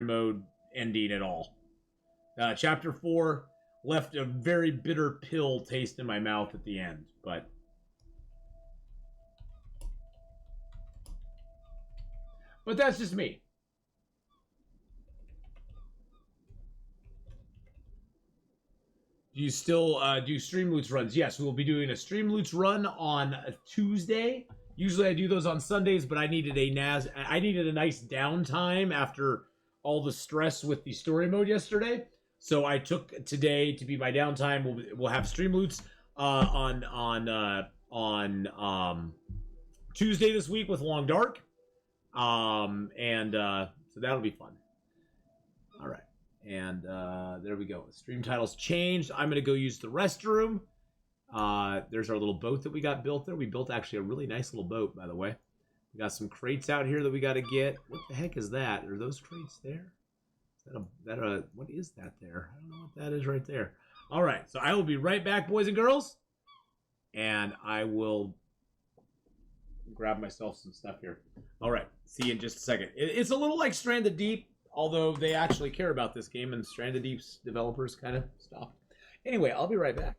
mode ending at all. Chapter 4 left a very bitter pill taste in my mouth at the end, but that's just me. Do you still do Stream Loots runs? Yes, we will be doing a Stream Loots run on a Tuesday. Usually I do those on Sundays, but I needed a nice downtime after all the stress with the story mode yesterday. So I took today to be my downtime. We'll have Stream Loots on Tuesday this week with Long Dark. So that'll be fun. All right. And there we go. Stream titles changed. I'm going to go use the restroom. There's our little boat that we got built there. We built actually a really nice little boat, by the way. We got some crates out here that we got to get. What the heck is that? Are those crates there? What is that there? I don't know what that is right there. All right, so I will be right back, boys and girls. And I will grab myself some stuff here. All right, see you in just a second. It's a little like Stranded Deep, although they actually care about this game and Stranded Deep's developers kind of stuff. Anyway, I'll be right back.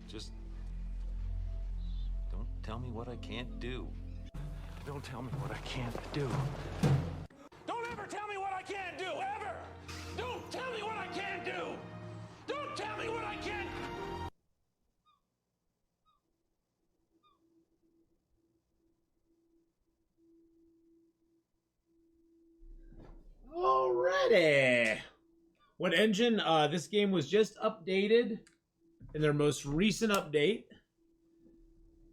Just don't tell me what I can't do. Don't tell me what I can't do. Don't ever tell me what I can't do, ever! Don't tell me what I can't do! Don't tell me what I can't... Alrighty. What engine? This game was just updated in their most recent update.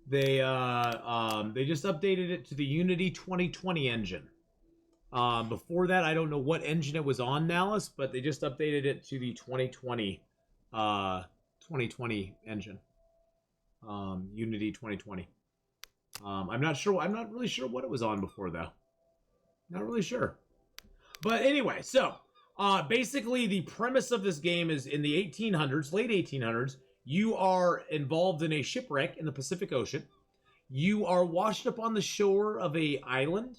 They just updated it to the Unity 2020 engine. Before that, I don't know what engine it was on, Malice, but they just updated it to the 2020 engine. Unity 2020. I'm not really sure what it was on before, though. Not really sure. But anyway, so basically the premise of this game is in the 1800s, late 1800s, you are involved in a shipwreck in the Pacific Ocean. You are washed up on the shore of an island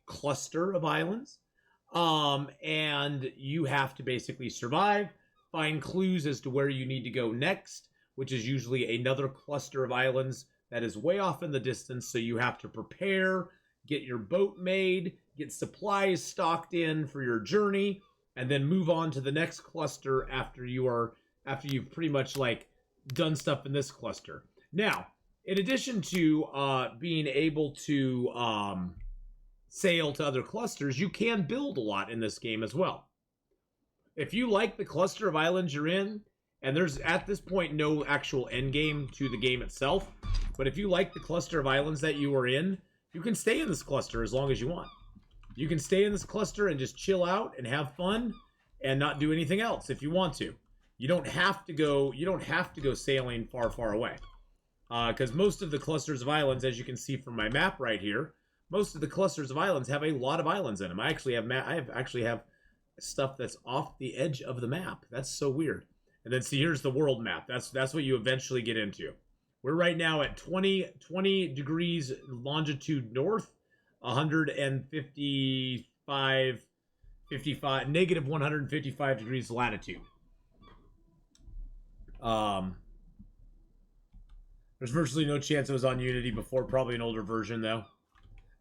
cluster of islands. And you have to basically survive, find clues as to where you need to go next, which is usually another cluster of islands that is way off in the distance. So you have to prepare, get your boat made, get supplies stocked in for your journey, and then move on to the next cluster after you've pretty much like done stuff in this cluster. Now, in addition to being able to sail to other clusters, you can build a lot in this game as well. If you like the cluster of islands you're in, and there's at this point no actual end game to the game itself, but if you like the cluster of islands that you are in, you can stay in this cluster as long as you want. You can stay in this cluster and just chill out and have fun and not do anything else if you want to. You don't have to go sailing far have a lot of islands in them. I actually have stuff that's off the edge of the map. That's so weird. And then see, here's the world map. That's what you eventually get into. We're right now at 20 degrees longitude north, negative 155 degrees latitude. There's virtually no chance it was on Unity before. Probably an older version though.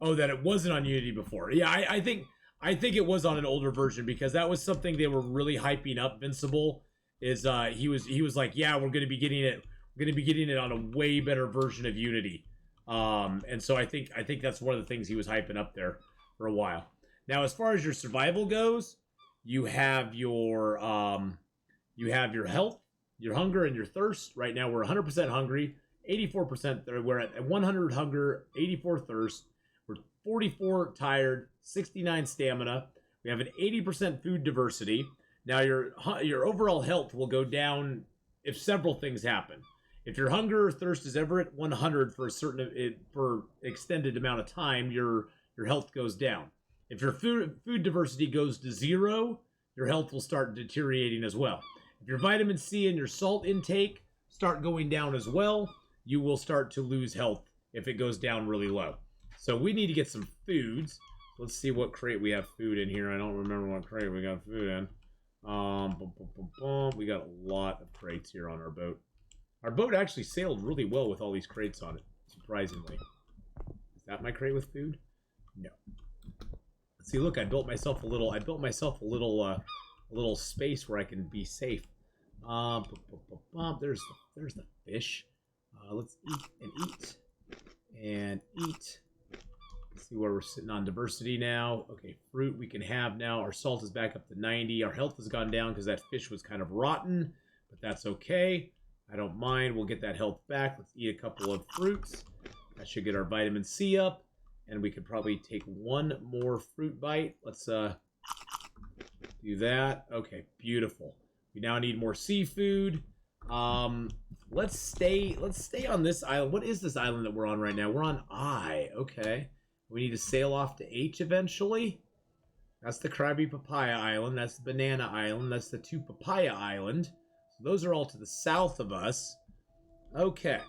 Oh, that it wasn't on Unity before. Yeah, I think I think it was on an older version because that was something they were really hyping up. Invincible is he was like, yeah, we're gonna be getting it. We're gonna be getting it on a way better version of Unity. And so I think that's one of the things he was hyping up there for a while. Now, as far as your survival goes, you have your health, your hunger, and your thirst. Right now, we're 100% hungry, 84%. We're at 100 hunger, 84 thirst. We're 44 tired, 69 stamina. We have an 80% food diversity. Now, your overall health will go down if several things happen. If your hunger or thirst is ever at 100 for for extended amount of time, your health goes down. If your food diversity goes to 0, your health will start deteriorating as well. If your vitamin C and your salt intake start going down as well, you will start to lose health if it goes down really low. So we need to get some foods. Let's see what crate we have food in here. I don't remember what crate we got food in. We got a lot of crates here on our boat. Our boat actually sailed really well with all these crates on it, surprisingly. Is that my crate with food? No. Let's see, look, I built myself a little space where I can be safe. There's the fish. Let's eat and eat and eat. Let's see where we're sitting on diversity now. Okay, fruit we can have now. Our salt is back up to 90. Our health has gone down because that fish was kind of rotten, but that's okay. I don't mind. We'll get that health back. Let's eat a couple of fruits. That should get our vitamin C up. And we could probably take one more fruit bite. Let's do that. Okay, beautiful. We now need more seafood. Let's stay on this island. What is this island that we're on right now? We're on I. Okay. We need to sail off to H eventually. That's the Krabby Papaya Island. That's the Banana Island. That's the Two Papaya Island. So those are all to the south of us. Okay.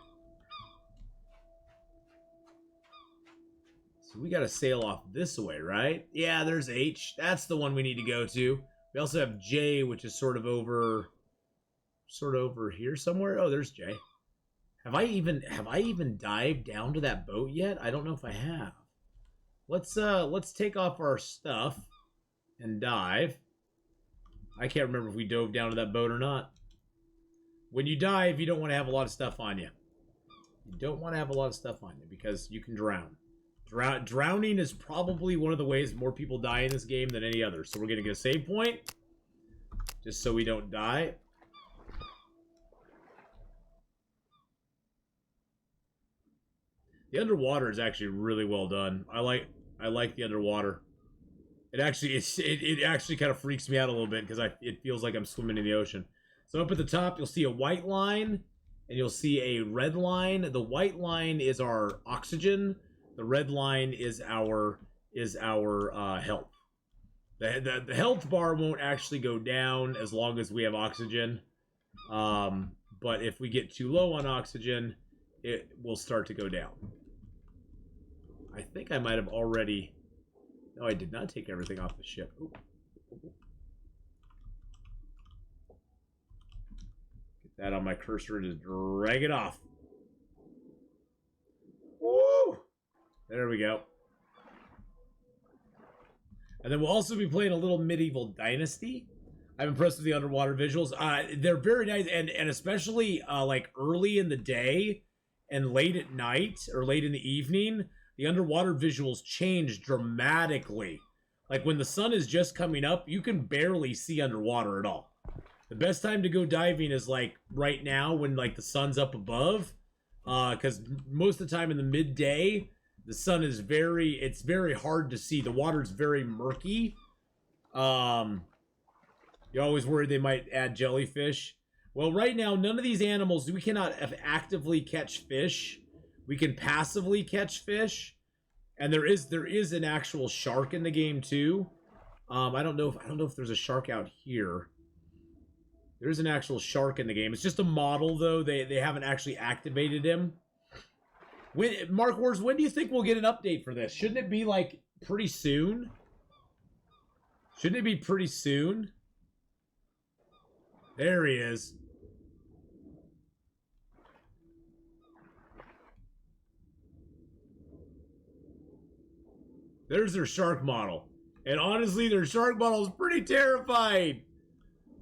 So we got to sail off this way, right? Yeah, there's H. That's the one we need to go to. We also have J, which is sort of over here somewhere. Oh, there's J. Have I even dived down to that boat yet? I don't know if I have. Let's take off our stuff and dive. I can't remember if we dove down to that boat or not. When you dive, you don't want to have a lot of stuff on you. You don't want to have a lot of stuff on you because you can drown. Drowning is probably one of the ways more people die in this game than any other. So we're going to get a save point just so we don't die. The underwater is actually really well done. I like the underwater. It actually kind of freaks me out a little bit because it feels like I'm swimming in the ocean. So up at the top, you'll see a white line and you'll see a red line. The white line is our oxygen. The red line is our health. The health bar won't actually go down as long as we have oxygen. But if we get too low on oxygen, it will start to go down. I think I might have already... No, I did not take everything off the ship. Ooh. Get that on my cursor and just drag it off. Woo! There we go. And then we'll also be playing a little Medieval Dynasty. I'm impressed with the underwater visuals. They're very nice, and especially like early in the day and late at night or late in the evening, the underwater visuals change dramatically. Like when the sun is just coming up, you can barely see underwater at all. The best time to go diving is like right now when like the sun's up above, because most of the time in the midday, the sun is it's very hard to see. The water's very murky. You always worry they might add jellyfish. Well, right now, none of these animals, we cannot actively catch fish. We can passively catch fish. And there is an actual shark in the game too. I don't know if there's a shark out here. There is an actual shark in the game. It's just a model though. They haven't actually activated him. Mark Wars, when do you think we'll get an update for this? Shouldn't it be like pretty soon? Shouldn't it be pretty soon? There he is. There's their shark model. And honestly, their shark model is pretty terrifying.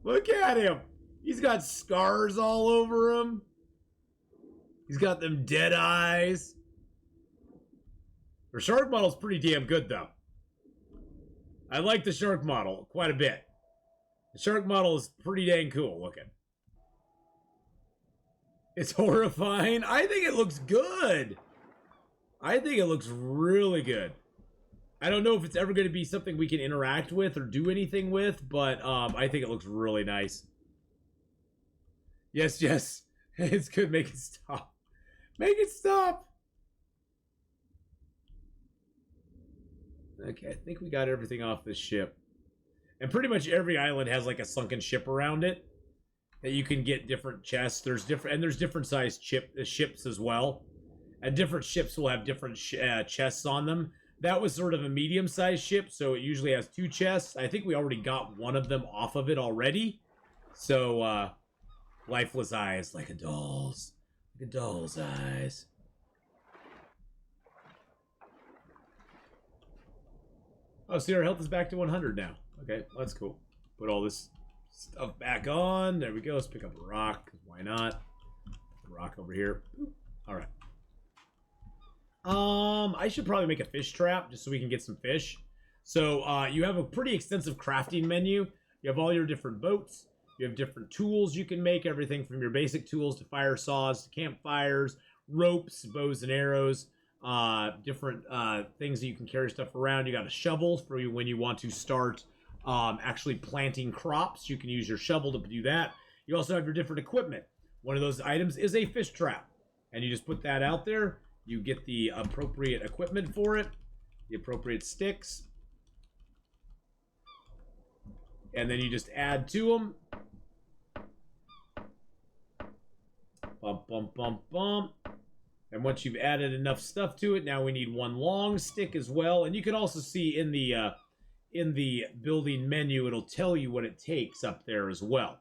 Look at him. He's got scars all over him. He's got them dead eyes. Their shark model's pretty damn good, though. I like the shark model quite a bit. The shark model is pretty dang cool looking. It's horrifying. I think it looks good. I think it looks really good. I don't know if it's ever going to be something we can interact with or do anything with, but I think it looks really nice. Yes, yes. It's good. Make it stop. Make it stop. Okay, I think we got everything off this ship. And pretty much every island has like a sunken ship around it that you can get different chests. There's different sized ships as well. And different ships will have different chests on them. That was sort of a medium-sized ship, so it usually has 2 chests. I think we already got one of them off of it already. So, lifeless eyes like a doll's. Like a doll's eyes. Oh, see, our health is back to 100 now. Okay, well, that's cool. Put all this stuff back on. There we go. Let's pick up a rock. Why not? Put the rock over here. All right. I should probably make a fish trap just so we can get some fish. So, you have a pretty extensive crafting menu. You have all your different boats. You have different tools you can make. Everything from your basic tools to fire saws, to campfires, ropes, bows and arrows. Different things that you can carry stuff around. You got a shovel for you when you want to start actually planting crops. You can use your shovel to do that. You also have your different equipment. One of those items is a fish trap. And you just put that out there. You get the appropriate equipment for it, the appropriate sticks, and then you just add to them. Bump, bump, bump, bump. And once you've added enough stuff to it, now we need one long stick as well. And you can also see in the building menu, it'll tell you what it takes up there as well.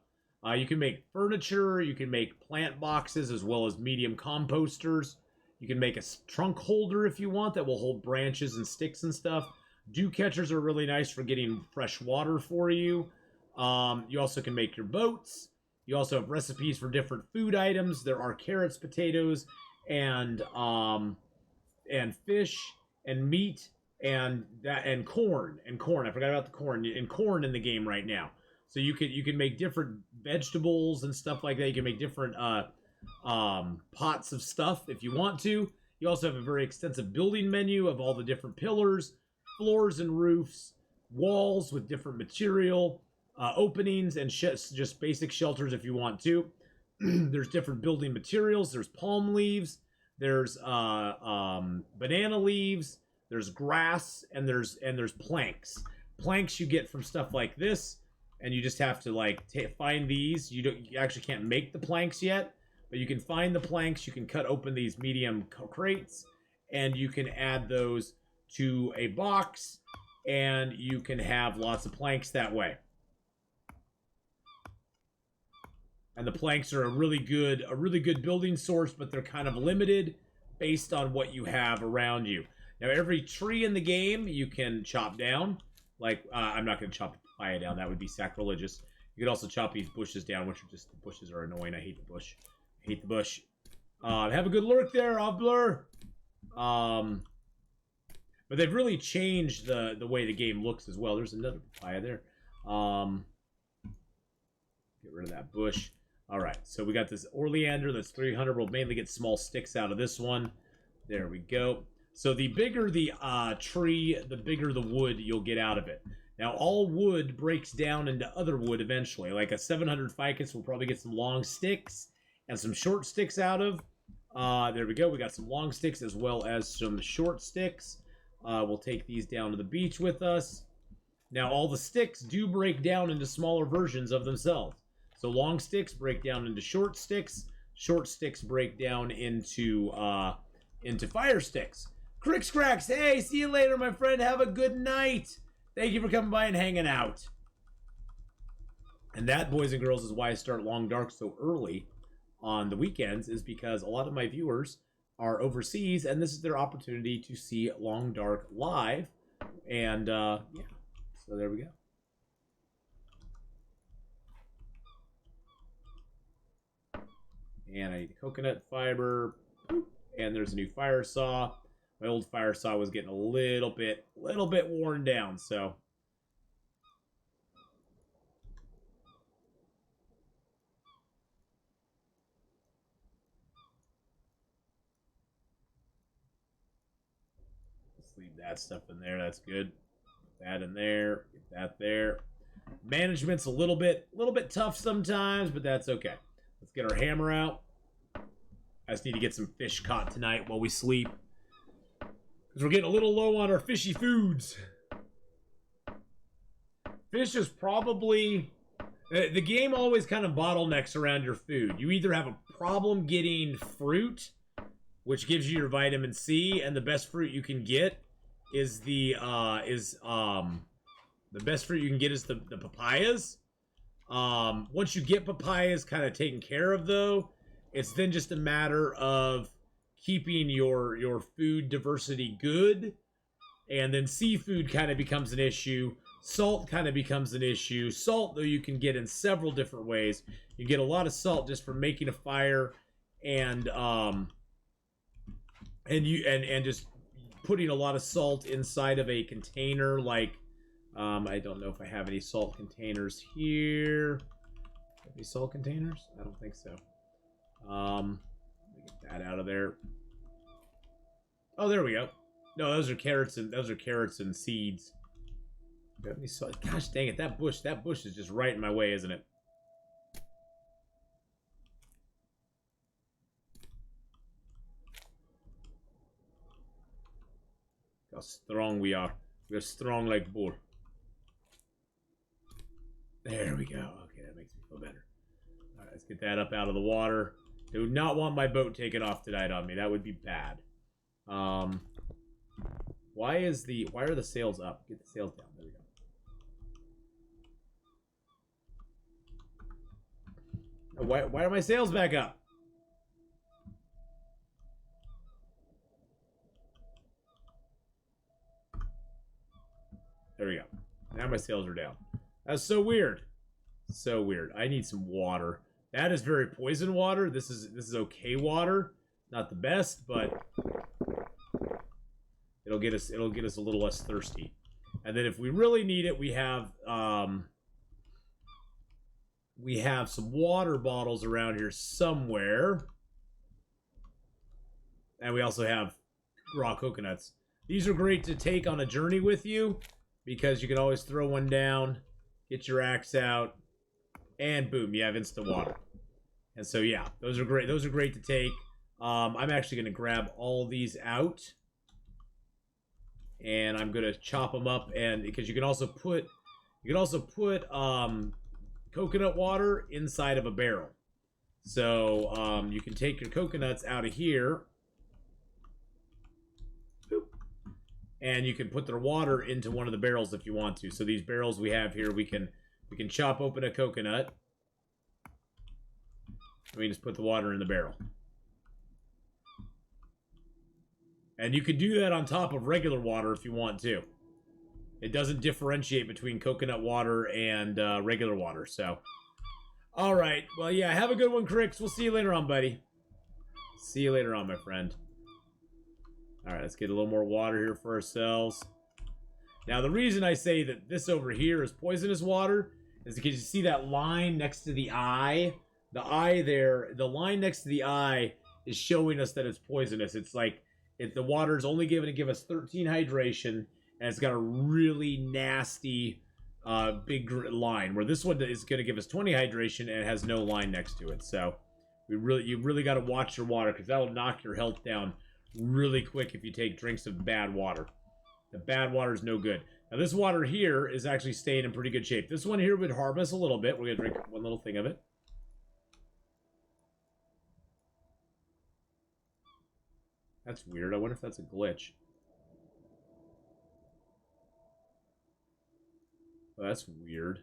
You can make furniture, you can make plant boxes as well as medium composters. You can make a trunk holder if you want that will hold branches and sticks and stuff. Dew catchers are really nice for getting fresh water for you. You also can make your boats. You also have recipes for different food items. There are carrots, potatoes, and fish and meat and corn. I forgot about the corn. And corn in the game right now. So you can make different vegetables and stuff like that. You can make different pots of stuff if you want to. You also have a very extensive building menu of all the different pillars, floors and roofs, walls with different material, openings, and just basic shelters if you want to. There's different building materials. There's palm leaves, there's banana leaves, there's grass, and there's planks. Planks you get from stuff like this, and you just have to like find these. You actually can't make the planks yet. But you can find the planks, you can cut open these medium crates, and you can add those to a box, and you can have lots of planks that way. And the planks are a really good building source, but they're kind of limited based on what you have around you. Now, every tree in the game you can chop down. Like, I'm not going to chop the papaya down. That would be sacrilegious. You could also chop these bushes down, which are just, the bushes are annoying. I hate the bush. Hate the bush. Have a good lurk there, Blur. But they've really changed the way the game looks as well. There's another papaya there. Get rid of that bush. All right, so we got this Oleander that's 300. We'll mainly get small sticks out of this one. There we go. So the bigger the tree, the bigger the wood you'll get out of it. Now, all wood breaks down into other wood eventually. Like a 700 ficus, we'll probably get some long sticks and some short sticks out of. There we go. We got some long sticks as well as some short sticks. We'll take these down to the beach with us. Now, all the sticks do break down into smaller versions of themselves. So long sticks break down into short sticks. Short sticks break down into fire sticks. Cricks Cracks, hey, see you later, my friend. Have a good night. Thank you for coming by and hanging out. And that, boys and girls, is why I start Long Dark so early on the weekends, is because a lot of my viewers are overseas, and this is their opportunity to see Long Dark live. And, yeah. So there we go. And I need coconut fiber. And there's a new fire saw. My old fire saw was getting a little bit worn down, so. Let's leave that stuff in there. That's good. Put that in there. Get that there. Management's a little bit tough sometimes, but that's okay. Let's get our hammer out. I just need to get some fish caught tonight while we sleep, because we're getting a little low on our fishy foods. Fish is probably... The game always kind of bottlenecks around your food. You either have a problem getting fruit, which gives you your vitamin C, and the best fruit you can get is the best fruit you can get is the papayas. Once you get papayas kind of taken care of, though, it's then just a matter of keeping your food diversity good, and then seafood kind of becomes an issue. Salt kind of becomes an issue. Salt, though, you can get in several different ways. You get a lot of salt just from making a fire, and just putting a lot of salt inside of a container. Like, I don't know if I have any salt containers here. Any salt containers? I don't think so. Let me get that out of there. Oh, there we go. No, those are carrots and seeds. Got any salt? Gosh dang it! That bush is just right in my way, isn't it? How strong we are. We're strong like bull. There we go. Okay, that makes me feel better. All right, let's get that up out of the water. Do not want my boat taken off tonight on me. That would be bad. Why are the sails up? Get the sails down. There we go. Why are my sails back up? There we go. Now my sails are down. That's so weird. So weird. I need some water. That is very poison water. This is okay water. Not the best, but it'll get us a little less thirsty. And then if we really need it, we have some water bottles around here somewhere. And we also have raw coconuts. These are great to take on a journey with you, because you can always throw one down, get your axe out, and boom, you have instant water. And so yeah, those are great. Those are great to take. I'm actually going to grab all these out, and I'm going to chop them up, and because you can also put coconut water inside of a barrel. So you can take your coconuts out of here, and you can put their water into one of the barrels if you want to. So these barrels we have here, we can chop open a coconut. We just put the water in the barrel. And you could do that on top of regular water if you want to. It doesn't differentiate between coconut water and regular water, so. Alright, well, yeah, have a good one, Crix. We'll see you later on, buddy. See you later on, my friend. Alright, let's get a little more water here for ourselves. Now, the reason I say that this over here is poisonous water is because you see that line next to the eye? The eye there, the line next to the eye is showing us that it's poisonous. It's like, the water is only given to give us 13 hydration, and it's got a really nasty big line, where this one is going to give us 20 hydration and it has no line next to it. So you really got to watch your water, because that'll knock your health down really quick if you take drinks of bad water. The bad water is no good. Now this water here is actually staying in pretty good shape. This one here would harm us a little bit. We're going to drink one little thing of it. That's weird. I wonder if that's a glitch. Oh, that's weird.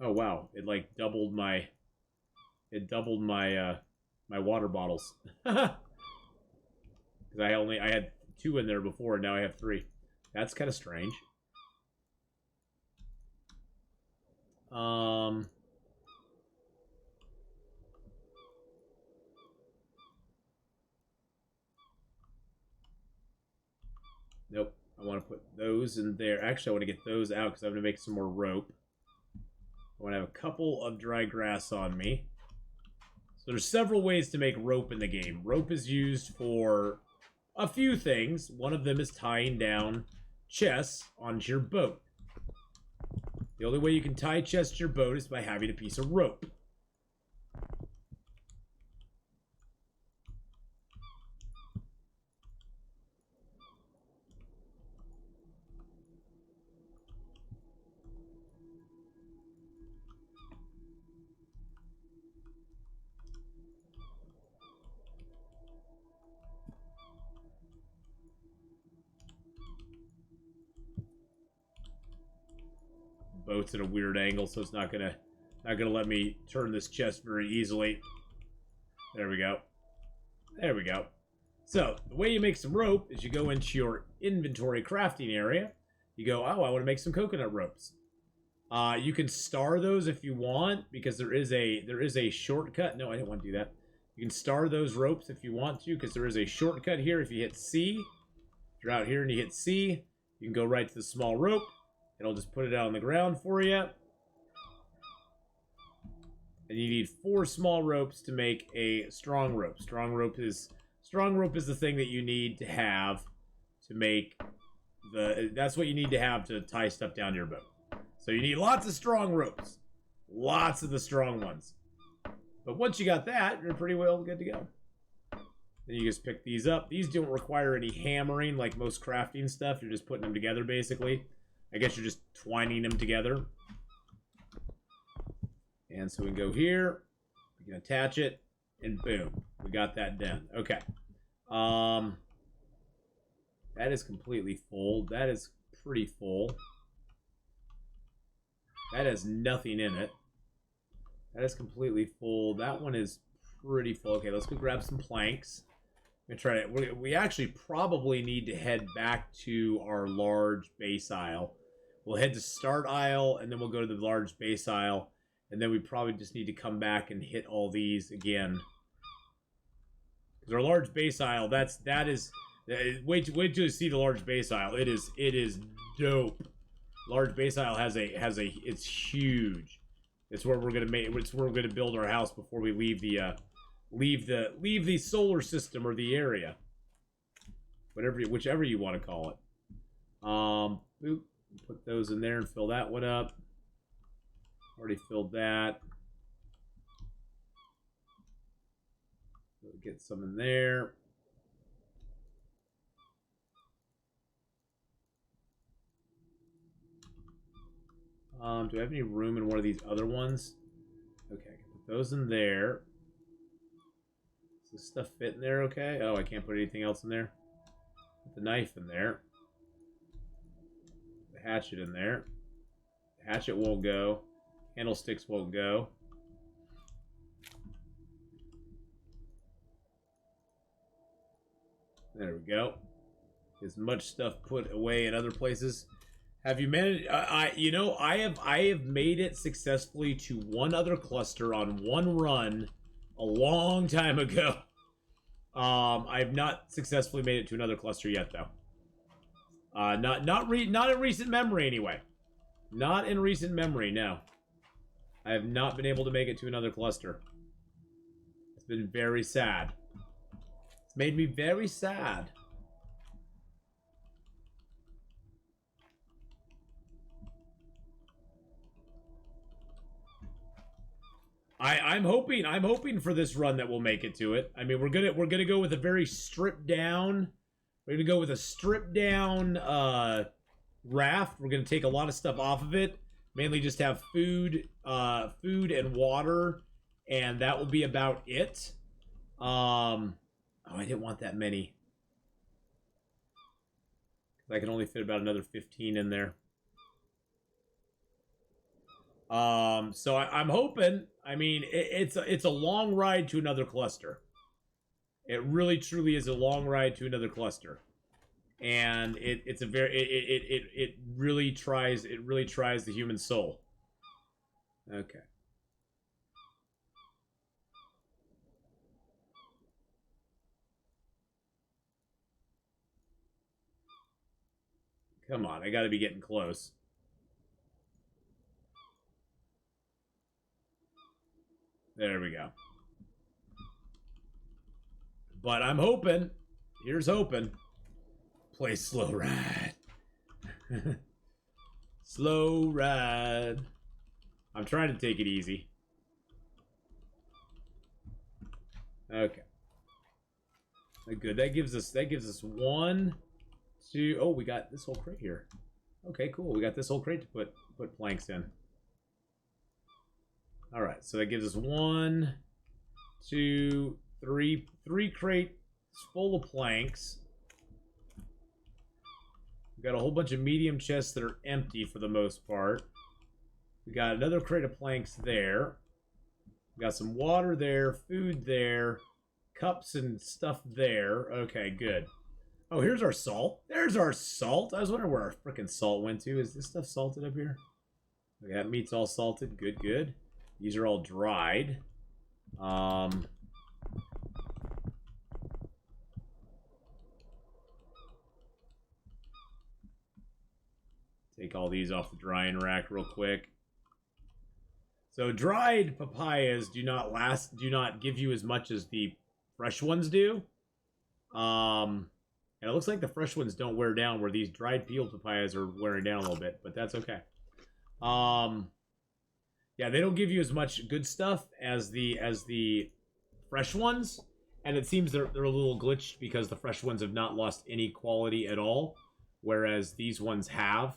Oh wow, it like doubled my my water bottles. Because I had 2 in there before, and now I have 3. That's kind of strange. Nope. I want to put those in there. Actually, I want to get those out because I'm going to make some more rope. I want to have a couple of dry grass on me. So there's several ways to make rope in the game. Rope is used for a few things. One of them is tying down chests onto your boat. The only way you can tie chests to your boat is by having a piece of rope. Boat's at a weird angle, so it's not gonna let me turn this chest very easily. There we go. There we go. So the way you make some rope is you go into your inventory crafting area. You go, oh, I want to make some coconut ropes. You can star those if you want, because there is a shortcut. No, I didn't want to do that. You can star those ropes if you want to, because there is a shortcut here. If you hit C, if you're out here and you hit C, you can go right to the small rope. It'll just put it out on the ground for you. And you need 4 small ropes to make a strong rope. Strong rope is the thing that you need to have to make that's what you need to have to tie stuff down to your boat. So you need lots of strong ropes. Lots of the strong ones. But once you got that, you're pretty well good to go. Then you just pick these up. These don't require any hammering like most crafting stuff. You're just putting them together basically. I guess you're just twining them together. And so we can go here. We can attach it. And boom. We got that done. Okay. That is completely full. That is pretty full. That has nothing in it. That is completely full. That one is pretty full. Okay, let's go grab some planks. I'm gonna try to. We actually probably need to head back to our large base isle. We'll head to start isle, and then we'll go to the large base isle, and then we probably just need to come back and hit all these again. Because our large base isle, that is. Wait till you see the large base isle. It is dope. Large base isle has a it's huge. It's where we're gonna build our house before we leave the solar system or the area, whichever you want to call it. Boop. Put those in there and fill that one up. Already filled that. Get some in there. Do I have any room in one of these other ones? Okay, I can put those in there. Does this stuff fit in there okay? Oh, I can't put anything else in there. Put the knife in there. The hatchet in there. The hatchet won't go. Candlesticks won't go. There we go. As much stuff put away in other places. Have you managed? I have made it successfully to one other cluster on one run a long time ago. I have not successfully made it to another cluster yet, though. Not in recent memory, anyway. Not in recent memory, no. I have not been able to make it to another cluster. It's been very sad. It's made me very sad. I'm hoping for this run that we'll make it to it. I mean, we're gonna go with a very stripped down. We're gonna go with a stripped down raft. We're gonna take a lot of stuff off of it. Mainly just have food and water, and that will be about it. Oh, I didn't want that many. I can only fit about another 15 in there. So I'm hoping. I mean, it's a long ride to another cluster. It really truly is a long ride to another cluster, and it's a very it really tries the human soul. Okay. Come on, I got to be getting close. There we go. But I'm hoping. Here's hoping. Play slow ride. Slow ride. I'm trying to take it easy. Okay. Good. That gives us 1, 2. Oh, we got this whole crate here. Okay, cool. We got this whole crate to put planks in. All right. So that gives us 1, 2, 3 crates full of planks. We got a whole bunch of medium chests that are empty for the most part. We got another crate of planks there. We got some water there, food there, cups and stuff there. Okay, good. Oh, here's our salt. There's our salt. I was wondering where our freaking salt went to. Is this stuff salted up here? Okay, that meat's all salted. Good, good. These are all dried. Take all these off the drying rack real quick. So dried papayas do not give you as much as the fresh ones do. And it looks like the fresh ones don't wear down, where these dried peeled papayas are wearing down a little bit, but that's okay. Yeah, they don't give you as much good stuff as the fresh ones, and it seems they're a little glitched because the fresh ones have not lost any quality at all, whereas these ones have.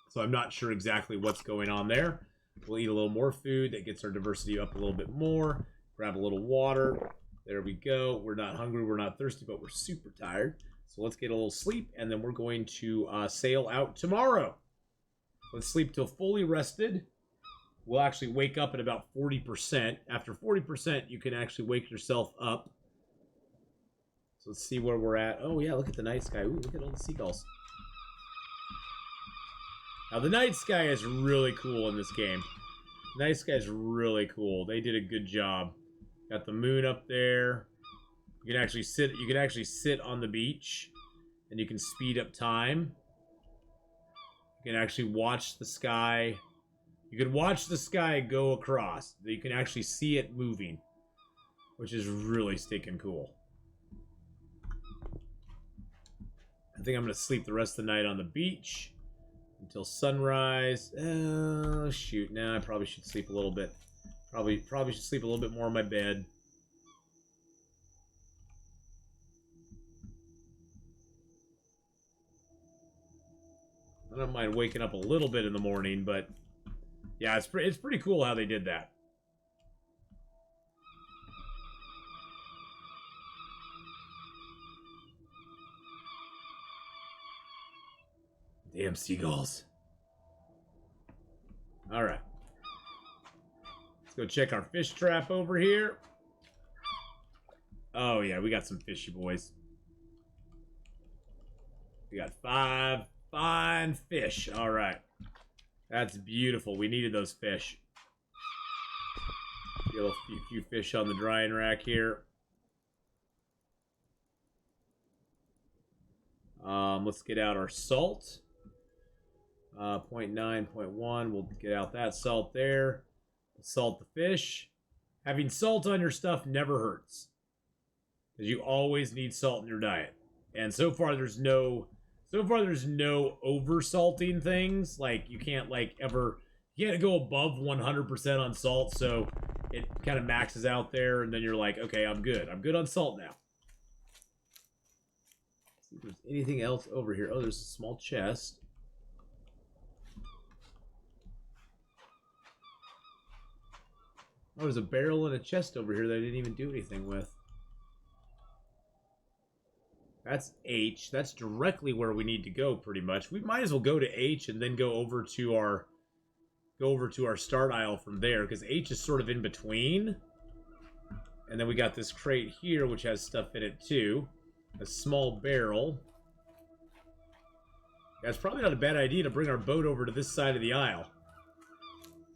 So I'm not sure exactly what's going on there. We'll eat a little more food. That gets our diversity up a little bit more. Grab a little water. There we go. We're not hungry. We're not thirsty, but we're super tired. So let's get a little sleep, and then we're going to sail out tomorrow. Let's sleep till fully rested. We'll actually wake up at about 40%. After 40%, you can actually wake yourself up. So let's see where we're at. Oh, yeah, look at the night sky. Ooh, look at all the seagulls. Now, the night sky is really cool in this game. The night sky is really cool. They did a good job. Got the moon up there. You can actually sit on the beach, and you can speed up time. You can actually watch the sky. You can watch the sky go across. You can actually see it moving, which is really stinking cool. I think I'm going to sleep the rest of the night on the beach until sunrise. Oh, shoot. Now I probably should sleep a little bit. Probably should sleep a little bit more in my bed. I don't mind waking up a little bit in the morning, but yeah, it's pretty cool how they did that. Damn seagulls. All right. Let's go check our fish trap over here. Oh, yeah, we got some fishy boys. We got 5 fine fish. All right. That's beautiful. We needed those fish. Get a few fish on the drying rack here. Let's get out our salt. 0.9, 0.1. We'll get out that salt there. Salt the fish. Having salt on your stuff never hurts, because you always need salt in your diet. And so far there's no over salting things. Like, you can't you can't go above 100% on salt, so it kind of maxes out there, and then you're like, okay, I'm good on salt now. Let's see if there's anything else over here. Oh, there's a small chest. Oh, there's a barrel and a chest over here that I didn't even do anything with. That's H. That's directly where we need to go, pretty much. We might as well go to H and then go over to our go over to our start isle from there, because H is sort of in between. And then we got this crate here, which has stuff in it too. A small barrel. That's probably not a bad idea to bring our boat over to this side of the aisle.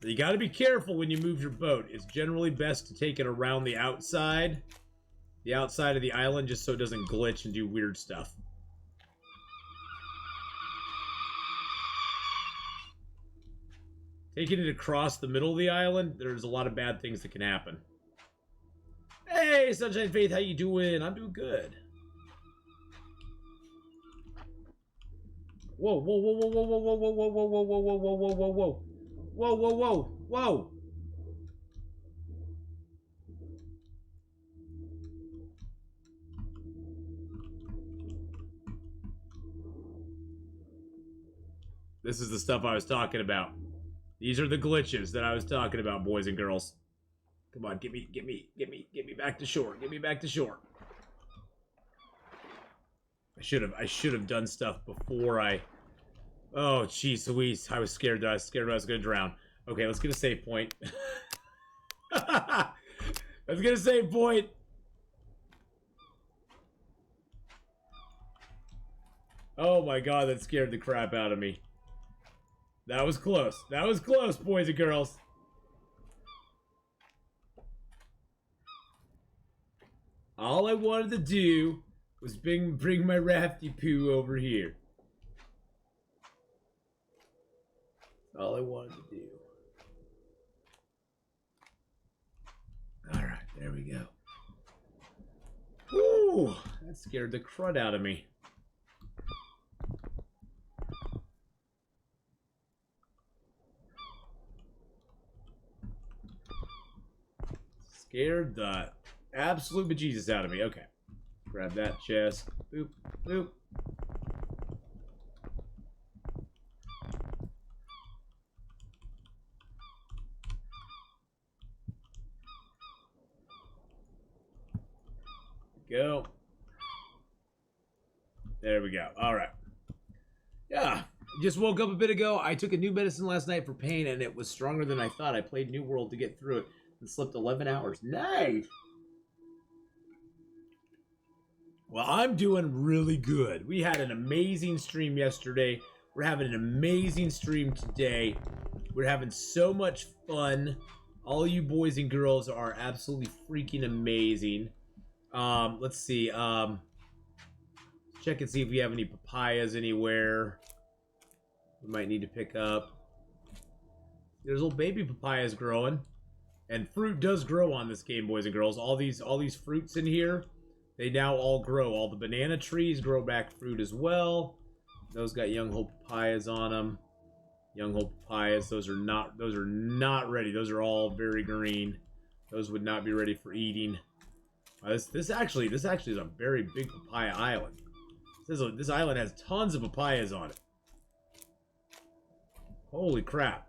You got to be careful when you move your boat. It's generally best to take it around the outside of the island, just so it doesn't glitch and do weird stuff. Taking it across the middle of the island, there's a lot of bad things that can happen. Hey, Sunshine Faith, how you doing? I'm doing good. Whoa, whoa, whoa, whoa, whoa, whoa, whoa, whoa, whoa, whoa, whoa, whoa, whoa, whoa, whoa, whoa. Whoa, whoa, whoa, whoa. This is the stuff I was talking about. These are the glitches that I was talking about, boys and girls. Come on, get me back to shore. Get me back to shore. I should have done stuff before I... Oh, jeez Louise. I was scared I was gonna drown. Okay, let's get a save point. Let's get a save point. Oh my god, that scared the crap out of me. That was close. That was close, boys and girls. All I wanted to do was bring my rafty poo over here. All I wanted to do. Alright, there we go. Woo! That scared the crud out of me. Scared the absolute bejesus out of me. Okay. Grab that chest. Boop, boop. Go. There we go. All right. Yeah. Just woke up a bit ago. I took a new medicine last night for pain, and it was stronger than I thought. I played New World to get through it and slept 11 hours. Nice. Well, I'm doing really good. We had an amazing stream yesterday. We're having an amazing stream today. We're having so much fun. All you boys and girls are absolutely freaking amazing. Let's see. Check and see if we have any papayas anywhere. We might need to pick up. There's little baby papayas growing. And fruit does grow on this game, boys and girls. All these fruits in here, they now all grow. All the banana trees grow back fruit as well. Those got young whole papayas on them. Young whole papayas. Those are not ready. Those are all very green. Those would not be ready for eating. This actually is a very big papaya island. This island has tons of papayas on it. Holy crap.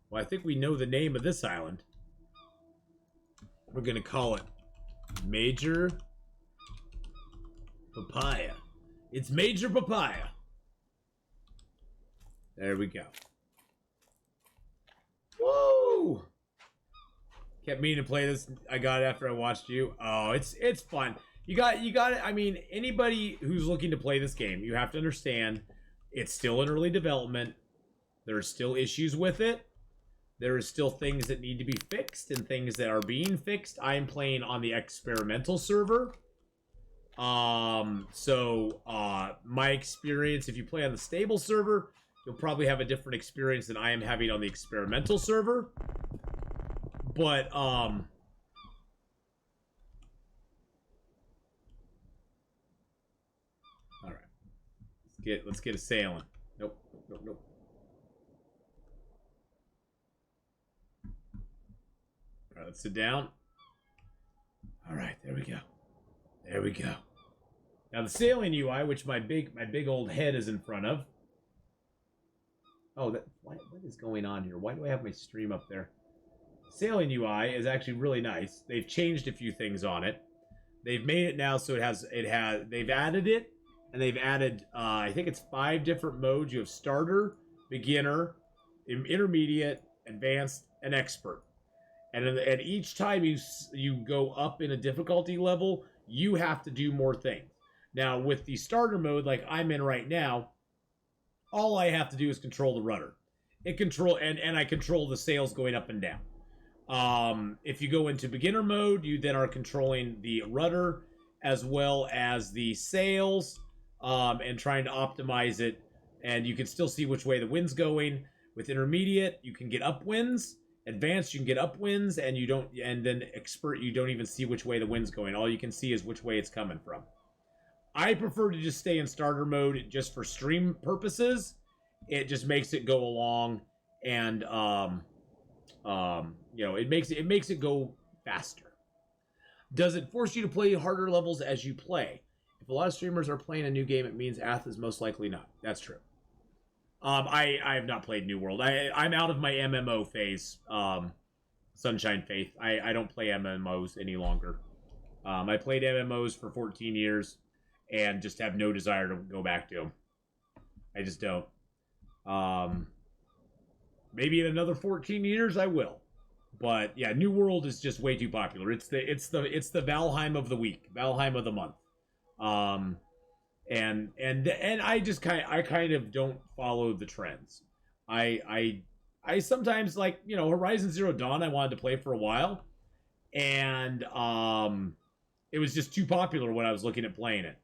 Well, I think we know the name of this island. We're gonna call it Major Papaya. It's Major Papaya. There we go. Whoa! Kept meaning to play this. I got it after I watched you. Oh, it's fun. You got it. I mean, anybody who's looking to play this game, you have to understand it's still in early development. There are still issues with it. There are still things that need to be fixed and things that are being fixed. I am playing on the experimental server. My experience, if you play on the stable server, you'll probably have a different experience than I am having on the experimental server. But, all right. Let's get a sailing. Nope. All right, let's sit down. All right, there we go. There we go. Now the sailing UI, which my big old head is in front of. Oh, what is going on here? Why do I have my stream up there? Sailing UI is actually really nice. They've changed a few things on it. They've made it now so they've added it, and they've added I think it's 5 different modes. You have starter, beginner, intermediate, advanced, and expert. And each time you go up in a difficulty level, you have to do more things. Now, with the starter mode, like I'm in right now, all I have to do is control the rudder. And I control the sails going up and down. If you go into beginner mode, you then are controlling the rudder as well as the sails, and trying to optimize it. And you can still see which way the wind's going. With intermediate, you can get upwinds. Advanced, you can get upwinds, and then expert, you don't even see which way the wind's going. All you can see is which way it's coming from. I prefer to just stay in starter mode just for stream purposes. It just makes it go along, and it makes it go faster. Does it force you to play harder levels as you play? If a lot of streamers are playing a new game, it means Ath is most likely not. That's true. I have not played New World. I'm out of my MMO phase. Sunshine Faith. I don't play MMOs any longer. I played MMOs for 14 years and just have no desire to go back to them. I just don't. Maybe in another 14 years I will. But yeah, New World is just way too popular. It's the Valheim of the week, Valheim of the month. And I just kind of don't follow the trends. I sometimes, like, Horizon Zero Dawn I wanted to play for a while, and it was just too popular when I was looking at playing it.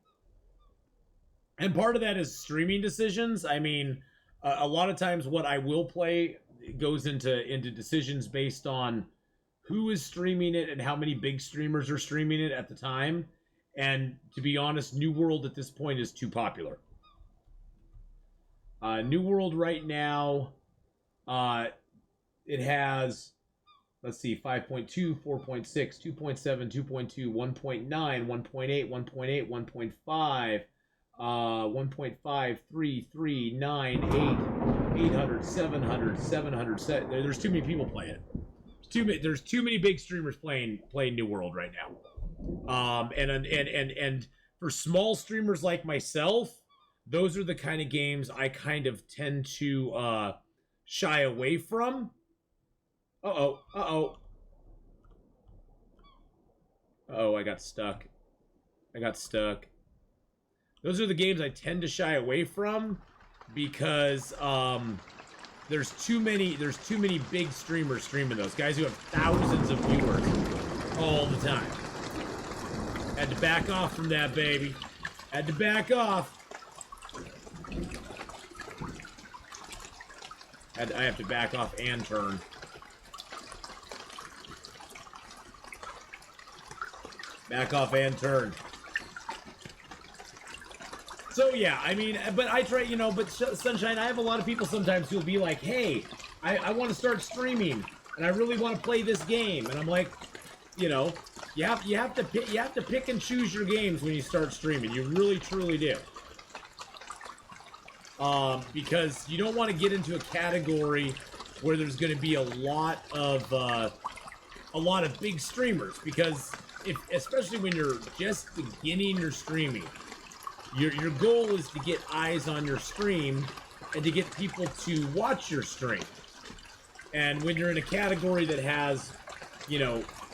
And part of that is streaming decisions. I mean, a lot of times what I will play goes into decisions based on who is streaming it and how many big streamers are streaming it at the time. And to be honest, New World at this point is too popular. New World right now, it has, let's see, 5.2, 4.6, 2.7, 2.2, 1.9, 1.8, 1.8, 1.5, 1.5, 3, 3, 9, 8, 800, 700, 700. There's too many people playing it. There's too many big streamers playing New World right now. And for small streamers like myself, those are the kind of games I kind of tend to shy away from. Uh-oh. I got stuck. Those are the games I tend to shy away from because there's too many big streamers streaming those. Guys who have thousands of viewers all the time. Had to back off from that, baby. Had to back off. I have to back off and turn. Back off and turn. So yeah, I mean, but I try, but Sunshine, I have a lot of people sometimes who'll be like, hey, I want to start streaming, and I really want to play this game. And I'm like, you have to pick and choose your games when you start streaming. You really, truly do. Because you don't want to get into a category where there's going to be a lot of big streamers. Because especially when you're just beginning your streaming, your goal is to get eyes on your stream and to get people to watch your stream. And when you're in a category that has,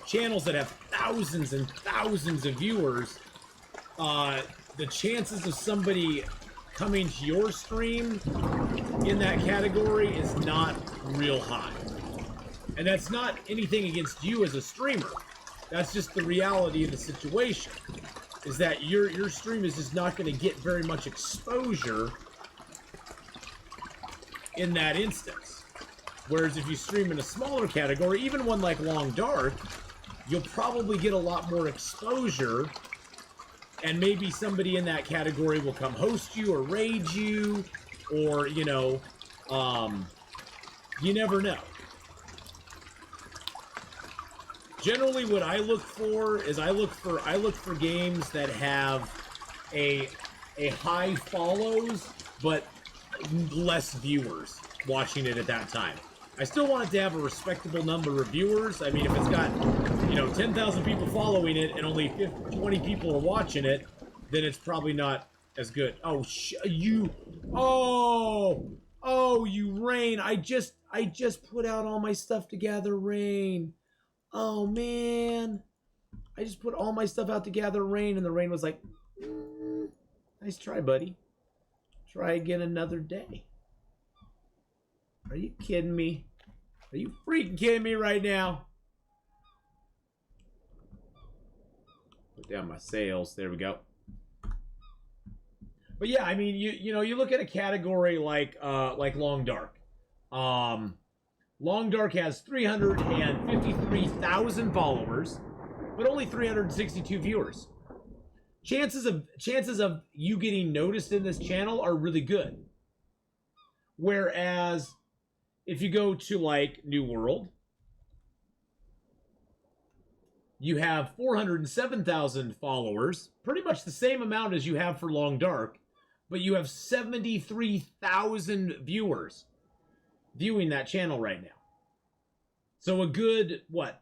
channels that have thousands and thousands of viewers, the chances of somebody coming to your stream in that category is not real high. And that's not anything against you as a streamer. That's just the reality of the situation, is that your stream is just not going to get very much exposure in that instance. Whereas if you stream in a smaller category, even one like Long Dark, you'll probably get a lot more exposure, and maybe somebody in that category will come host you or raid you, or, you never know. Generally, what I look for is I look for games that have a high follows, but less viewers watching it at that time. I still want it to have a respectable number of viewers. I mean, if it's got, 10,000 people following it and only 20 people are watching it, then it's probably not as good. Oh, Oh, you Rain. I just put out all my stuff to gather Rain. Oh man. I just put all my stuff out to gather Rain, and the Rain was like, nice try, buddy. Try again another day. Are you kidding me? Are you freaking kidding me right now? Put down my sails. There we go. But yeah, I mean, you know, you look at a category like Long Dark. Long Dark has 353,000 followers, but only 362 viewers. Chances of you getting noticed in this channel are really good. Whereas if you go to like New World, you have 407,000 followers, pretty much the same amount as you have for Long Dark, but you have 73,000 viewers viewing that channel right now. So a good, what,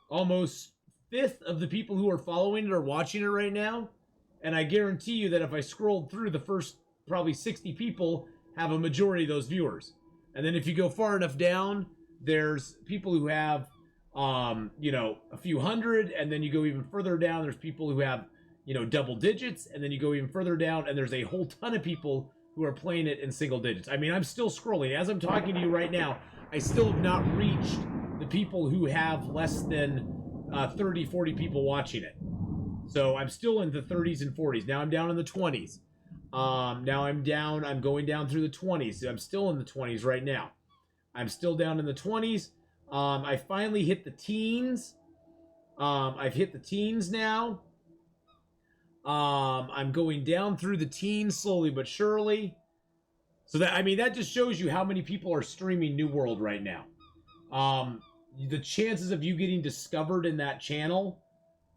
almost fifth of the people who are following it are watching it right now. And I guarantee you that if I scrolled through, the first probably 60 people have a majority of those viewers. And then if you go far enough down, there's people who have, you know, a few hundred. And then you go even further down, there's people who have, you know, double digits. And then you go even further down, and there's a whole ton of people who are playing it in single digits. I mean, I'm still scrolling. As I'm talking to you right now, I still have not reached the people who have less than 30, 40 people watching it. So I'm still in the 30s and 40s. Now I'm down in the 20s. Now I'm going down through the 20s. I'm still in the 20s right now. I'm still down in the 20s. I finally hit the teens. I've hit the teens now. I'm going down through the teens slowly but surely. So that, I mean, that just shows you how many people are streaming New World right now. The chances of you getting discovered in that channel,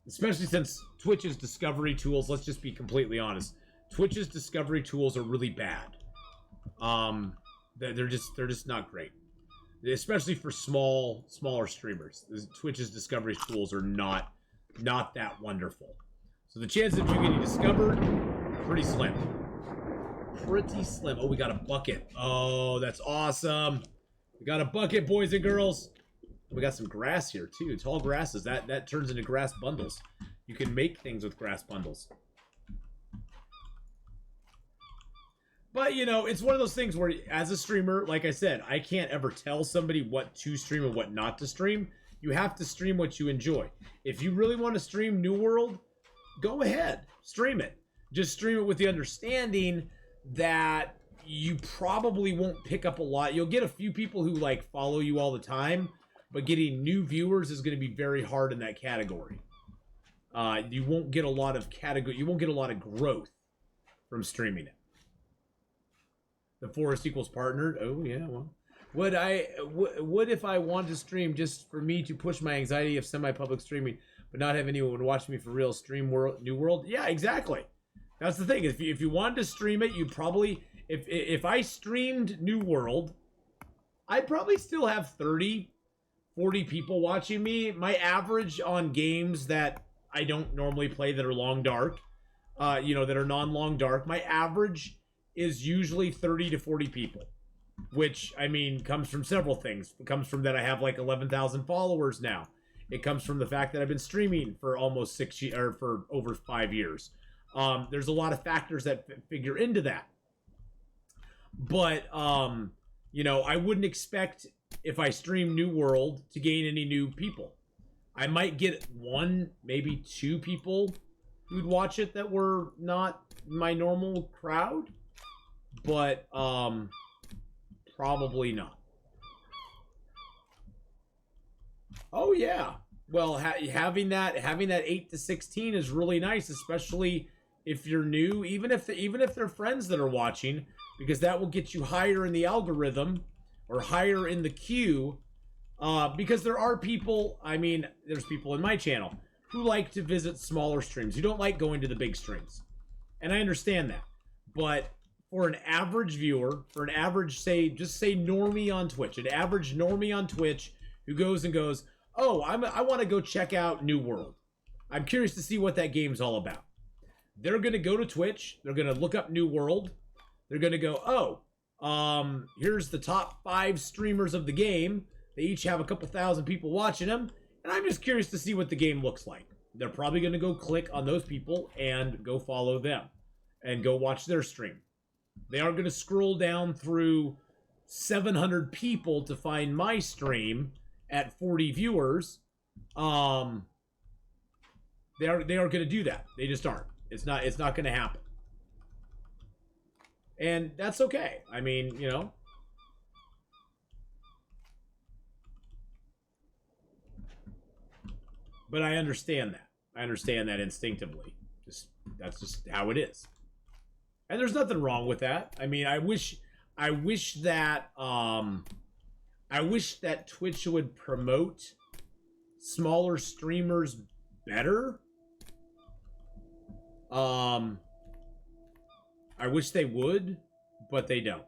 especially since Twitch's discovery tools, let's just be completely honest, Twitch's discovery tools are really bad. They're just not great, especially for smaller streamers. Twitch's discovery tools are not that wonderful. So the chances of you getting discovered, pretty slim. Pretty slim. Oh, we got a bucket. Oh, that's awesome. We got a bucket, boys and girls. We got some grass here too. Tall grasses. That turns into grass bundles. You can make things with grass bundles. But, you know, it's one of those things where, as a streamer, like I said, I can't ever tell somebody what to stream and what not to stream. You have to stream what you enjoy. If you really want to stream New World, go ahead. Stream it. Just stream it with the understanding that you probably won't pick up a lot. You'll get a few people who, like, follow you all the time, but getting new viewers is going to be very hard in that category. You won't get a lot of growth from streaming it. The forest equals partnered. Oh yeah, well, what if I want to stream just for me to push my anxiety of semi-public streaming, but not have anyone watch me for real? Stream New World. Yeah, exactly. That's the thing. If you wanted to stream it, you'd probably, if I streamed New World, I'd probably still have 30, 40 people watching me. My average on games that I don't normally play that are Long Dark, you know, that are non-Long Dark, my average is usually 30 to 40 people, which, I mean, comes from several things. It comes from that I have like 11,000 followers now. It comes from the fact that I've been streaming for almost 6 years, or for over 5 years. There's a lot of factors that figure into that. But, you know, I wouldn't expect, if I stream New World, to gain any new people. I might get 1, maybe 2 people who'd watch it that were not my normal crowd. But, probably not. Oh yeah. Well, having that 8 to 16 is really nice, especially if you're new. Even if they're friends that are watching, because that will get you higher in the algorithm or higher in the queue. Because there are people. I mean, there's people in my channel who like to visit smaller streams, who don't like going to the big streams, and I understand that. But for an average viewer, for an average, just say normie on Twitch, an average normie on Twitch who goes and goes, oh, I want to go check out New World. I'm curious to see what that game's all about. They're going to go to Twitch. They're going to look up New World. They're going to go, oh, Here's the top 5 streamers of the game. They each have a couple thousand people watching them, and I'm just curious to see what the game looks like. They're probably going to go click on those people and go follow them and go watch their stream. They aren't going to scroll down through 700 people to find my stream at 40 viewers. They are going to do that. They just aren't. It's not going to happen. And that's okay. I mean, you know. But I understand that. I understand that instinctively. That's just how it is. And there's nothing wrong with that. I mean, I wish that Twitch would promote smaller streamers better. I wish they would, but they don't.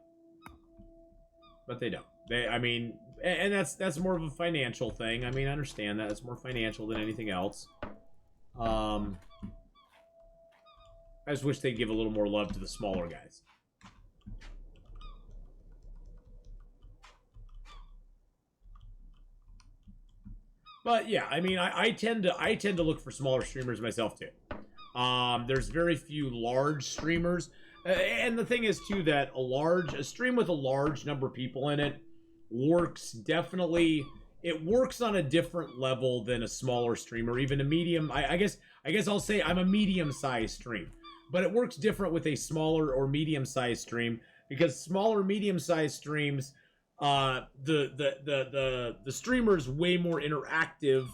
I mean, and that's more of a financial thing. I mean, I understand that. It's more financial than anything else. I just wish they'd give a little more love to the smaller guys. But yeah, I mean, I tend to look for smaller streamers myself too. There's very few large streamers, and the thing is too that a stream with a large number of people in it works definitely. It works on a different level than a smaller stream or even a medium. I guess I'll say I'm a medium-sized stream, but it works different with a smaller or medium-sized stream because smaller, medium-sized streams, the streamer's way more interactive.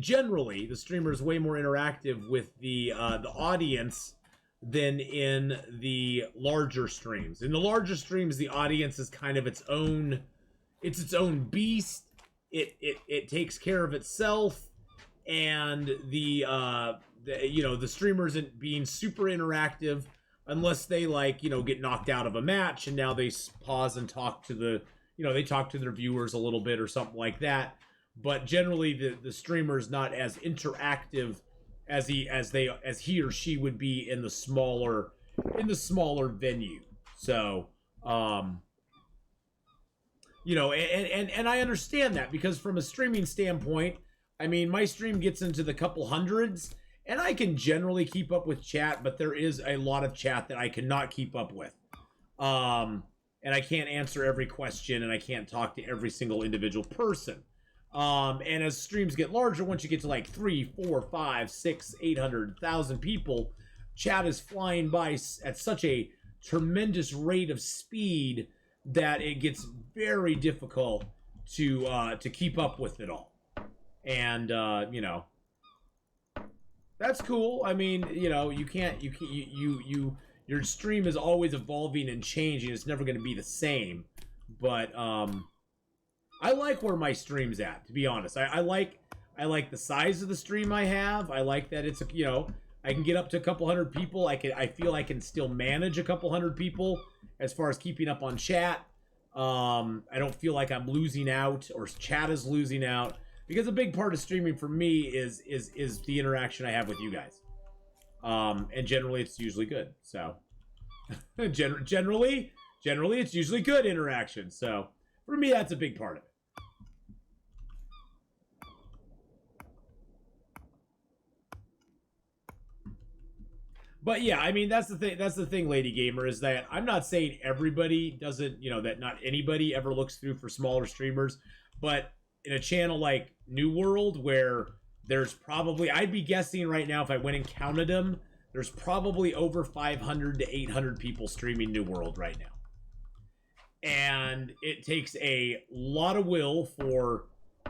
Generally, the streamer's way more interactive with the audience than in the larger streams. In the larger streams, the audience is kind of its own beast. It takes care of itself, and the streamer isn't being super interactive unless they get knocked out of a match and now they pause and talk to they talk to their viewers a little bit or something like that. But generally the streamer is not as interactive as he or she would be in the smaller venue. So and I understand that because from a streaming standpoint, I mean, my stream gets into the couple hundreds and I can generally keep up with chat, but there is a lot of chat that I cannot keep up with. And I can't answer every question and I can't talk to every single individual person. And as streams get larger, once you get to like 3, 4, 5, 6, 800,000 people, chat is flying by at such a tremendous rate of speed that it gets very difficult to keep up with it all. And that's cool. I mean, your stream is always evolving and changing. It's never going to be the same. But I like where my stream's at, to be honest. I like the size of the stream I have. I like that it's I can get up to a couple hundred people. I feel I can still manage a couple hundred people as far as keeping up on chat. I don't feel like I'm losing out or chat is losing out because a big part of streaming for me is the interaction I have with you guys. And generally it's usually good. So generally it's usually good interaction. So for me, that's a big part of it. But yeah, I mean, that's the thing. That's the thing, Lady Gamer, is that I'm not saying everybody doesn't, that not anybody ever looks through for smaller streamers. But in a channel like New World, where there's probably, I'd be guessing right now if I went and counted them, there's probably over 500 to 800 people streaming New World right now. And it takes a lot of will for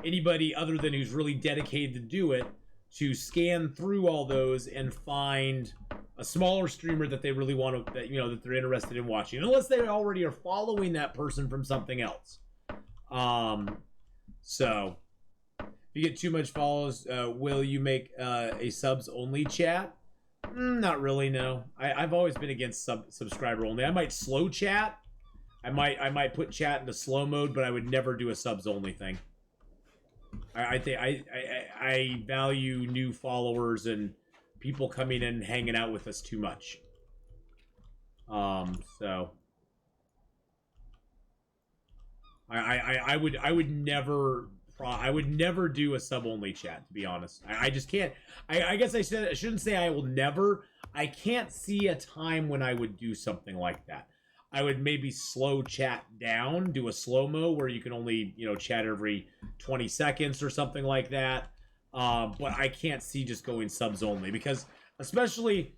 anybody other than who's really dedicated to do it to scan through all those and find a smaller streamer that they really want to, that they're interested in watching, unless they already are following that person from something else. So if you get too much follows, will you make a subs only chat? Not really, no. I've always been against subscriber only. I might slow chat. I might put chat into slow mode, but I would never do a subs only thing. I think I value new followers and people coming in and hanging out with us too much. So I would never do a sub only chat, to be honest. I just can't. I guess I shouldn't say I will never. I can't see a time when I would do something like that. I would maybe slow chat down, do a slow-mo where you can only, chat every 20 seconds or something like that. But I can't see just going subs only, because especially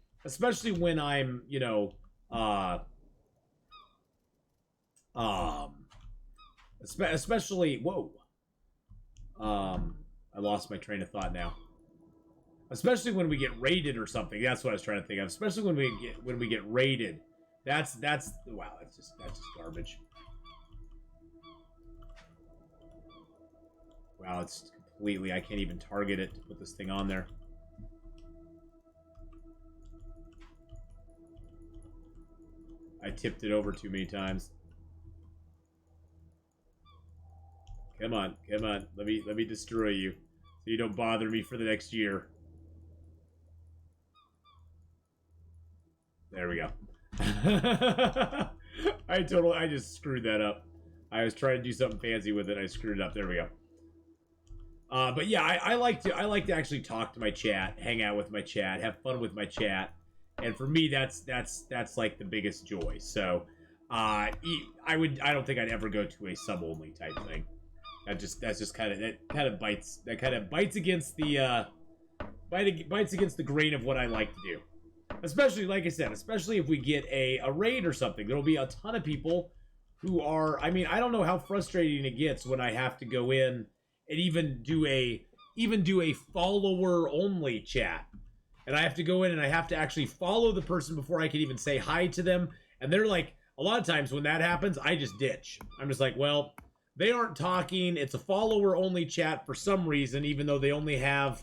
when I'm, especially, whoa. I lost my train of thought now. Especially when we get raided or something. That's what I was trying to think of. Especially when we get raided. That's wow, that's just garbage. Wow, it's completely, I can't even target it to put this thing on there. I tipped it over too many times. Come on, come on. Let me destroy you, so you don't bother me for the next year. There we go. I just screwed that up. I was trying to do something fancy with it. I screwed it up. There we go. But yeah, I like to actually talk to my chat, hang out with my chat, have fun with my chat, and for me, that's like the biggest joy. So, I don't think I'd ever go to a sub only type thing. That kind of bites against the bites against the grain of what I like to do. Especially, like I said, especially if we get a raid or something, there'll be a ton of people who are. I mean, I don't know how frustrating it gets when I have to go in and even do a follower only chat, and I have to go in and I have to actually follow the person before I can even say hi to them. And they're like, a lot of times when that happens, I just ditch. I'm just like, well, they aren't talking. It's a follower only chat for some reason, even though they only have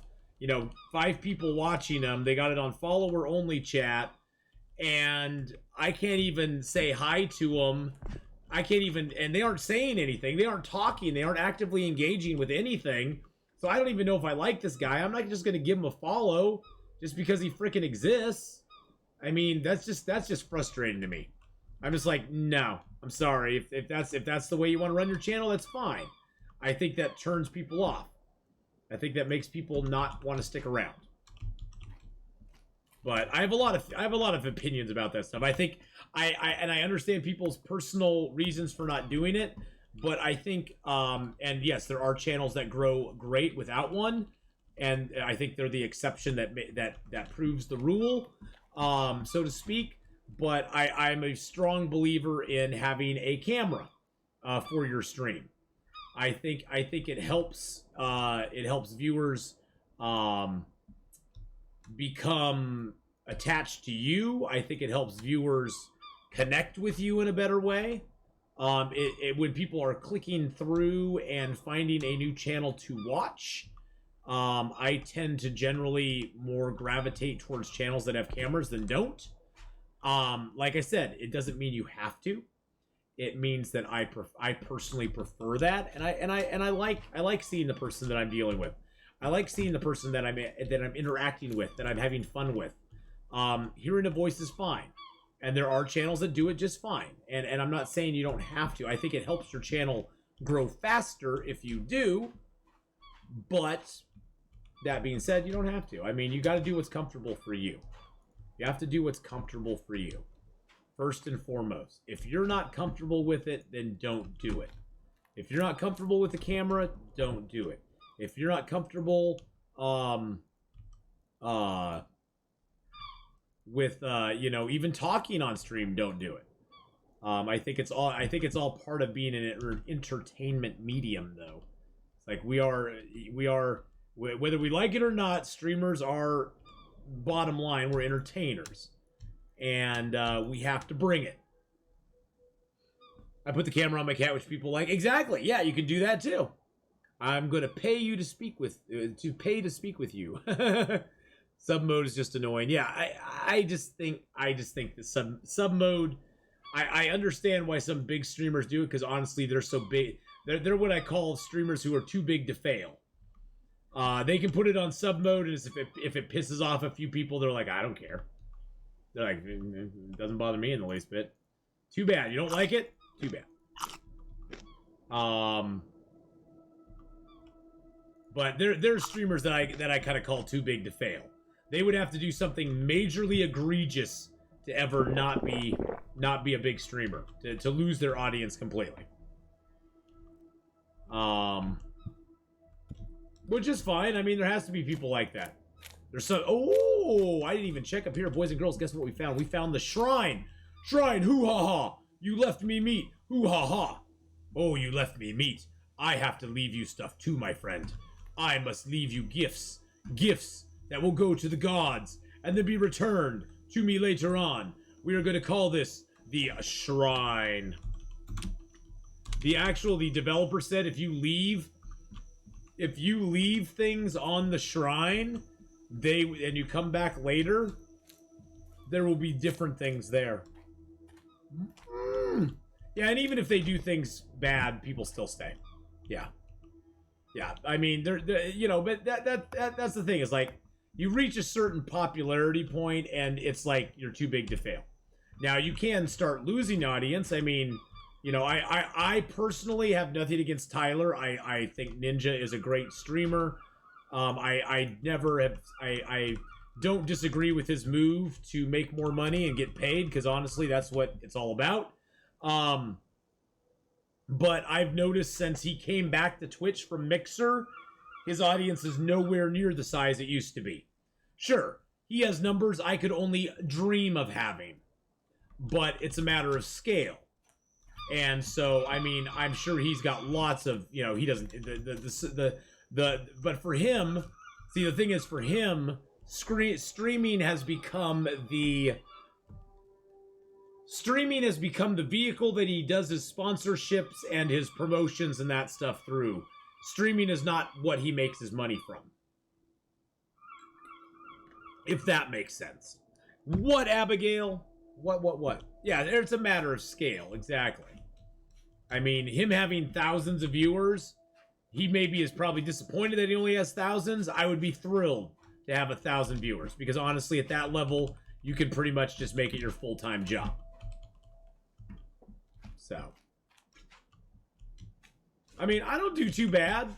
5 people watching them. They got it on follower only chat, and I can't even say hi to them. I can't even, and they aren't saying anything. They aren't talking. They aren't actively engaging with anything. So I don't even know if I like this guy. I'm not just going to give him a follow just because he freaking exists. I mean, that's just frustrating to me. I'm just like, no, I'm sorry. If that's the way you want to run your channel, that's fine. I think that turns people off. I think that makes people not want to stick around. But I have a lot of opinions about that stuff. I think I understand people's personal reasons for not doing it, but I think and yes, there are channels that grow great without one, and I think they're the exception that proves the rule, so to speak. But I'm a strong believer in having a camera for your stream. I think it helps viewers become attached to you. I think it helps viewers connect with you in a better way. When people are clicking through and finding a new channel to watch, I tend to generally more gravitate towards channels that have cameras than don't. Like I said, it doesn't mean you have to. It means that I personally prefer that, and I like seeing the person that I'm dealing with. I like seeing the person that I'm interacting with, that I'm having fun with. Hearing a voice is fine, and there are channels that do it just fine. And I'm not saying you don't have to. I think it helps your channel grow faster if you do. But that being said, you don't have to. I mean, you got to do what's comfortable for you. You have to do what's comfortable for you. First and foremost, if you're not comfortable with it, then don't do it. If you're not comfortable with the camera, don't do it. If you're not comfortable with even talking on stream, don't do it. I think it's all part of being an entertainment medium, though. It's like we are whether we like it or not, streamers are, bottom line, we're entertainers. And we have to bring it. I put the camera on my cat, which people like. Exactly. Yeah, you can do that too. I'm gonna pay you to speak with you. Sub mode is just annoying. Yeah, I just think the sub mode. I understand why some big streamers do it, because honestly, they're so big. They're what I call streamers who are too big to fail. They can put it on sub mode, and if it pisses off a few people, they're like, I don't care. They're like, it doesn't bother me in the least bit. Too bad. You don't like it? Too bad. Um, but there are streamers that I kind of call too big to fail. They would have to do something majorly egregious to ever not be a big streamer, to lose their audience completely. Which is fine. I mean, there has to be people like that. There's some. Oh, I didn't even check up here, boys and girls. Guess what we found? We found the shrine. Shrine. Hoo ha ha. You left me meat. Hoo ha ha. Oh, you left me meat. I have to leave you stuff too, my friend. I must leave you gifts. Gifts that will go to the gods and then be returned to me later on. We are going to call this the shrine. The developer said if you leave things on the shrine, and you come back later, there will be different things there. Yeah, and even if they do things bad, people still stay. Yeah. Yeah, I mean, but that's the thing, is like, you reach a certain popularity point, and it's like, you're too big to fail. Now, you can start losing audience. I mean, I personally have nothing against Tyler. I think Ninja is a great streamer. I don't disagree with his move to make more money and get paid, because honestly, that's what it's all about. But I've noticed since he came back to Twitch from Mixer, his audience is nowhere near the size it used to be. Sure, he has numbers I could only dream of having, but it's a matter of scale. And so, I mean, I'm sure he's got lots of, he doesn't, but for him, see, the thing is, for him, streaming has become the vehicle that he does his sponsorships and his promotions and that stuff through. Streaming is not what he makes his money from. If that makes sense. What, Abigail? What? Yeah, it's a matter of scale, exactly. I mean, him having thousands of viewers, he maybe is probably disappointed that he only has thousands. I would be thrilled to have 1,000 viewers, because honestly, at that level, you can pretty much just make it your full-time job. So, I mean, I don't do too bad.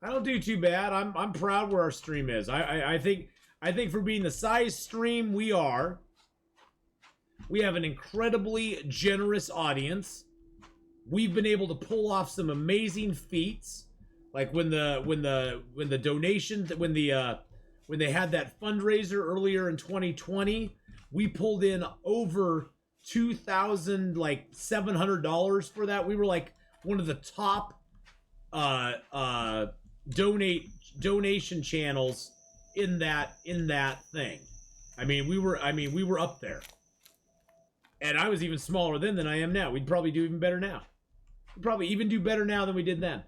I'm proud where our stream is. I think for being the size stream we are, we have an incredibly generous audience. We've been able to pull off some amazing feats, like when they had that fundraiser earlier in 2020, we pulled in over $2,700 for that. We were like one of the top donation channels in that thing. I mean, we were up there. And I was even smaller then than I am now. We'd probably do even better now. We'd probably even do better now than we did then.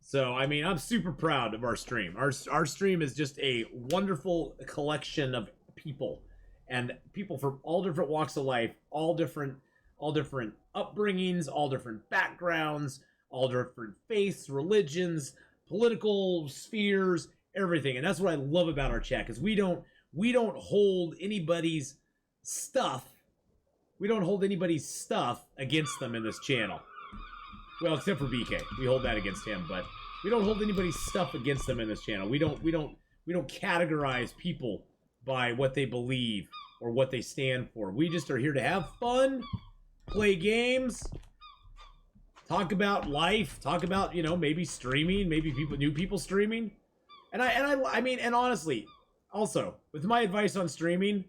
So, I mean, I'm super proud of our stream. Our stream is just a wonderful collection of people. And people from all different walks of life, all different upbringings, all different backgrounds, all different faiths, religions, political spheres, everything. And that's what I love about our chat, because we don't hold anybody's stuff. We don't hold anybody's stuff against them in this channel. Well, except for BK. We hold that against him, but we don't hold anybody's stuff against them in this channel. We don't categorize people by what they believe or what they stand for. We just are here to have fun, play games, talk about life, talk about, maybe streaming, maybe new people streaming. And I mean, and honestly, also, with my advice on streaming,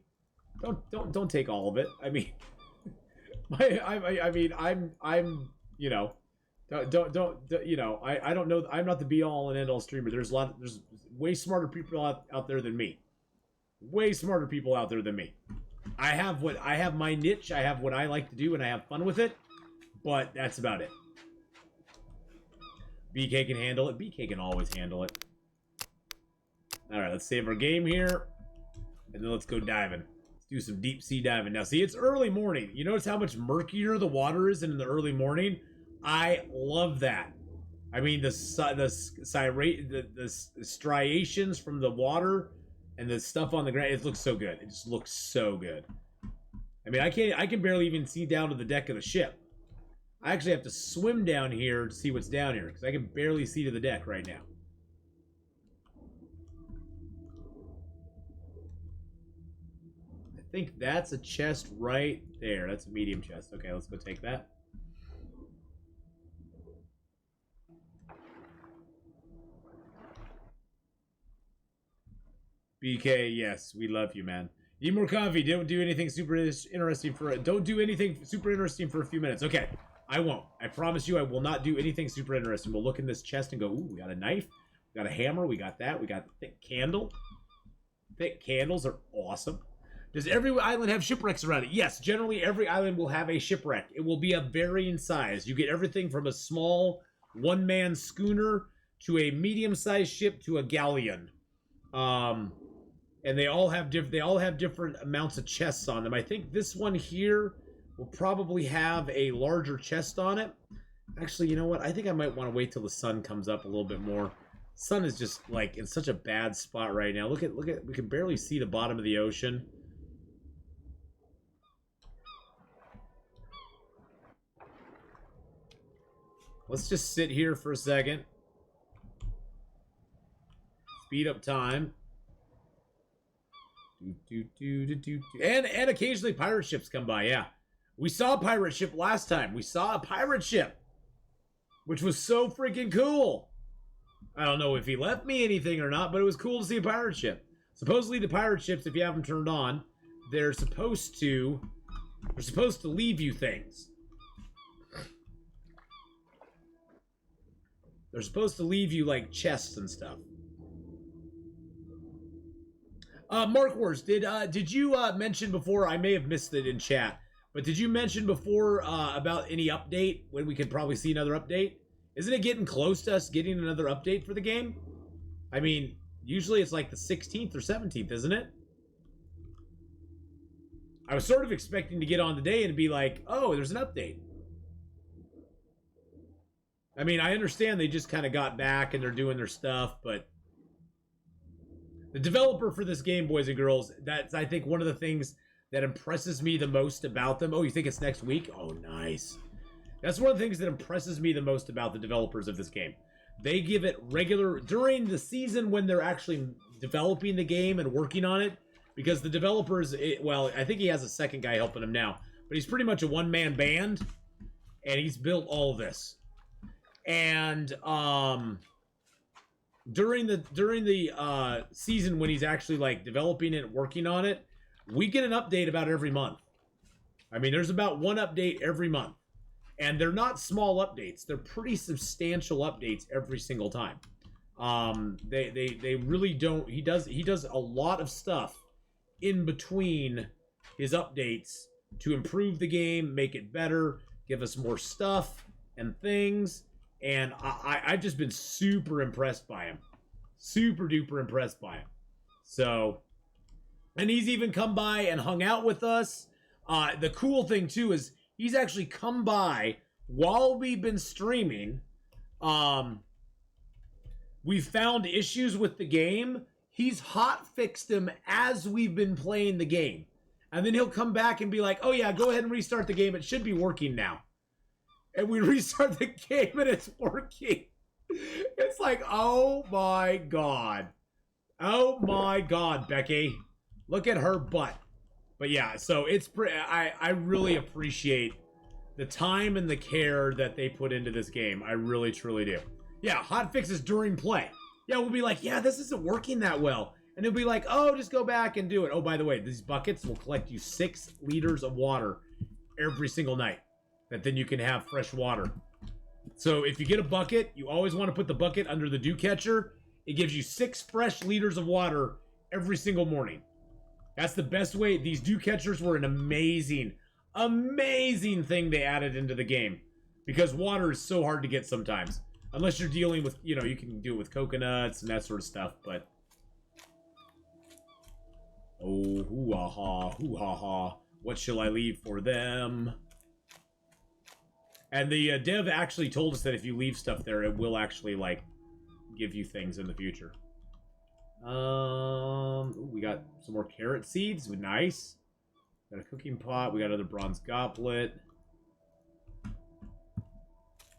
don't take all of it. I mean, I don't know. I'm not the be all and end all streamer. There's way smarter people out there than me. Way smarter people out there than me. I have my niche. I have what I like to do, and I have fun with it. But that's about it. BK can handle it. BK can always handle it. All right, let's save our game here, and then let's go diving. Let's do some deep sea diving. Now, see, it's early morning. You notice how much murkier the water is in the early morning? I love that. I mean, the striations from the water and the stuff on the ground, it looks so good. It just looks so good. I mean, I can barely even see down to the deck of the ship. I actually have to swim down here to see what's down here, because I can barely see to the deck right now. I think that's a chest right there. That's a medium chest. Okay, let's go take that. BK, yes, we love you, man. Need more coffee. Don't do anything super interesting for. Don't do anything super interesting for a few minutes. Okay, I won't. I promise you, I will not do anything super interesting. We'll look in this chest and go, ooh, we got a knife, we got a hammer, we got that, we got a thick candle. Thick candles are awesome. Does every island have shipwrecks around it? Yes, generally every island will have a shipwreck. It will be a varying size. You get everything from a small one-man schooner to a medium-sized ship to a galleon. And they all have different amounts of chests on them. I think this one here will probably have a larger chest on it. Actually, you know what? I think I might want to wait till the sun comes up a little bit more. Sun is just like in such a bad spot right now. Look at we can barely see the bottom of the ocean. Let's just sit here for a second. Speed up time. And occasionally pirate ships come by, yeah. We saw a pirate ship last time. We saw a pirate ship, which was so freaking cool. I don't know if he left me anything or not, but it was cool to see a pirate ship. Supposedly the pirate ships, if you have them turned on, they're supposed to leave you things. They're supposed to leave you like chests and stuff. Mark Wars, did you mention before? I may have missed it in chat, but did you mention before about any update when we could probably see another update? Isn't it getting close to us getting another update for the game? I mean, usually it's like the 16th or 17th, isn't it? I was sort of expecting to get on today and be like, oh, there's an update. I mean, I understand they just kind of got back and they're doing their stuff, but the developer for this game, boys and girls, that's, I think, one of the things that impresses me the most about them. Oh, you think it's next week? Oh, nice. That's one of the things that impresses me the most about the developers of this game. They give it regular, during the season when they're actually developing the game and working on it, because the developers, well, I think he has a second guy helping him now, but he's pretty much a one-man band, and he's built all of this. And during the season when he's actually like developing it, working on it, we get an update about every month. I mean, there's about one update every month, and they're not small updates. They're pretty substantial updates every single time. They really don't. He does a lot of stuff in between his updates to improve the game, make it better, give us more stuff and things. And I've just been super impressed by him. Super duper impressed by him. So, and he's even come by and hung out with us. The cool thing too is he's actually come by while we've been streaming. We found issues with the game. He's hot fixed them as we've been playing the game. And then he'll come back and be like, oh yeah, go ahead and restart the game. It should be working now. And we restart the game and it's working. It's like, oh my God. Oh my God, Becky. Look at her butt. But yeah, so it's I really appreciate the time and the care that they put into this game. I really, truly do. Yeah, hot fixes during play. Yeah, we'll be like, yeah, this isn't working that well. And it'll be like, oh, just go back and do it. Oh, by the way, these buckets will collect you 6 liters of water every single night. That then you can have fresh water. So if you get a bucket, you always want to put the bucket under the dew catcher. It gives you 6 fresh liters of water every single morning. That's the best way. These dew catchers were an amazing, amazing thing they added into the game. Because water is so hard to get sometimes. Unless you're dealing with, you know, you can do it with coconuts and that sort of stuff, but... Oh, hoo-ha-ha, hoo-ha-ha. What shall I leave for them? And the dev actually told us that if you leave stuff there, it will actually, like, give you things in the future. We got some more carrot seeds. Nice. Got a cooking pot. We got another bronze goblet.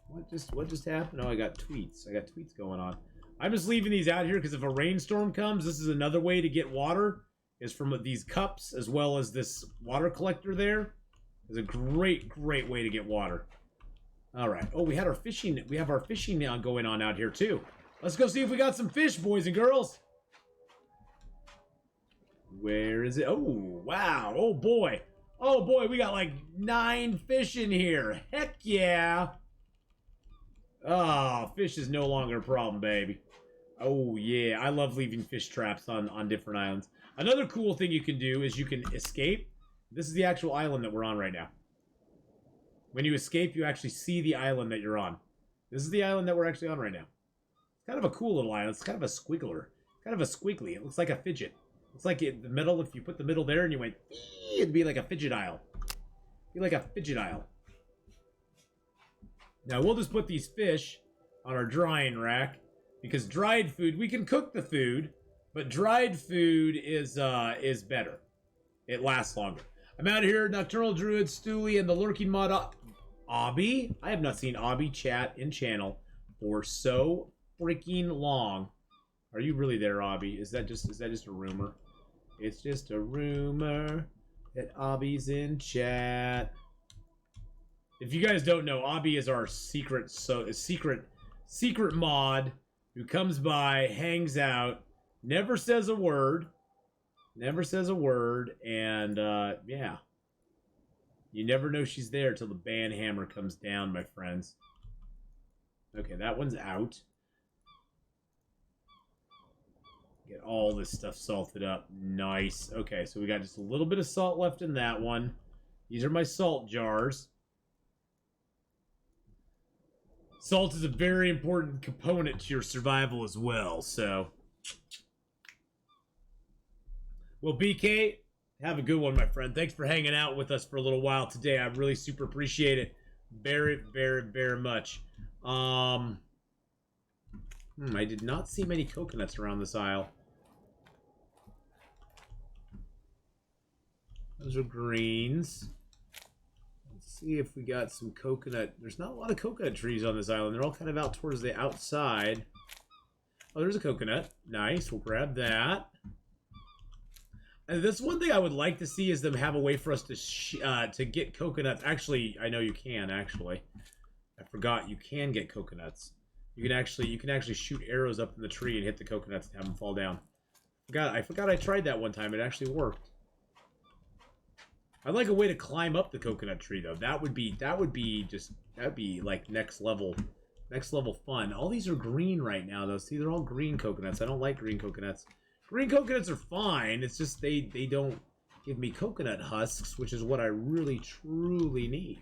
What just happened? Oh, I got tweets. I got tweets going on. I'm just leaving these out here because if a rainstorm comes, this is another way to get water. Is from these cups as well as this water collector there. Is a great way to get water. All right. Oh, we had our fishing. We have our fishing now going on out here too. Let's go see if we got some fish, boys and girls. Where is it? Oh, wow. Oh, boy. Oh, boy. We got like 9 fish in here. Heck yeah. Oh, fish is no longer a problem, baby. Oh, yeah. I love leaving fish traps on different islands. Another cool thing you can do is you can escape. This is the actual island that we're on right now. When you escape, you actually see the island that you're on. This is the island that we're actually on right now. It's kind of a cool little island. It's kind of a squiggler. Kind of a squiggly. It looks like a fidget. It's like the middle, if you put the middle there and you went, it'd be like a fidget isle. Be like a fidget isle. Now, we'll just put these fish on our drying rack. Because dried food, we can cook the food, but dried food is better. It lasts longer. I'm out of here, Nocturnal Druid, Stooley, and the Lurking Mod. Obby? I have not seen Obby chat in channel for so freaking long. Are you really there, Obby? Is that just a rumor? It's just a rumor that Obby's in chat. If you guys don't know, Obby is our secret mod who comes by, hangs out, never says a word, and yeah. You never know she's there till the ban hammer comes down, my friends. Okay, that one's out. Get all this stuff salted up. Nice. Okay, so we got just a little bit of salt left in that one. These are my salt jars. Salt is a very important component to your survival as well, so. Well, BK, have a good one, my friend. Thanks for hanging out with us for a little while today. I really super appreciate it. Very much. I did not see many coconuts around this aisle. Those are greens. Let's see if we got some coconut. There's not a lot of coconut trees on this island. They're all kind of out towards the outside. Oh, there's a coconut. Nice. We'll grab that. And this one thing I would like to see is them have a way for us to get coconuts. Actually, I know you can. Actually, I forgot you can get coconuts. You can actually shoot arrows up in the tree and hit the coconuts and have them fall down. I forgot I tried that one time. It actually worked. I'd like a way to climb up the coconut tree though. That would be like next level fun. All these are green right now though. See, they're all green coconuts. I don't like green coconuts. Green coconuts are fine. It's just they don't give me coconut husks, which is what I really truly need.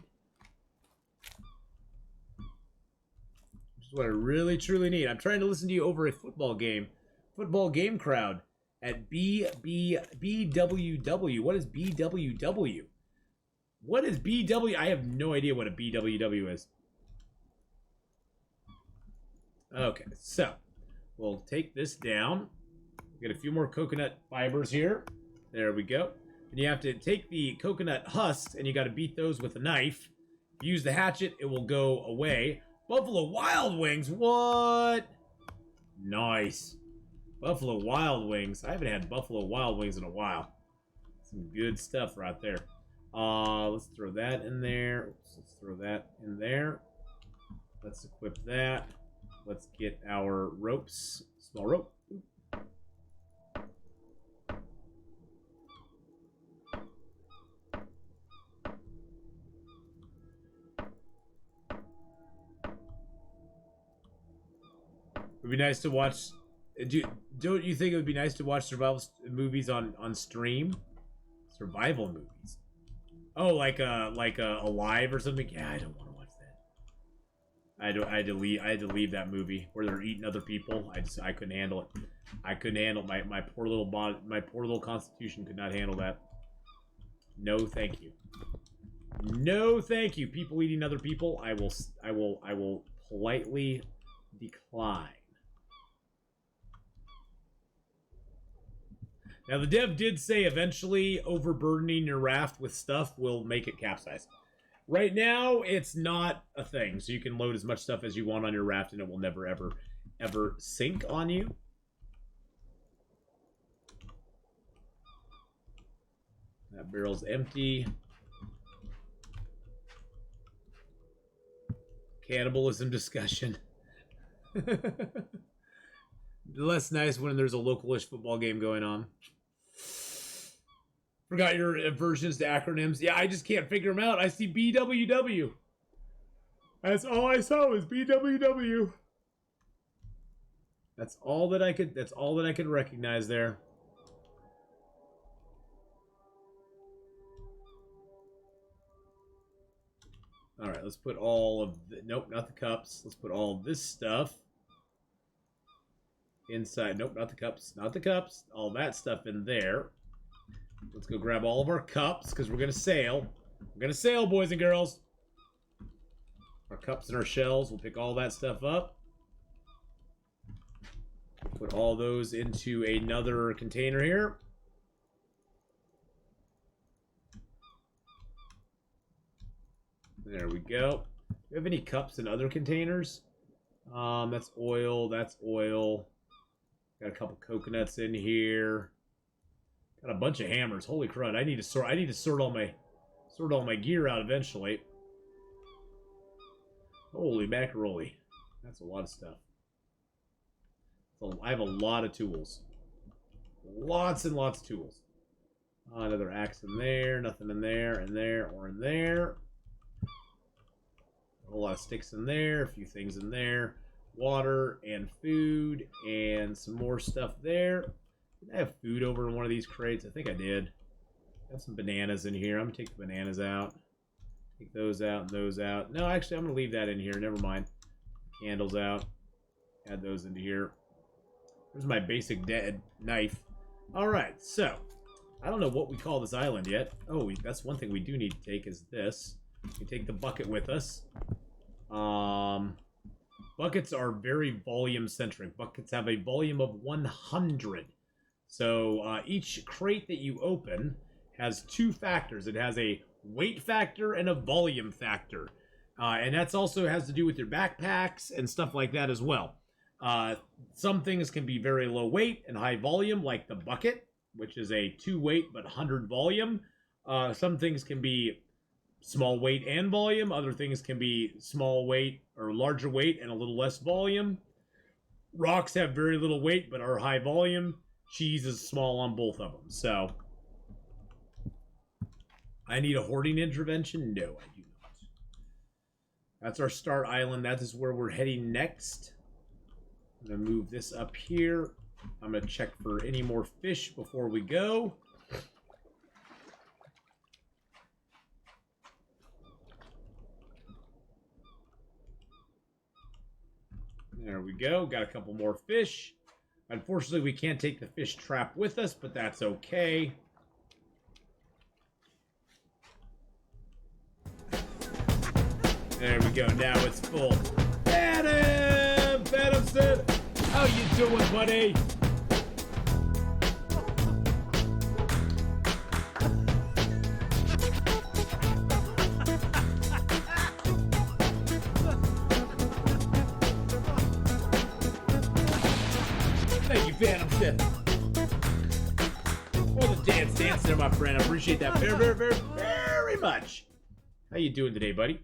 Which is what I really truly need. I'm trying to listen to you over a football game crowd at BWW. What is BWW? What is BW? I have no idea what a BWW is. Okay, so we'll take this down. Get a few more coconut fibers here. There we go. And you have to take the coconut husks and you got to beat those with a knife. Use the hatchet, it will go away. Buffalo Wild Wings, what? Nice. Buffalo Wild Wings. I haven't had Buffalo Wild Wings in a while. Some good stuff right there. Let's throw that in there. Let's throw that in there. Let's equip that. Let's get our ropes. Small rope. It would be nice to watch. Don't you think it would be nice to watch survival movies on stream? Survival movies. Oh, like Alive or something. Yeah, I don't want to watch that. I had to leave that movie where they're eating other people. I couldn't handle it. I couldn't handle it. My poor little body. My poor little constitution could not handle that. No, thank you. No, thank you. People eating other people. I will politely decline. Now, the dev did say eventually overburdening your raft with stuff will make it capsize. Right now, it's not a thing, so you can load as much stuff as you want on your raft, and it will never, ever, ever sink on you. That barrel's empty. Cannibalism discussion. Less nice when there's a localish football game going on. Forgot your aversions to acronyms. Yeah, I just can't figure them out. I see BWW. That's all I saw was BWW. That's all that I could recognize there. All right, let's put all of the, nope, not the cups. Let's put all of this stuff inside. Nope, not the cups. Not the cups. All that stuff in there. Let's go grab all of our cups because we're going to sail. We're going to sail, boys and girls. Our cups and our shells. We'll pick all that stuff up. Put all those into another container here. There we go. Do you have any cups in other containers? That's oil. That's oil. Got a couple coconuts in here. Got a bunch of hammers. Holy crud! I need to sort all my gear out eventually. Holy macaroni! That's a lot of stuff. So I have a lot of tools. Lots and lots of tools. Another axe in there. Nothing in there. In there or in there. A lot of sticks in there, a few things in there, water and food, and some more stuff there. Did I have food over in one of these crates? I think I did. Got some bananas in here. I'm going to take the bananas out. Take those out and those out. No, actually, I'm going to leave that in here. Never mind. Candles out. Add those into here. There's my basic dead knife. All right, so I don't know what we call this island yet. Oh, that's one thing we do need to take is this. We take the bucket with us. Buckets are very volume centric. Buckets have a volume of 100. So each crate that you open has two factors. It has a weight factor and a volume factor. And that's also has to do with your backpacks and stuff like that as well. Some things can be very low weight and high volume, like the bucket, which is a 2 weight but 100 volume. Some things can be small weight and volume. Other things can be small weight or larger weight and a little less volume. Rocks have very little weight but are high volume. Cheese is small on both of them. So, I need a hoarding intervention? No, I do not. That's our start island. That is where we're heading next. I'm going to move this up here. I'm going to check for any more fish before we go. There we go. Got a couple more fish. Unfortunately, we can't take the fish trap with us, but that's okay. There we go. Now it's full. Phantom! Phantom, how you doing, buddy? Thank you, Phantom Sith. Oh, the dance there, my friend. I appreciate that very, very, very, very much. How you doing today, buddy?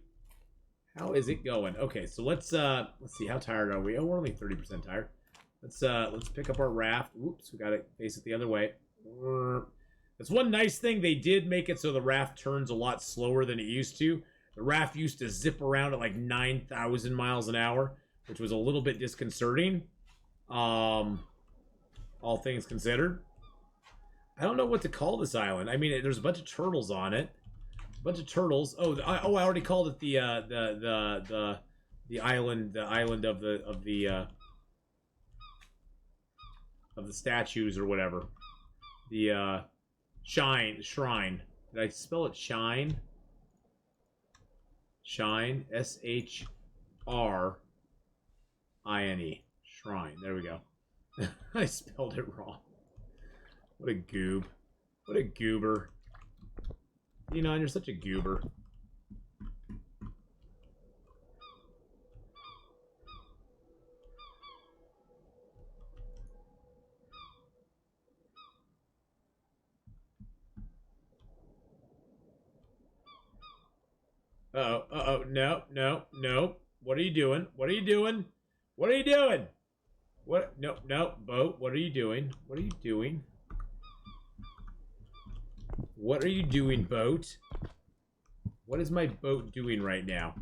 How is it going? Okay, so let's see. How tired are we? Oh, we're only 30% tired. Let's pick up our raft. Whoops, we got to face it the other way. That's one nice thing. They did make it so the raft turns a lot slower than it used to. The raft used to zip around at like 9,000 miles an hour, which was a little bit disconcerting. All things considered. I don't know what to call this island. I mean, there's a bunch of turtles on it. A bunch of turtles. Oh, I already called it the island. The island of the statues or whatever. The shrine. Did I spell it shine? Shine. SHRINE. Shrine. There we go. I spelled it wrong. What a goob. What a goober. Atheenon, you're such a goober. Uh-oh, no, no, no. What are you doing? What are you doing? What are you doing? What? No, no, boat. What are you doing? What are you doing? What are you doing, boat? What is my boat doing right now?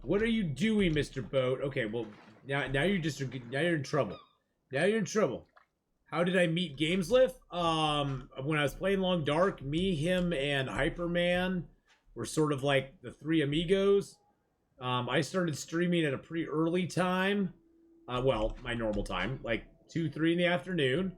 What are you doing, Mr. Boat? Okay, well, now you're in trouble. Now you're in trouble. How did I meet Gameslift? When I was playing Long Dark, me, him, and Hyperman were sort of like the three amigos. I started streaming at a pretty early time. Well, my normal time, like 2, 3 in the afternoon.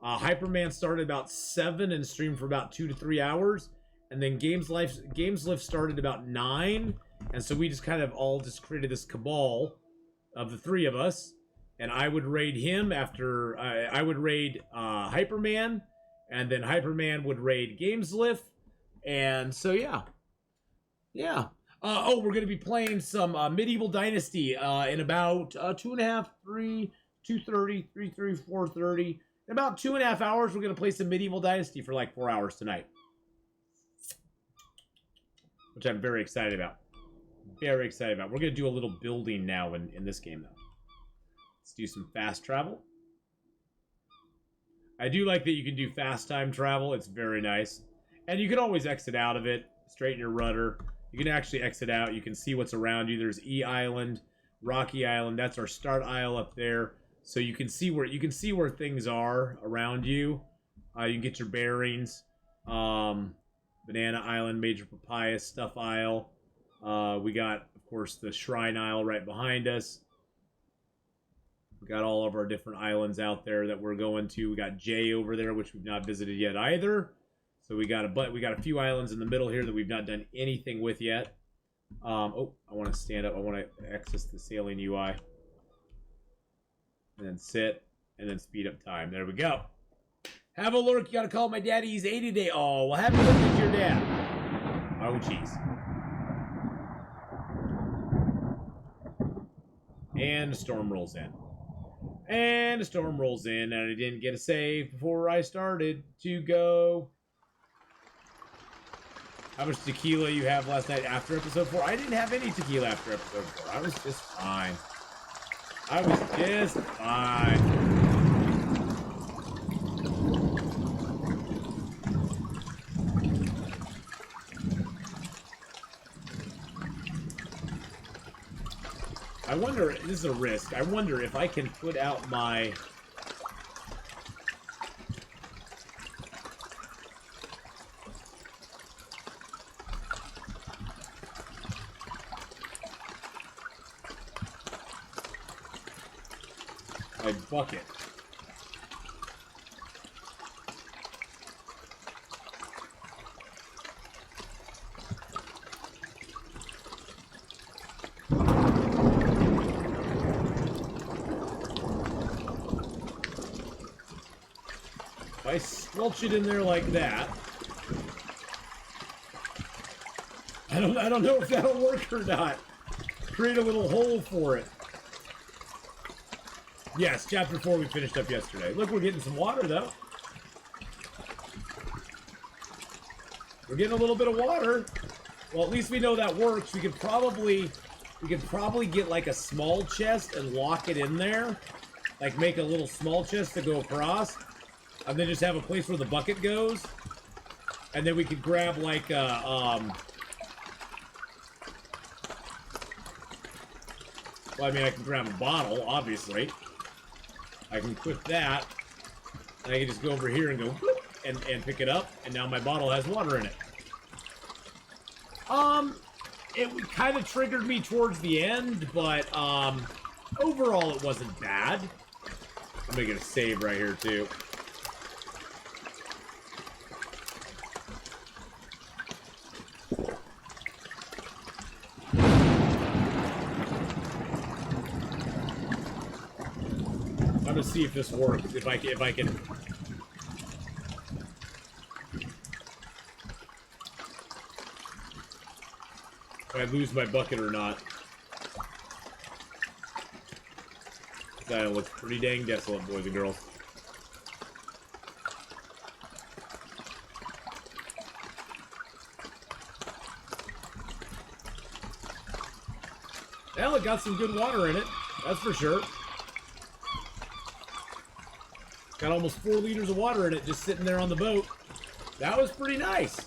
Hyperman started about 7 and streamed for about 2 to 3 hours. And then Gameslift started about 9. And so we just kind of all just created this cabal of the three of us. And I would raid him after... I would raid Hyperman. And then Hyperman would raid Gameslift. And so, yeah. Yeah. Oh, we're going to be playing some Medieval Dynasty in about 2.5, 3, 2:30, 3:30, 4:30. In about 2.5 hours, we're going to play some Medieval Dynasty for like 4 hours tonight. Which I'm very excited about. Very excited about. We're going to do a little building now in this game, though. Let's do some fast travel. I do like that you can do fast time travel. It's very nice. And you can always exit out of it. Straighten your rudder. You can actually exit out. You can see what's around you. There's E Island, Rocky Island. That's our start isle up there. So you can see where things are around you. You can get your bearings. Banana Island, Major Papaya, Stuff Isle. We got, of course, the Shrine Isle right behind us. We got all of our different islands out there that we're going to. We got J over there, which we've not visited yet either. So we got a few islands in the middle here that we've not done anything with yet. Oh, I want to stand up. I want to access the sailing UI. And then sit, and then speed up time. There we go. Have a look. You got to call my daddy. He's 80 today. Oh, well, have a look at your dad. Oh, jeez. And the storm rolls in. And the storm rolls in, and I didn't get a save before I started to go. How much tequila you have last night after episode 4? I didn't have any tequila after episode 4. I was just fine. I was just fine. I wonder, this is a risk. I wonder if I can put out my... my bucket. If I squelch it in there like that, I don't know if that'll work or not. Create a little hole for it. Yes, chapter 4 we finished up yesterday. Look, we're getting some water, though. We're getting a little bit of water. Well, at least we know that works. We could probably get like a small chest and lock it in there. Like make a little small chest to go across. And then just have a place where the bucket goes. And then we could grab like a, well, I mean, I can grab a bottle, obviously. I can equip that, and I can just go over here and go whoop, and pick it up, and now my bottle has water in it. It kind of triggered me towards the end, but overall it wasn't bad. I'm making a save right here too. I'm gonna see if this works. If I can. if I lose my bucket or not. That looks pretty dang desolate, boys and girls. Well, it got some good water in it, that's for sure. Got almost 4 liters of water in it just sitting there on the boat. That was pretty nice.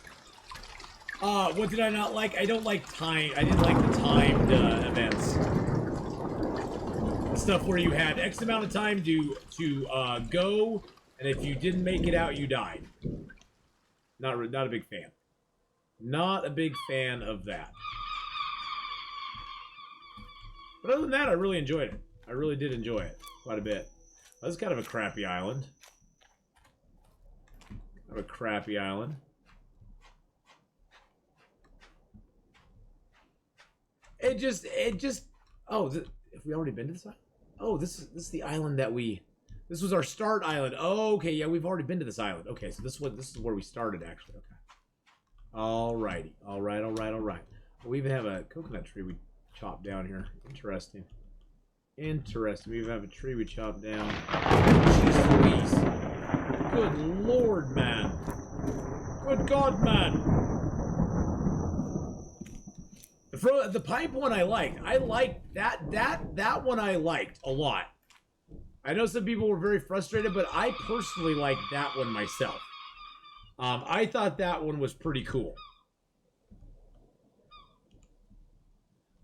What did I not like? I don't like time. I didn't like the timed events. Stuff where you had X amount of time to go, and if you didn't make it out, you died. Not a big fan. Not a big fan of that. But other than that, I really enjoyed it. I really did enjoy it quite a bit. That was kind of a crappy island. Kind of a crappy island. It just. Oh, have we already been to this island? Oh, this is the island that we. This was our start island. Oh, okay, yeah, we've already been to this island. Okay, so this is where we started actually. Okay. Alrighty, all right. We even have a coconut tree we chopped down here. Interesting. Interesting. We even have a tree we chopped down. Jeez Louise. Good Lord, man. Good God, man. The pipe one I liked. I liked that one I liked a lot. I know some people were very frustrated, but I personally liked that one myself. I thought that one was pretty cool.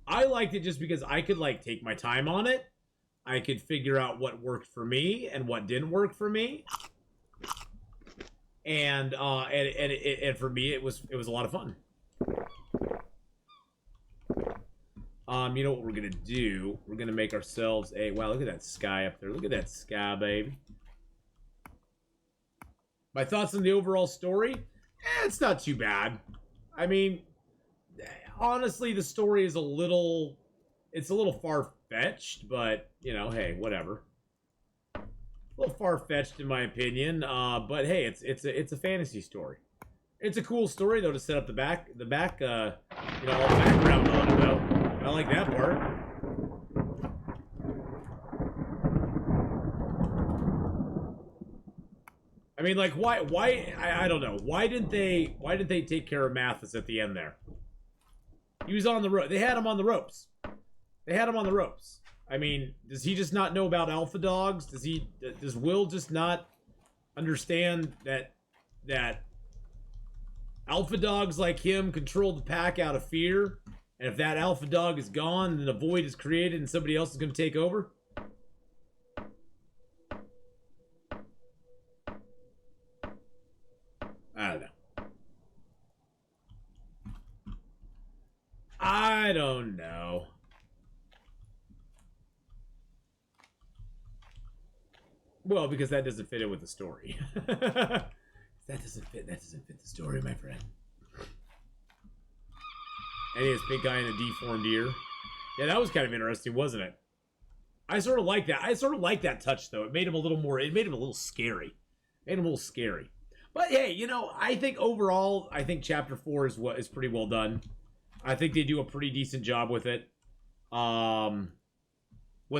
I liked it just because I could like take my time on it. I could figure out what worked for me and what didn't work for me. And for me it was a lot of fun. You know what we're gonna do? We're gonna make ourselves a wow, look at that sky up there. Look at that sky, baby. My thoughts on the overall story? It's not too bad. I mean, honestly, the story is a little far-fetched, but, you know, hey, whatever. A little far-fetched in my opinion, but hey, it's a fantasy story. It's a cool story though to set up the back, you know, all the background on it though. I like that part. I mean, like, why? I don't know. Why didn't they take care of Mathis at the end there? He was on the rope. They had him on the ropes. I mean, does he just not know about alpha dogs? Does Will just not understand that alpha dogs like him control the pack out of fear? And if that alpha dog is gone, then a void is created and somebody else is going to take over? I don't know. Well, because that doesn't fit in with the story. That doesn't fit the story, my friend. And he has pink eye and a deformed ear. Yeah, that was kind of interesting, wasn't it? I sort of like that. I sort of like that touch, though. It made him a little scary. But hey, you know, I think overall, I think Chapter 4 is pretty well done. I think they do a pretty decent job with it. Was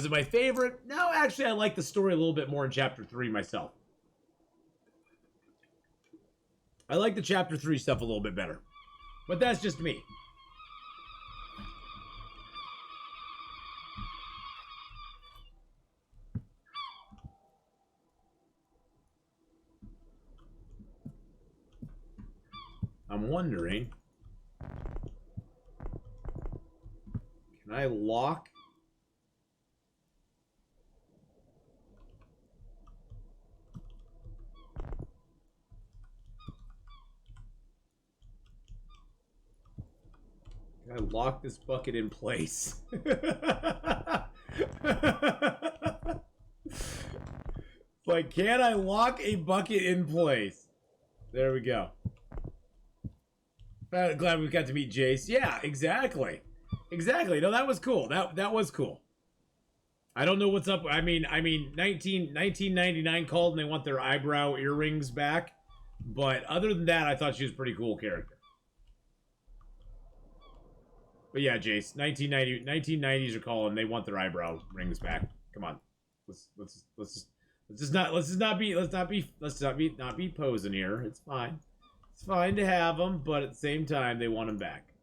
it my favorite? No, actually, I like the story a little bit more in Chapter 3 myself. I like the Chapter 3 stuff a little bit better. But that's just me. I'm wondering, can I lock? Can I lock this bucket in place? Like, can I lock a bucket in place? There we go. Glad we got to meet Jace. Yeah, exactly. Exactly. No, that was cool. That was cool. I don't know what's up. I mean, 1999 called and they want their eyebrow earrings back. But other than that, I thought she was a pretty cool character. But yeah, Jace, 1990s are calling. They want their eyebrow rings back. Come on, let's not be posing here. It's fine. It's fine to have them, but at the same time, they want them back.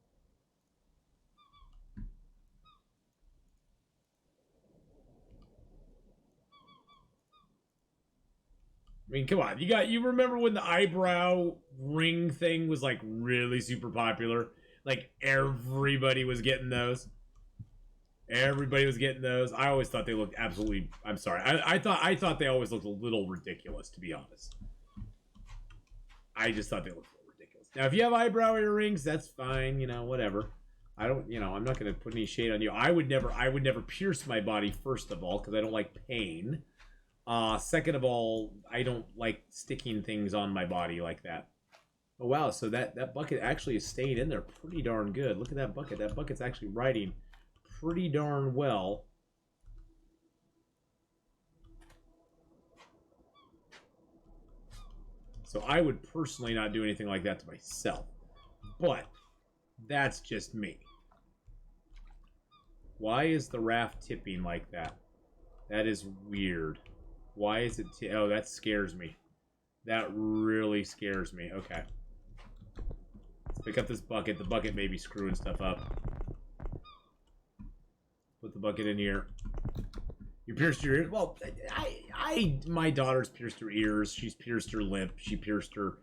I mean, come on. You remember when the eyebrow ring thing was like really super popular? Like everybody was getting those. Everybody was getting those. I always thought they looked absolutely. I'm sorry. I thought they always looked a little ridiculous, to be honest. I just thought they looked a little ridiculous. Now, if you have eyebrow earrings, that's fine. You know, whatever. I don't. You know, I'm not going to put any shade on you. I would never pierce my body. First of all, because I don't like pain. Second of all, I don't like sticking things on my body like that. Oh wow, so that bucket actually is staying in there pretty darn good. Look at that bucket. That bucket's actually riding pretty darn well. So I would personally not do anything like that to myself. But that's just me. Why is the raft tipping like that? That is weird. Why is it... oh, that scares me. That really scares me. Okay. Let's pick up this bucket. The bucket may be screwing stuff up. Put the bucket in here. You pierced your ears? Well, my daughter's pierced her ears. She's pierced her lip. She pierced her...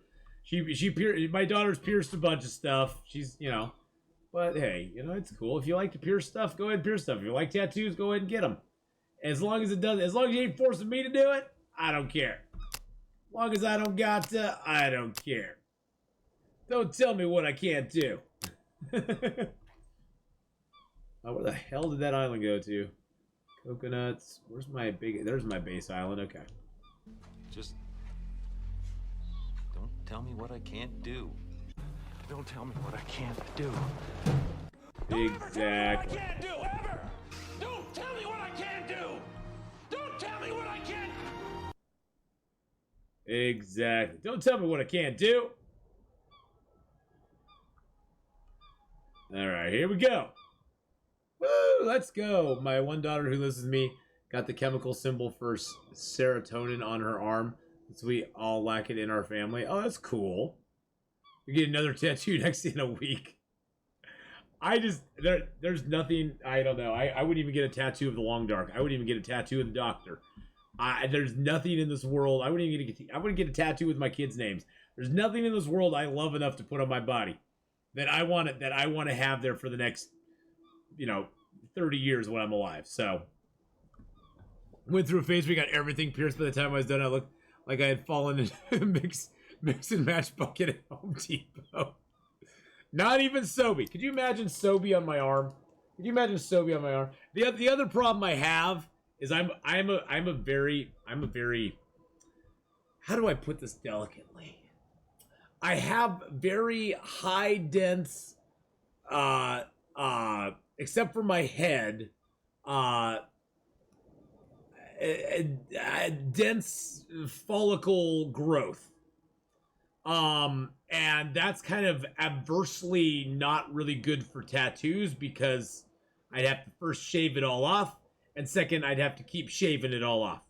my daughter's pierced a bunch of stuff. She's, you know... But, hey, you know, it's cool. If you like to pierce stuff, go ahead and pierce stuff. If you like tattoos, go ahead and get them. As long as you ain't forcing me to do it, I don't care. As long as I don't got to, I don't care. Don't tell me what I can't do. Oh, where the hell did that island go to? Coconuts. Where's my big... there's my base island. Okay. Just don't tell me what I can't do. Don't tell me what I can't do. Exactly. Don't ever tell me what I can't do, ever! Don't tell me what I can't do! Don't tell me what I can't... Exactly. Don't tell me what I can't do. Alright, here we go. Woo! Let's go. My one daughter who lives with me got the chemical symbol for serotonin on her arm. So we all lack it in our family. Oh, that's cool. We get another tattoo next in a week. I just... there's nothing... I don't know. I wouldn't even get a tattoo of the Long Dark. I wouldn't even get a tattoo of the Doctor. There's nothing in this world... I wouldn't get a tattoo with my kids' names. There's nothing in this world I love enough to put on my body that I want to have there for the next, 30 years when I'm alive. So, went through a phase where we got everything pierced. By the time I was done, I looked like I had fallen into a mix and match bucket at Home Depot. Not even Sobe. Could you imagine Sobe on my arm? Could you imagine Sobe on my arm? The other problem I have is I'm a very how do I put this delicately? I have very high dense except for my head dense follicle growth. And that's kind of adversely not really good for tattoos because I'd have to first shave it all off, and second, I'd have to keep shaving it all off.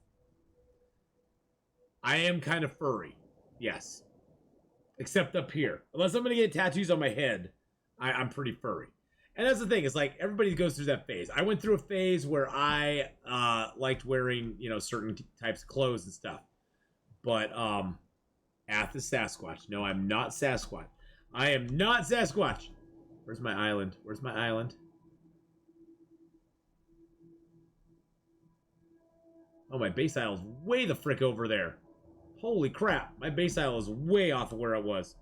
I am kind of furry, yes. Except up here. Unless I'm going to get tattoos on my head, I'm pretty furry. And that's the thing, it's like everybody goes through that phase. I went through a phase where I liked wearing, certain types of clothes and stuff. But, Ath is Sasquatch. No, I'm not Sasquatch. I am not Sasquatch. Where's my island? Where's my island? Oh, my base isle is way the frick over there. Holy crap. My base isle is way off of where it was.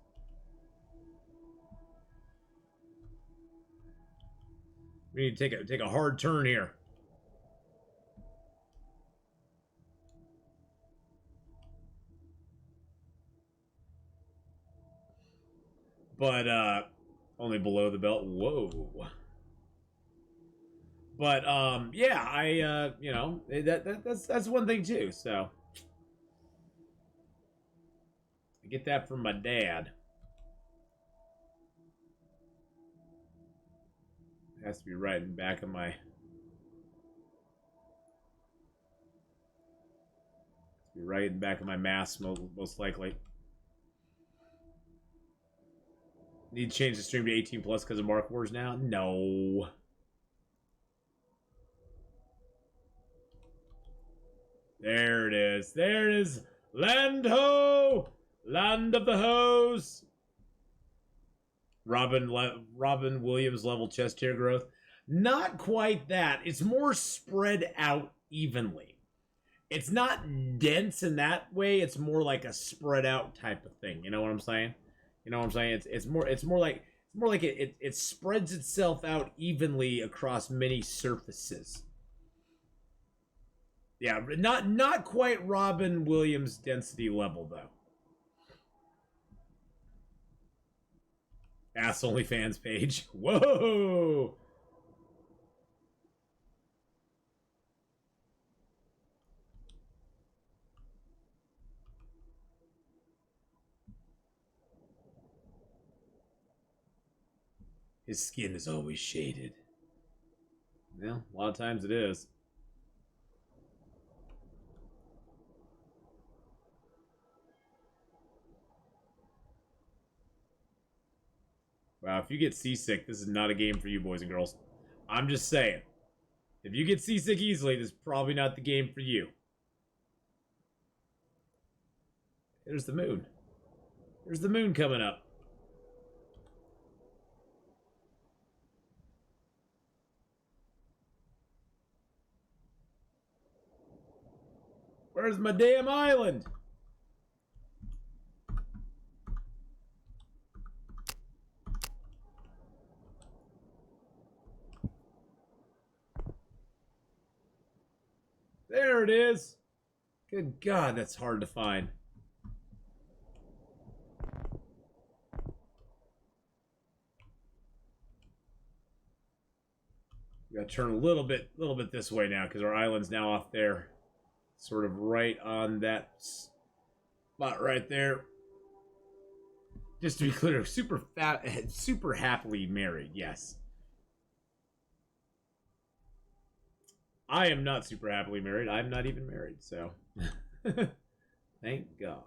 We need to take a hard turn here. But, only below the belt. Whoa. But, yeah, that's one thing, too, so. I get that from my dad. Has to be right in the back of my... Right in the back of my mask, most likely. Need to change the stream to 18 plus because of Mark Wars now? No. There it is. There it is. Land ho! Land of the hose. Robin Williams level chest hair growth. Not quite that. It's more spread out evenly. It's not dense in that way. It's more like a spread out type of thing. You know what I'm saying? You know what I'm saying? It's more like it spreads itself out evenly across many surfaces. Yeah, not quite Robin Williams density level though. Ass OnlyFans page. Whoa! His skin is always shaded. Well, a lot of times it is. Wow, if you get seasick, this is not a game for you, boys and girls. I'm just saying. If you get seasick easily, this is probably not the game for you. There's the moon. There's the moon coming up. Where's my damn island? There it is. Good God, that's hard to find. We gotta turn a little bit this way now because our island's now off there. Sort of right on that spot right there. Just to be clear, super happily married, yes. I am not super happily married. I'm not even married, so thank God.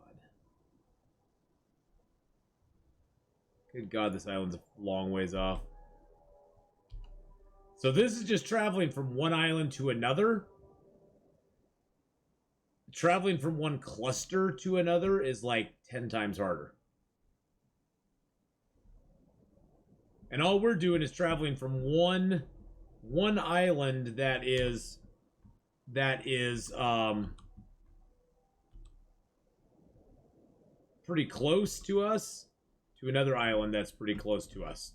Good God, this island's a long ways off. So this is just traveling from one island to another. Traveling from one cluster to another is like 10 times harder. And all we're doing is traveling from one island that is pretty close to us to another island that's pretty close to us.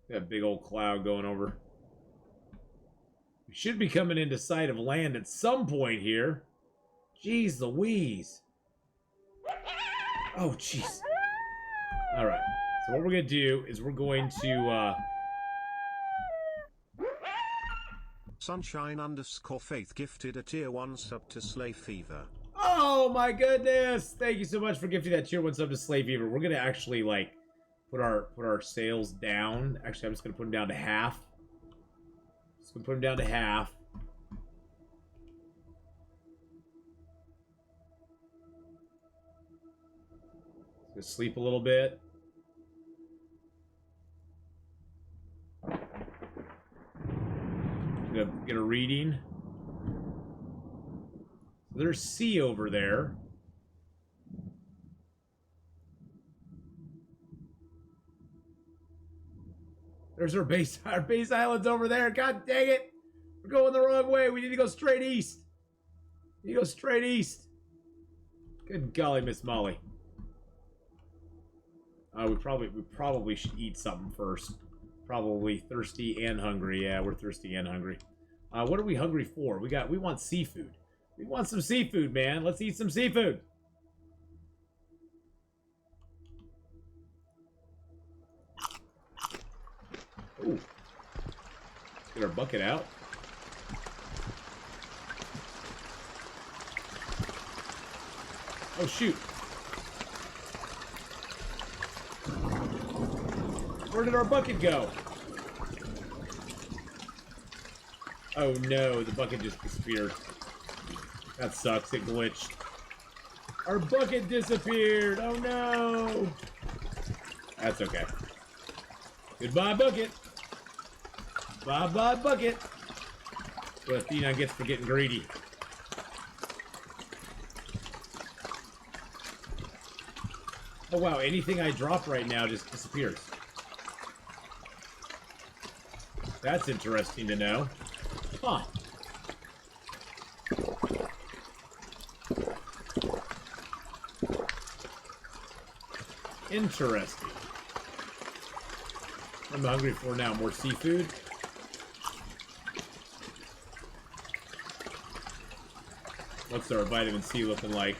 That big old cloud going over. We should be coming into sight of land at some point here. Jeez Louise. Oh, jeez. All right. So what we're going to do is we're going to... Sunshine_Faith gifted a tier 1 sub to Slay Fever. Oh, my goodness. Thank you so much for gifting that tier 1 sub to Slay Fever. We're going to actually, like... Put our sails down. Actually, I'm just gonna put them down to half. Just gonna put them down to half. Just sleep a little bit. Get a reading. So there's sea over there. There's our base. Our base island's over there. God dang it. We're going the wrong way. We need to go straight east. We need to go straight east. Good golly, Miss Molly. We probably should eat something first. Probably thirsty and hungry. Yeah, we're thirsty and hungry. What are we hungry for? We want seafood. We want some seafood, man. Let's eat some seafood. Ooh. Let's get our bucket out. Oh, shoot. Where did our bucket go? Oh no, the bucket just disappeared. That sucks, it glitched. Our bucket disappeared! Oh no! That's okay. Goodbye, bucket! Bye-bye, bucket! What Atheenon gets for getting greedy. Oh wow, anything I drop right now just disappears. That's interesting to know. Huh. Interesting. What I'm hungry for now, more seafood. What's our vitamin C looking like?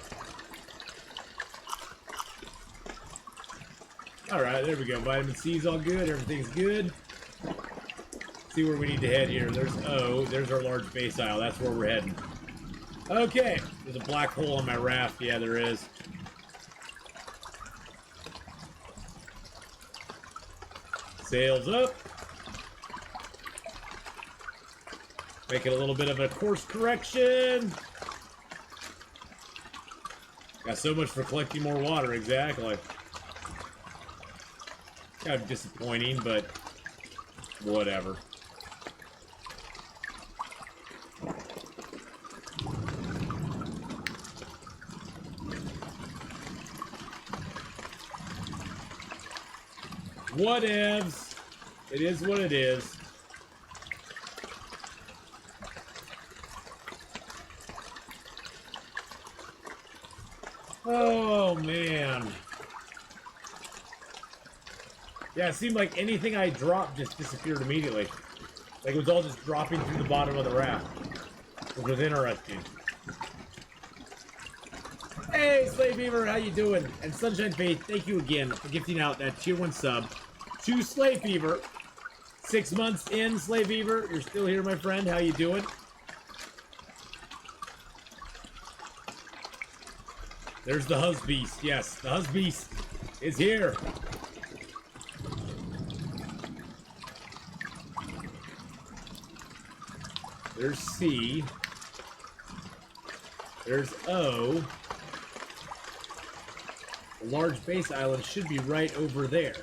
Alright, there we go. Vitamin C's all good. Everything's good. See where we need to head here. There's O. There's our large base isle. That's where we're heading. Okay. There's a black hole on my raft. Yeah, there is. Sails up. Making a little bit of a course correction. Got so much for collecting more water, exactly. Kind of disappointing, but whatever. Whatevs. It is what it is. Oh, man. Yeah, it seemed like anything I dropped just disappeared immediately. Like it was all just dropping through the bottom of the raft. Which was interesting. Hey, Slave Beaver, how you doing? And Sunshine Faith, thank you again for gifting out that tier 1 sub to Slave Beaver. 6 months in, Slave Beaver. You're still here, my friend. How you doing? There's the Husbeast. Yes, the Husbeast is here. There's C. There's O. The large base island should be right over there.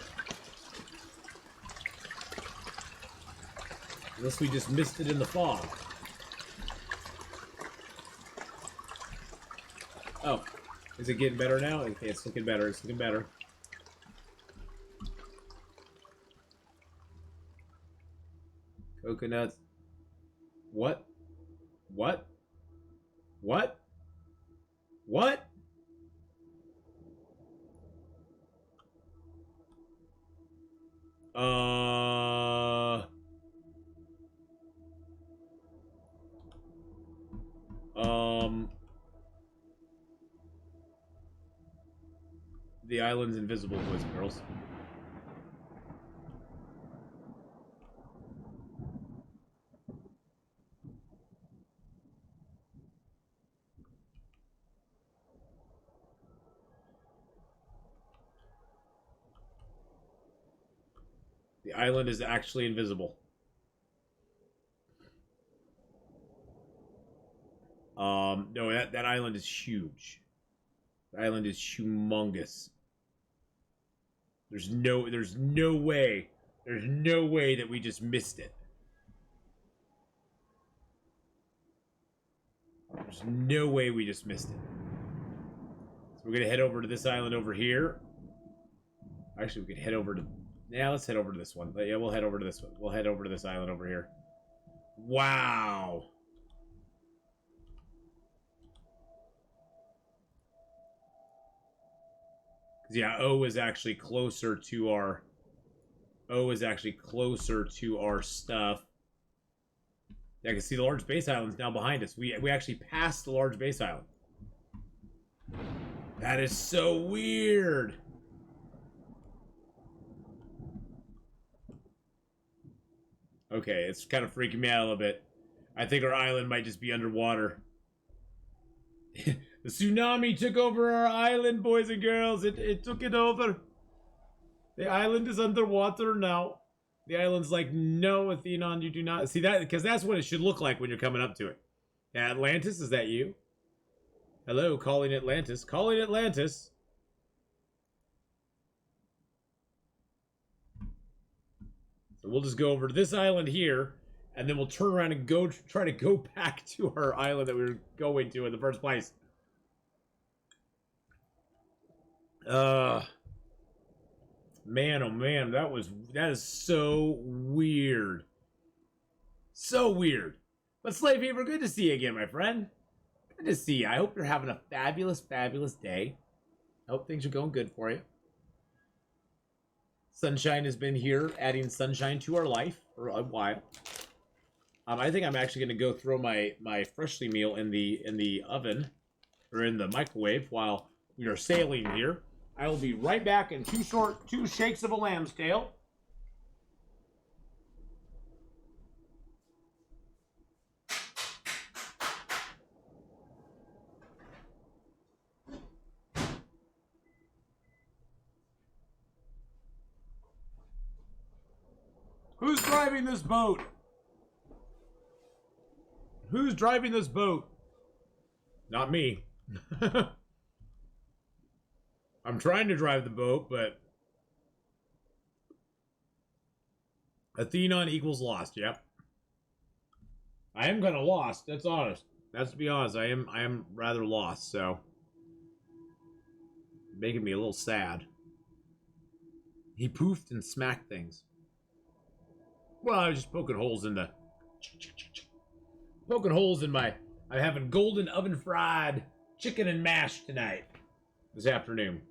Unless we just missed it in the fog. Oh. Is it getting better now? Okay, it's looking better. It's looking better. Coconuts. What? What? What? What? The island's invisible, boys and girls. The island is actually invisible. No, that island is huge. The island is humongous. There's no way that we just missed it. There's no way we just missed it. So we're gonna head over to this island over here. Actually, we could head over to... Yeah, let's head over to this one. Yeah, we'll head over to this one. We'll head over to this island over here. Wow. Yeah, O is actually closer to our... O is actually closer to our stuff. Yeah, I can see the large base island's now behind us. We actually passed the large base island. That is so weird. Okay, it's kind of freaking me out a little bit. I think our island might just be underwater. The tsunami took over our island, boys and girls. It took it over. The island is underwater now. The island's like, no, Atheenon, you do not. See that? Because that's what it should look like when you're coming up to it. Atlantis, is that you? Hello, calling Atlantis. Calling Atlantis. So we'll just go over to this island here, and then we'll turn around and go try to go back to our island that we were going to in the first place. Man, oh man, that is so weird. So weird. But Slave Fever, good to see you again, my friend. Good to see you. I hope you're having a fabulous, fabulous day. I hope things are going good for you. Sunshine has been here, adding sunshine to our life for a while. I think I'm actually going to go throw my freshly meal in the oven, or in the microwave, while we are sailing here. I will be right back in two shakes of a lamb's tail. Who's driving this boat? Who's driving this boat? Not me. I'm trying to drive the boat, but Atheenon equals lost. Yep. I am kind of lost. That's honest. That's to be honest. I am rather lost. So making me a little sad. He poofed and smacked things. Well, I was just poking holes in the I'm having golden oven fried chicken and mash tonight. This afternoon.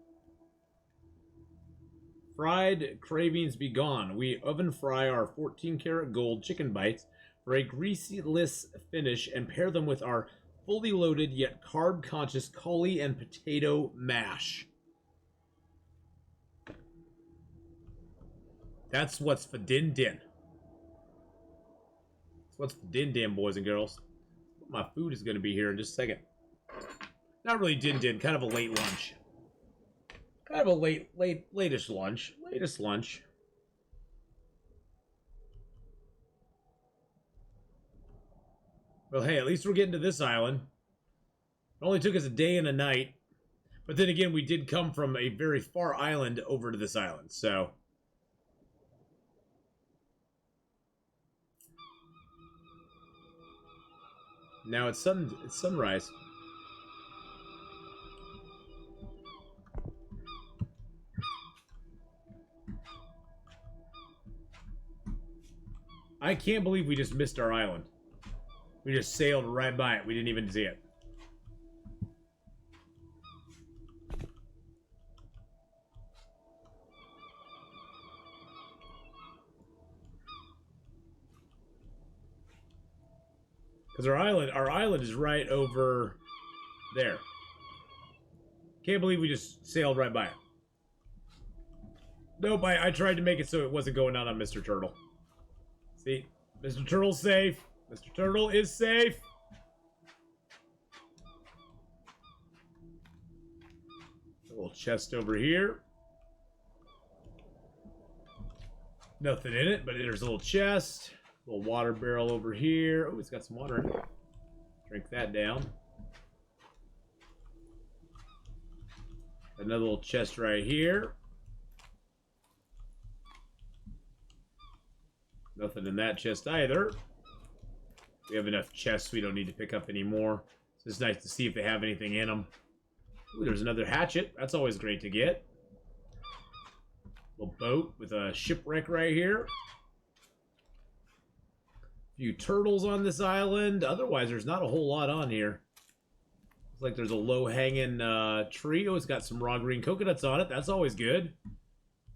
Fried cravings be gone. We oven fry our 14-karat gold chicken bites for a greasyless finish and pair them with our fully loaded yet carb-conscious cauli and potato mash. That's what's for din-din. That's what's for din-din, boys and girls. My food is going to be here in just a second. Not really din-din, kind of a late lunch. Kind of a latest lunch. Latest lunch. Well, hey, at least we're getting to this island. It only took us a day and a night. But then again, we did come from a very far island over to this island, so... Now it's sunrise. I can't believe we just missed our island. We just sailed right by it. We didn't even see it. Because our island is right over there. Can't believe we just sailed right by it. Nope, I tried to make it so it wasn't going out on Mr. Turtle. See? Mr. Turtle's safe. Mr. Turtle is safe. A little chest over here. Nothing in it, but there's a little chest. A little water barrel over here. Oh, it's got some water in it. Drink that down. Another little chest right here. Nothing in that chest either. We have enough chests we don't need to pick up anymore. It's just nice to see if they have anything in them. Ooh, there's another hatchet. That's always great to get. Little boat with a shipwreck right here. Few turtles on this island. Otherwise, there's not a whole lot on here. Looks like there's a low-hanging tree. Oh, it's got some raw green coconuts on it. That's always good.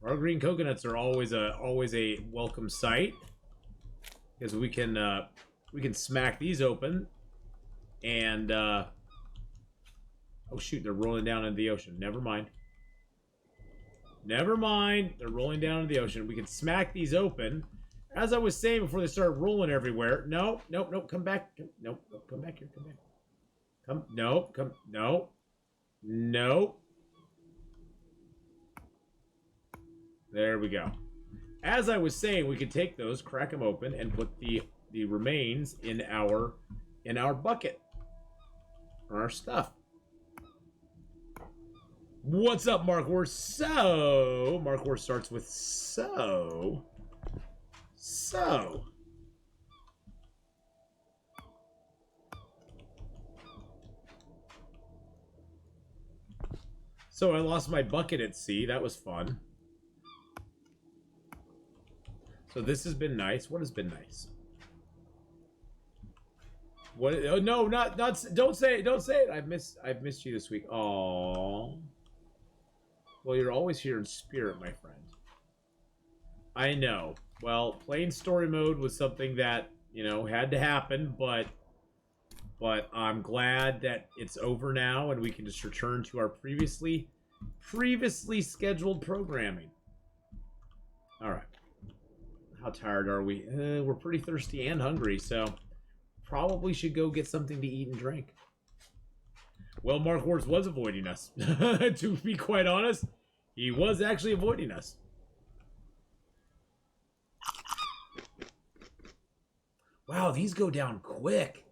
Raw green coconuts are always a welcome sight, because we can smack these open, and oh shoot, they're rolling down into the ocean. Never mind. Never mind. They're rolling down into the ocean. We can smack these open. As I was saying before they started rolling everywhere. No, nope, nope, come back. Nope, come back here, come back. Come, no, come, no. No. There we go. As I was saying, we could take those, crack them open, and put the remains in our bucket. Or our stuff. What's up, Mark Horse? So, Mark Horse starts with so. So. So I lost my bucket at sea. That was fun. So this has been nice. What has been nice? What? Oh no, not. Don't say it. Don't say it. I've missed you this week. Aww. Well, you're always here in spirit, my friend. I know. Well, playing story mode was something that, you know, had to happen, but I'm glad that it's over now and we can just return to our previously scheduled programming. All right. How tired are we? We're pretty thirsty and hungry, so probably should go get something to eat and drink. Well, Mark Wars was avoiding us. To be quite honest, he was actually avoiding us. Wow, these go down quick.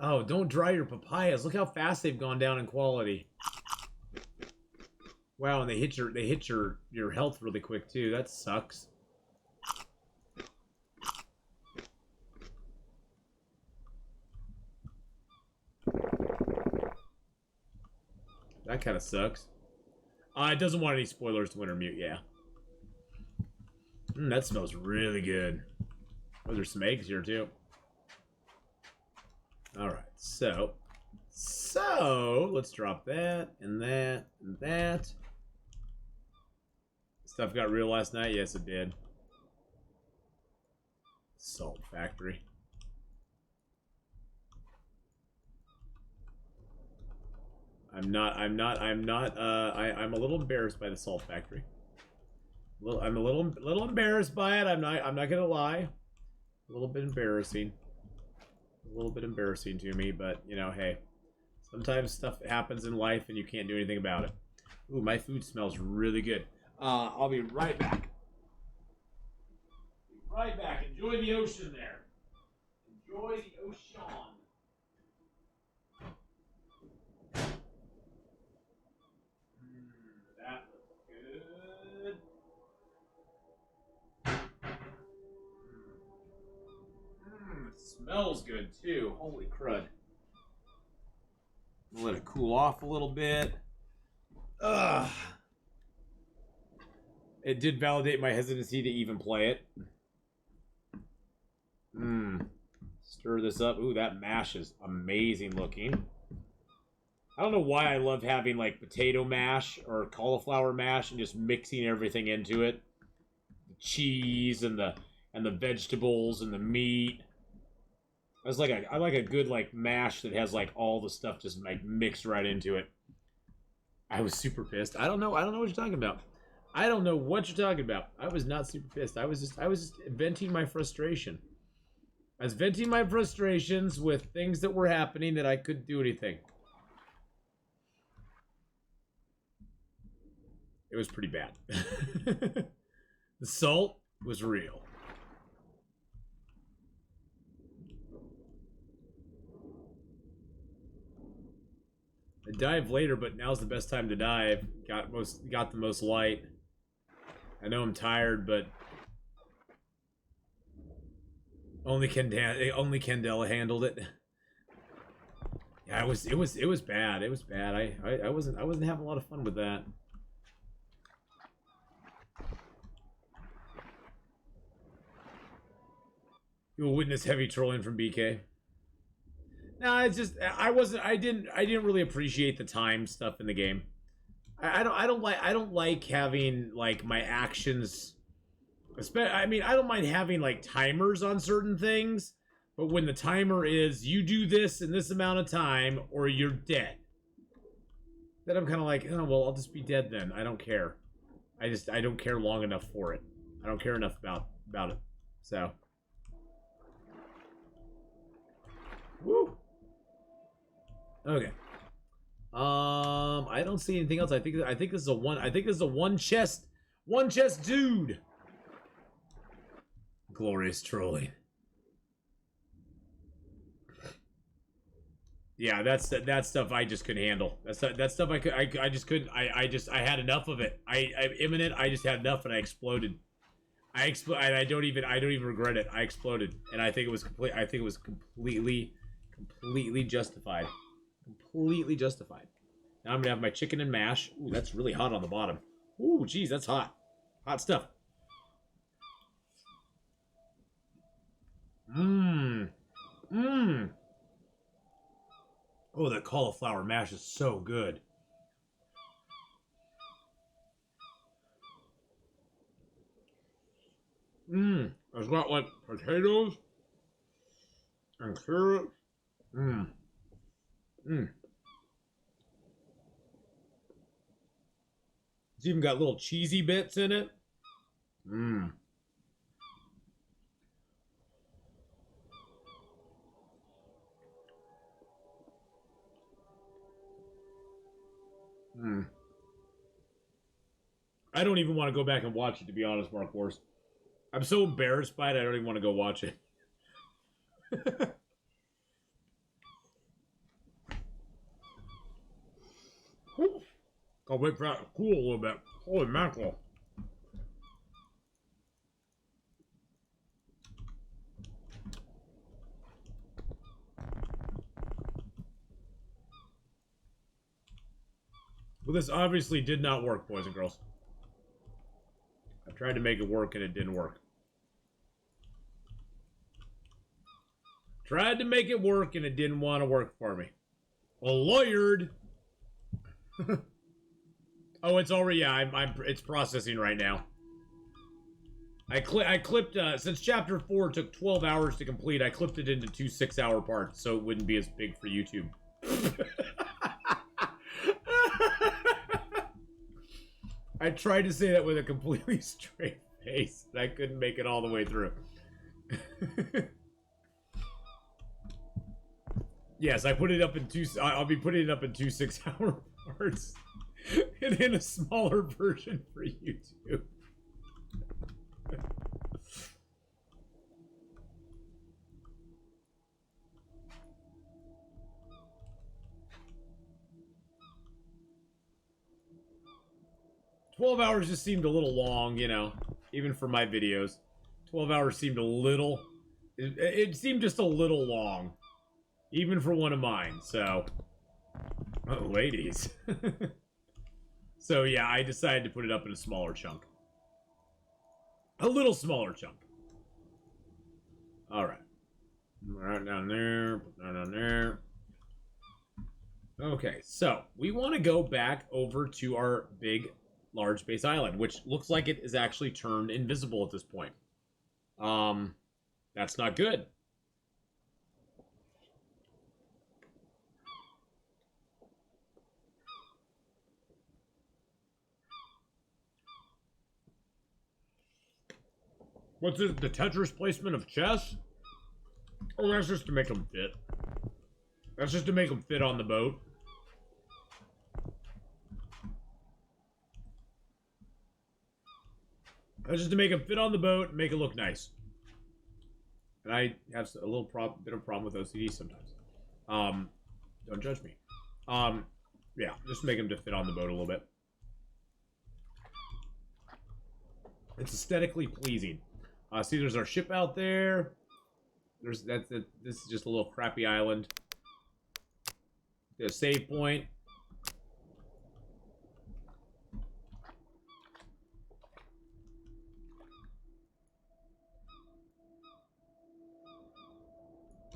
Oh, don't dry your papayas. Look how fast they've gone down in quality. Wow, and they hit your health really quick too. That sucks. That kind of sucks. It doesn't want any spoilers to Winter Mute, yeah. That smells really good. Oh, there's some eggs here too. Alright, so let's drop that, and that, and that. Stuff got real last night? Yes, it did. Salt factory. I'm a little embarrassed by the salt factory. I'm a little embarrassed by it. I'm not gonna lie. A little bit embarrassing. A little bit embarrassing to me, but you know, hey, sometimes stuff happens in life and you can't do anything about it. Ooh, my food smells really good. I'll be right back. Be right back. Enjoy the ocean there. Enjoy the ocean. That looks good. It smells good too. Holy crud. I'll let it cool off a little bit. Ugh. It did validate my hesitancy to even play it. Stir this up. Ooh, that mash is amazing looking. I don't know why I love having like potato mash or cauliflower mash and just mixing everything into it. The cheese and the vegetables and the meat. I like a good like mash that has like all the stuff just like mixed right into it. I was super pissed. I don't know what you're talking about. I don't know what you're talking about. I was not super pissed. I was just venting my frustration. I was venting my frustrations with things that were happening that I couldn't do anything. It was pretty bad. The salt was real. I dive later, but now's the best time to dive. Got the most light. I know I'm tired, but only Candela handled it. Yeah, it was bad. It was bad. I wasn't having a lot of fun with that. You will witness heavy trolling from BK. No, it's just I didn't really appreciate the time stuff in the game. I don't like having like my actions. I mean, I don't mind having like timers on certain things, but when the timer is you do this in this amount of time or you're dead, then I'm kind of like, oh well, I'll just be dead then. I don't care. I don't care long enough for it. I don't care enough about it. So. Woo. Okay. I don't see anything else. I think this is a one. I think this is a one chest dude. Glorious trolling. Yeah, that stuff I just couldn't handle. That stuff I just couldn't. I had enough of it. Imminent. I just had enough and I exploded. I don't even regret it. I exploded, and I think it was complete. I think it was completely justified. Completely justified. Now I'm gonna have my chicken and mash. Ooh, that's really hot on the bottom. Ooh, geez, that's hot. Hot stuff. Mmm. Mmm. Oh, that cauliflower mash is so good. Mmm. It's got like potatoes and carrots. Mmm. Mmm. It's even got little cheesy bits in it. Mmm. Mmm. I don't even want to go back and watch it, to be honest, Mark Wars. I'm so embarrassed by it, I don't even want to go watch it. I'll wait for that to cool a little bit. Holy mackerel. Well, this obviously did not work, boys and girls. I tried to make it work and it didn't work. Tried to make it work and it didn't want to work for me. Well, lawyered. Oh, it's already, yeah, it's processing right now. I clipped, since chapter 4 took 12 hours to complete, I clipped it into 2 6-hour parts so it wouldn't be as big for YouTube. I tried to say that with a completely straight face, and I couldn't make it all the way through. Yes, I put it up in I'll be putting it up in 2 6-hour parts. And in a smaller version for YouTube. 12 hours just seemed a little long, you know, even for my videos. 12 hours seemed a little... It seemed just a little long. Even for one of mine, so... Oh, ladies. So, yeah, I decided to put it up in a smaller chunk. A little smaller chunk. Alright. Right down there. Put that on there. Okay, so we want to go back over to our big, large base island, which looks like it is actually turned invisible at this point. That's not good. What's this? The Tetris placement of chess? Oh, that's just to make them fit. That's just to make them fit on the boat. That's just to make them fit on the boat and make it look nice. And I have a little bit of a problem with OCD sometimes. Don't judge me. Yeah, just make them to fit on the boat a little bit. It's aesthetically pleasing. See, there's our ship out there. This is just a little crappy island. There's a save point.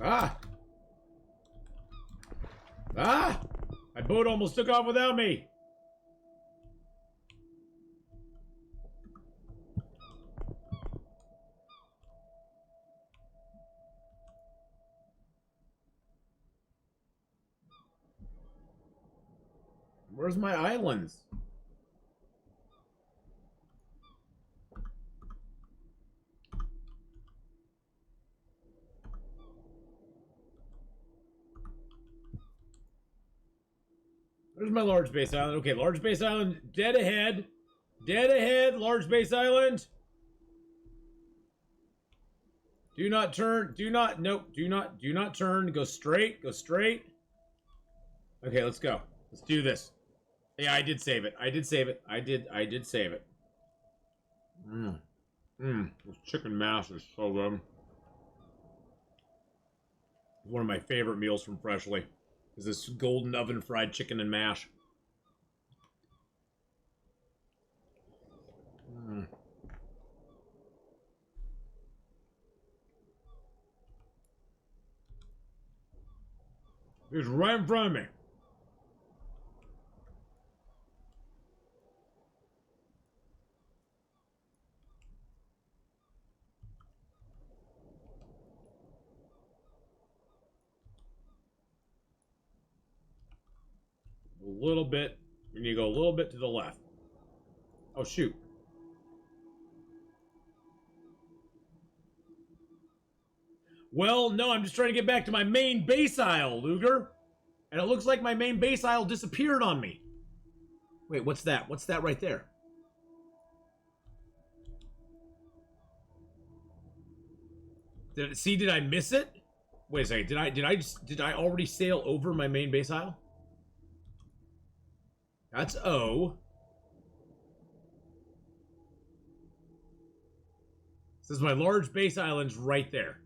Ah! Ah! My boat almost took off without me! Where's my islands? There's my large base island. Okay, large base island, dead ahead. Dead ahead, large base island. Do not turn. Do not. Nope. Do not turn. Go straight. Go straight. Okay, let's go. Let's do this. Yeah, I did save it. I did save it. I did save it. This chicken mash is so good. One of my favorite meals from Freshly is this golden oven fried chicken and mash. It's right in front of me. A little bit. We need to go a little bit to the left. Oh, shoot. Well, no, I'm just trying to get back to my main base isle, Luger. And it looks like my main base isle disappeared on me. Wait, what's that? What's that right there? Did I miss it? Wait a second. Did I already sail over my main base isle? That's O. Says my large base island's right there.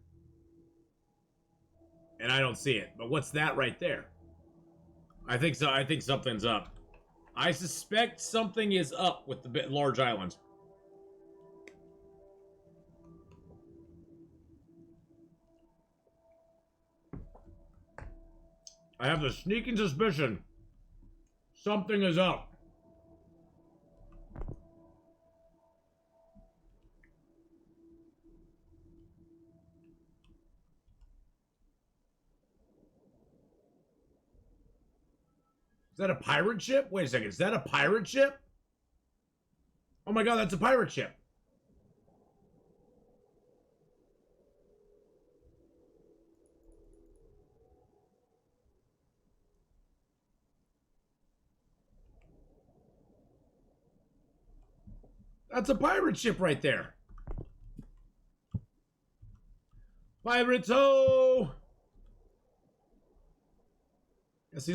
And I don't see it. But what's that right there? I think so. I think something's up. I suspect something is up with the large island. I have the sneaking suspicion something is up. Is that a pirate ship? Wait a second. Is that a pirate ship? Oh my god, that's a pirate ship. That's a pirate ship right there. Pirates ho! Yeah, see,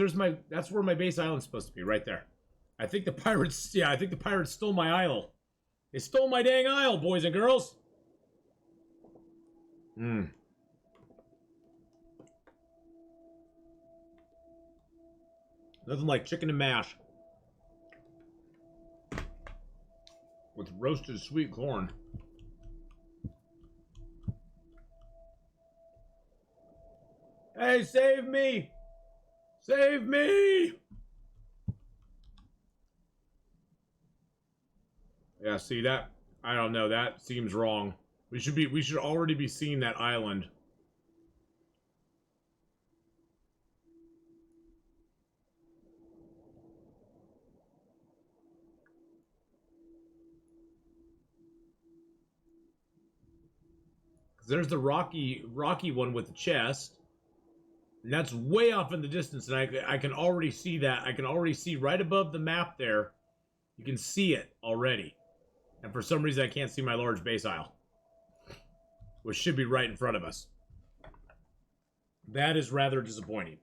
that's where my base island's supposed to be, right there. I think the pirates, I think the pirates stole my isle. They stole my dang isle, boys and girls. Nothing like chicken and mash. With roasted sweet corn. Hey, save me! Save me! Yeah, see that? I don't know, that seems wrong. We should already be seeing that island. There's the rocky one with the chest. And that's way off in the distance, and I can already see that. I can already see right above the map there. You can see it already. And for some reason, I can't see my large base isle. Which should be right in front of us. That is rather disappointing.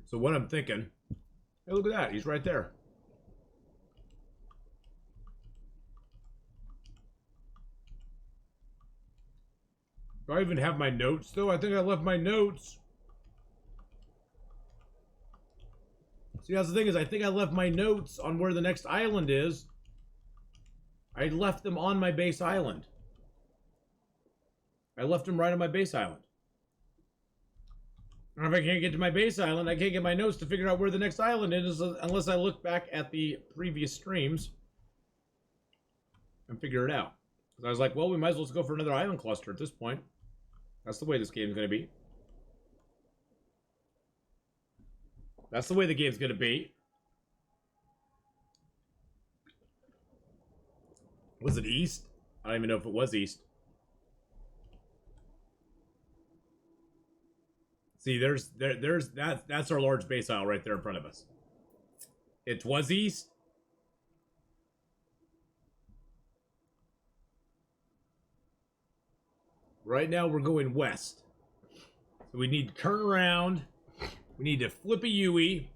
So what I'm thinking... Hey, look at that. He's right there. Do I even have my notes, though? I think I left my notes. See, that's the thing is, I think I left my notes on where the next island is. I left them on my base island. I left them right on my base island. And if I can't get to my base island, I can't get my notes to figure out where the next island is unless I look back at the previous streams and figure it out. Because I was like, well, we might as well just go for another island cluster at this point. That's the way this game's going to be. That's the way the game's going to be. Was it east? I don't even know if it was east. See, that's our large base isle right there in front of us. It was east. Right now we're going west. So we need to turn around. We need to flip a Yui.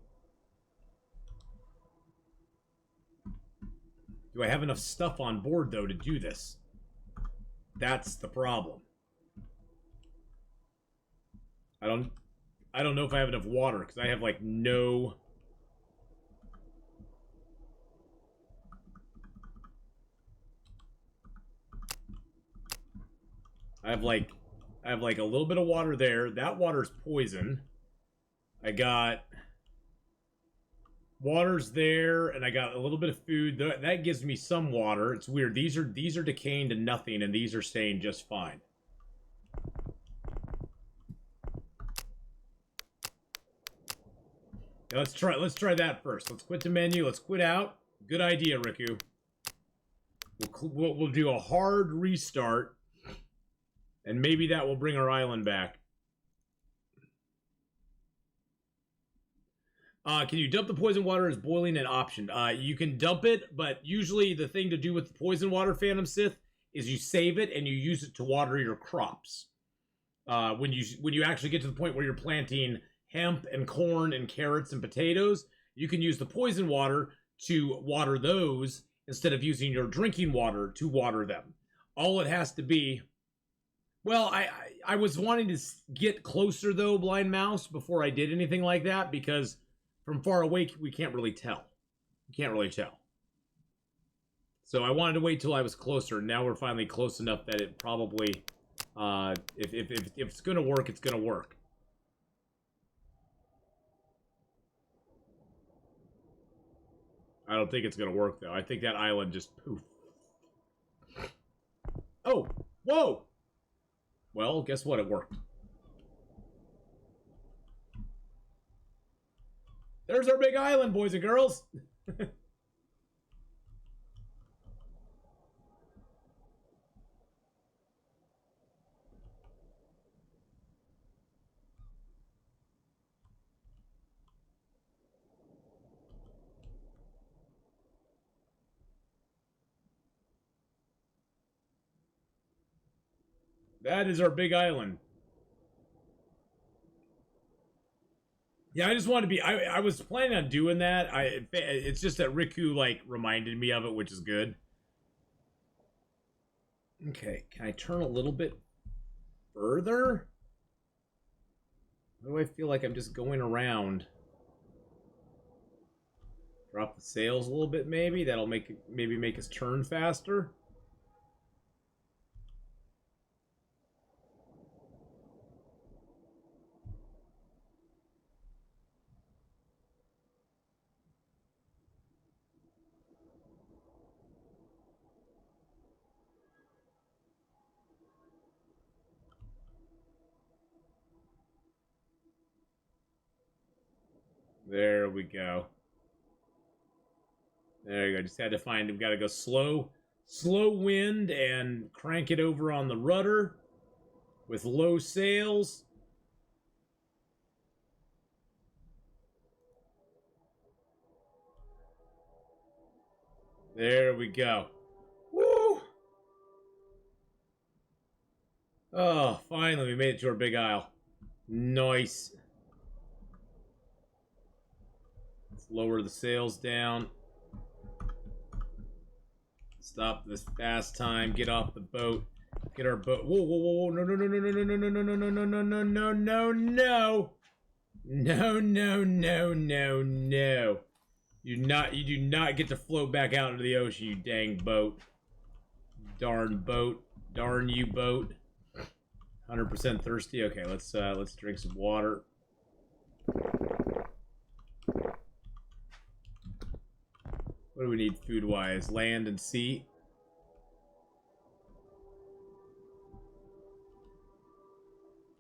Do I have enough stuff on board, though, to do this? That's the problem. I don't know if I have enough water, because I have, like, no... I have like a little bit of water there. That water's poison. I got water's there, and I got a little bit of food. That gives me some water. It's weird. These are decaying to nothing, and these are staying just fine. Now let's try that first. Let's quit the menu. Let's quit out. Good idea, Riku. We'll do a hard restart. And maybe that will bring our island back. Can you dump the poison water as boiling an option? You can dump it, but usually the thing to do with the poison water, Phantom Sith, is you save it and you use it to water your crops. When you actually get to the point where you're planting hemp and corn and carrots and potatoes, you can use the poison water to water those instead of using your drinking water to water them. All it has to be... Well, I was wanting to get closer, though, Blind Mouse, before I did anything like that, because from far away, we can't really tell. You can't really tell. So I wanted to wait till I was closer. Now we're finally close enough that it probably, if it's going to work, it's going to work. I don't think it's going to work, though. I think that island just poof. Oh, whoa! Well, guess what? It worked. There's our big island, boys and girls. That is our big island. Yeah, I just want to be... I was planning on doing that. It's just that Riku, like, reminded me of it, which is good. Okay, can I turn a little bit further? Why do I feel like I'm just going around? Drop the sails a little bit, maybe? That'll maybe make us turn faster. There we go. There you go. Just had to find him. Got to go slow wind and crank it over on the rudder with low sails. There we go. Woo! Oh, finally we made it to our big isle. Nice. Let's lower the sails down. Stop this fast time. Get off the boat. Get our boat. Whoa, whoa, whoa, whoa. No, no, no, no, no, no, no, no, no, no, no, no, no, no, no, no. No, no, no, no, no. You do not get to float back out into the ocean, you dang boat. Darn boat. Darn you boat. 100% thirsty. Okay, let's drink some water. What do we need food-wise? Land and sea.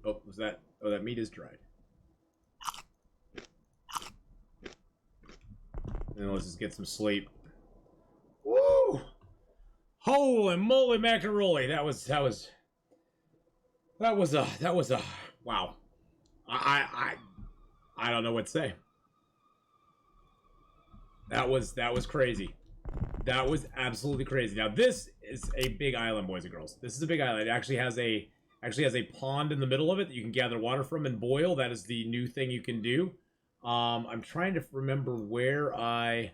Oh, was that... Oh, that meat is dried. And let's just get some sleep. Woo! Holy moly macaroni! That was a wow. I don't know what to say. That was crazy. That was absolutely crazy. Now this is a big island, boys and girls. This is a big island. It actually has a pond in the middle of it that you can gather water from and boil. That is the new thing you can do. I'm trying to remember where I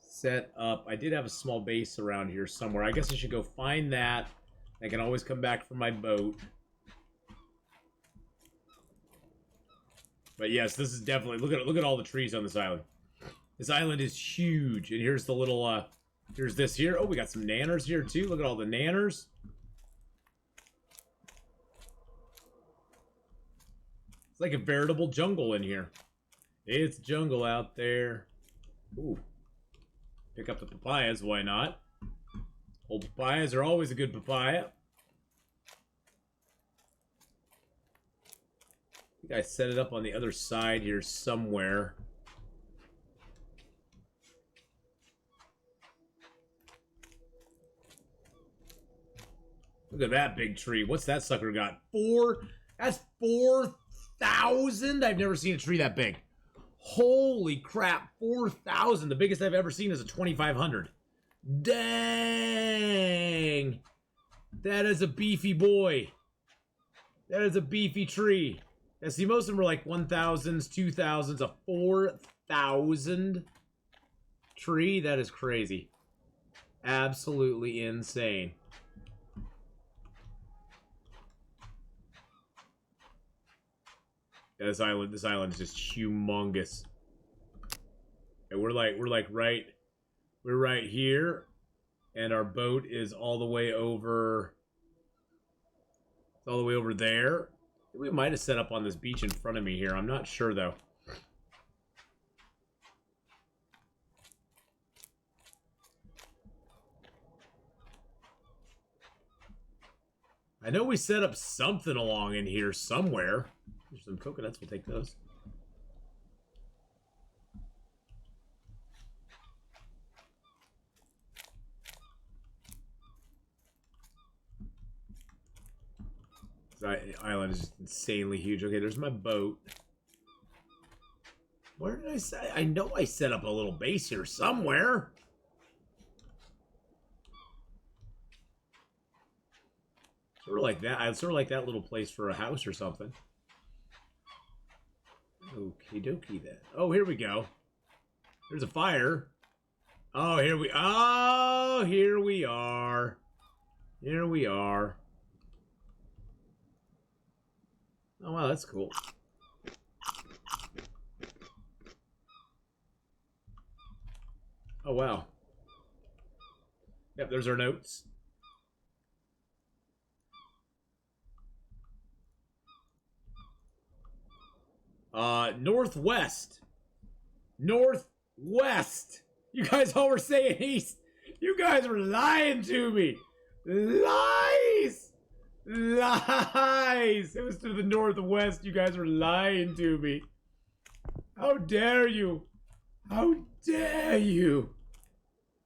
set up. I did have a small base around here somewhere. I guess I should go find that. I can always come back for my boat. But yes, this is definitely look at all the trees on this island. This island is huge, and here's the little here's this here. Oh, we got some nanners here too. Look at all the nanners. It's like a veritable jungle in here. It's jungle out there. Ooh. Pick up the papayas, why not? Old papayas are always a good papaya. I think I set it up on the other side here somewhere. Look at that big tree. What's that sucker got? That's 4,000? I've never seen a tree that big. Holy crap, 4,000. The biggest I've ever seen is a 2,500. Dang. That is a beefy boy. That is a beefy tree. Yeah, see, most of them are like 1,000s, 2,000s. A 4,000 tree? That is crazy. Absolutely insane. Yeah, this island is just humongous. And we're right here, and our boat is all the way over. It's all the way over there. We might have set up on this beach in front of me here. I'm not sure though. I know we set up something along in here somewhere. There's some coconuts, we'll take those. This island is just insanely huge. Okay, there's my boat. Where did I say? I know I set up a little base here somewhere. Sort of like that. I'd sort of like that little place for a house or something. Okie dokie then. Oh, here we go. There's a fire. Oh, here we are. Here we are. Oh, wow, that's cool. Oh, wow. Yep, there's our notes. Northwest. Northwest. You guys all were saying east. You guys were lying to me. Lies. Lies. It was to the northwest. You guys were lying to me. How dare you? How dare you?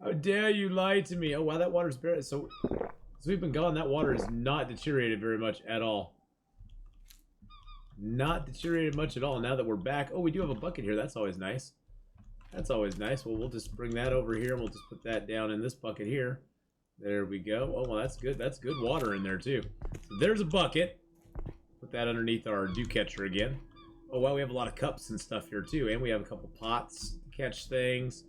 How dare you lie to me? Oh, wow, that water's bare. So we've been gone. That water has not deteriorated very much at all. Not deteriorated much at all now that we're back. Oh, we do have a bucket here. That's always nice. That's always nice. Well, we'll just bring that over here and we'll just put that down in this bucket here. There we go. Oh, well, that's good. That's good water in there, too. So there's a bucket. Put that underneath our dew catcher again. Oh, wow, we have a lot of cups and stuff here, too. And we have a couple pots to catch things.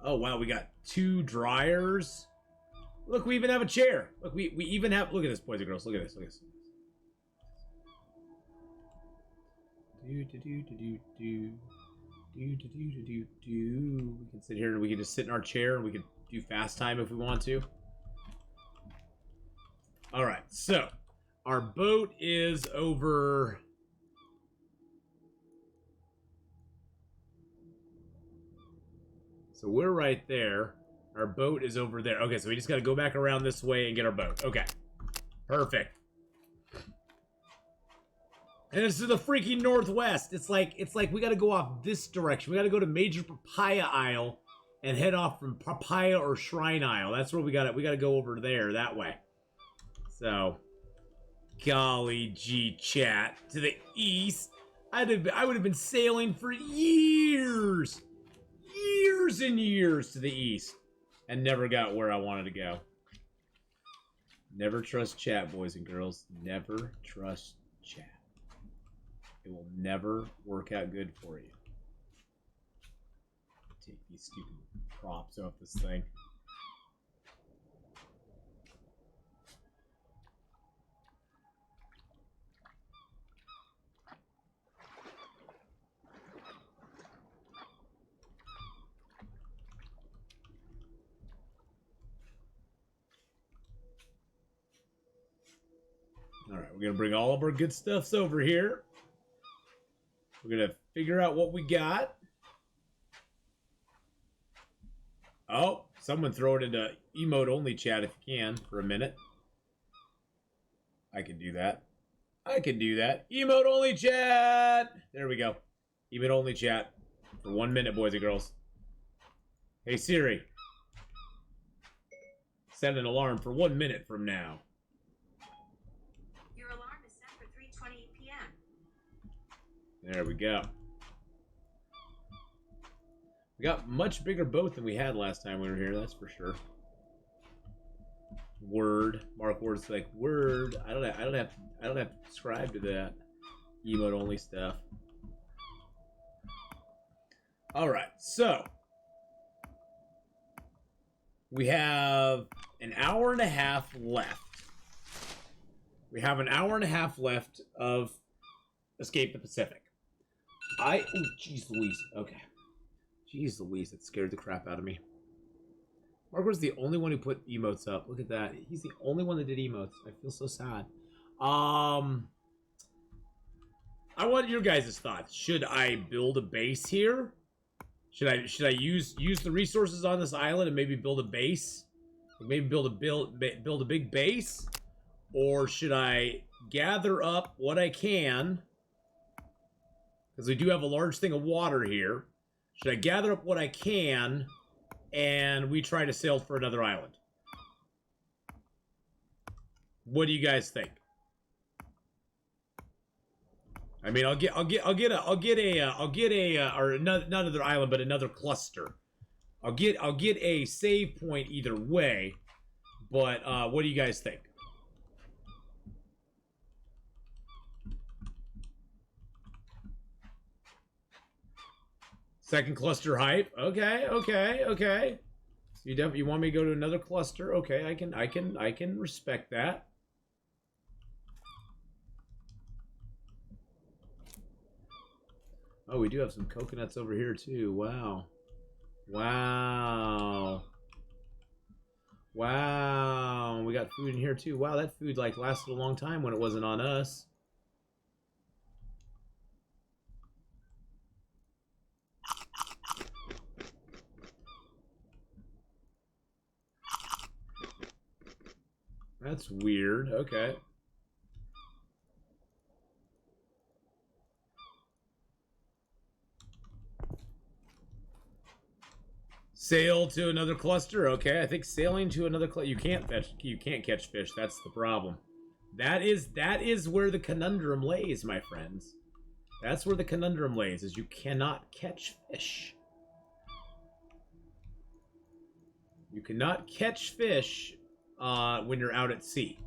Oh, wow, we got 2 dryers. Look, we even have a chair. Look, we even have... Look at this, boys and girls. Look at this. Look at this. We can sit here and we can just sit in our chair and we can do fast time if we want to. Alright, so our boat is over. So we're right there. Our boat is over there. Okay, so we just gotta go back around this way and get our boat. Okay. Perfect. And this is the freaking northwest. It's like we gotta go off this direction. We gotta go to Major Papaya Isle and head off from Papaya or Shrine Isle. That's where we gotta go over there, that way. So, golly gee, chat. To the east. I would have been sailing for years, years and years to the east, and never got where I wanted to go. Never trust chat, boys and girls. Never trust chat. It will never work out good for you. Take these stupid props off this thing. All right, we're going to bring all of our good stuffs over here. We're going to figure out what we got. Oh, someone throw it into emote only chat if you can for a minute. I can do that. I can do that. Emote only chat. There we go. Emote only chat for 1 minute, boys and girls. Hey Siri, set an alarm for 1 minute from now. Your alarm is set for 3:20 p.m. There we go. We got much bigger boat than we had last time we were here, that's for sure. Word. Mark Ward's like, word. I don't have to subscribe to that emote only stuff. Alright, so we have an hour and a half left. We have an hour and a half left of Escape the Pacific. Oh, jeez Louise. Okay. Jeez Louise, that scared the crap out of me. Mark was the only one who put emotes up. Look at that. He's the only one that did emotes. I feel so sad. I want your guys' thoughts. Should I build a base here? Should I use the resources on this island and maybe build a base? Maybe build a big base? Or should I gather up what I can? Because we do have a large thing of water here. Should I gather up what I can and we try to sail for another island? What do you guys think? I mean, I'll get not another island, but another cluster. I'll get a save point either way. But what do you guys think? Second cluster hype. Okay. You want me to go to another cluster? Okay, I can respect that. Oh, we do have some coconuts over here too. Wow. We got food in here too. Wow, that food like lasted a long time when it wasn't on us. That's weird. Okay. Sail to another cluster. Okay, I think sailing to another cluster. You can't catch fish. That's the problem. That is where the conundrum lays, my friends. That's where the conundrum lays, is you cannot catch fish. You cannot catch fish when you're out at sea.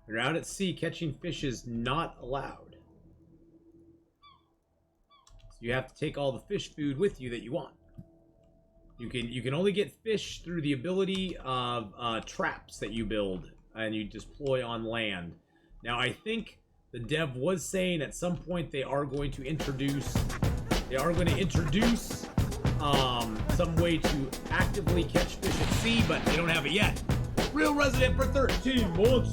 When you're out at sea, catching fish is not allowed. So you have to take all the fish food with you that you want. You can only get fish through the ability of traps that you build and you deploy on land. Now I think the dev was saying at some point they are going to introduce some way to actively catch fish at sea, but they don't have it yet. Real resident for 13 months.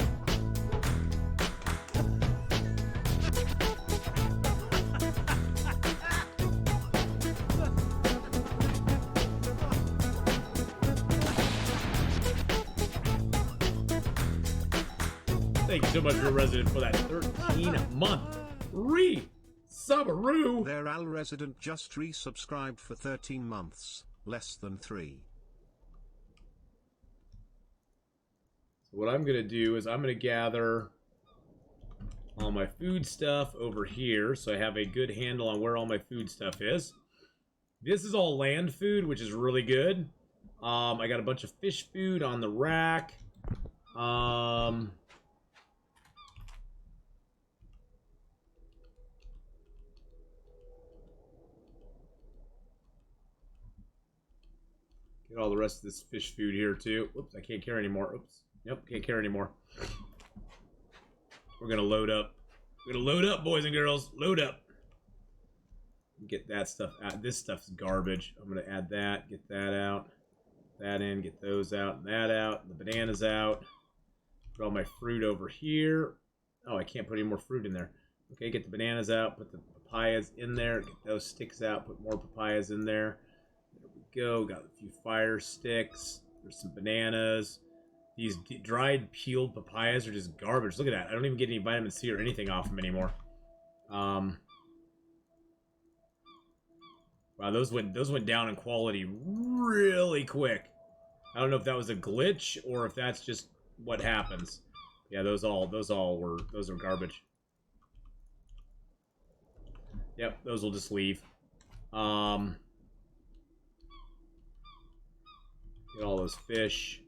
Thank you so much, Real Resident, for that 13-month re-subaroo. Their Al Resident just resubscribed for 13 months, less than 3. So what I'm going to do is I'm going to gather all my food stuff over here, so I have a good handle on where all my food stuff is. This is all land food, which is really good. I got a bunch of fish food on the rack. Get all the rest of this fish food here too. Oops, I can't carry anymore. Oops. Nope, can't carry anymore. We're gonna load up. We're gonna load up, boys and girls. Load up. Get that stuff out. This stuff's garbage. I'm gonna add that, get that out. That in, get those out, and that out. The bananas out. Put all my fruit over here. Oh, I can't put any more fruit in there. Okay, get the bananas out, put the papayas in there, get those sticks out, put more papayas in there. There we go. Got a few fire sticks. There's some bananas. These dried peeled papayas are just garbage. Look at that. I don't even get any vitamin C or anything off them anymore. Wow, those went down in quality really quick. I don't know if that was a glitch or if that's just what happens. Yeah, those are garbage. Yep, those will just leave. Get all those fish.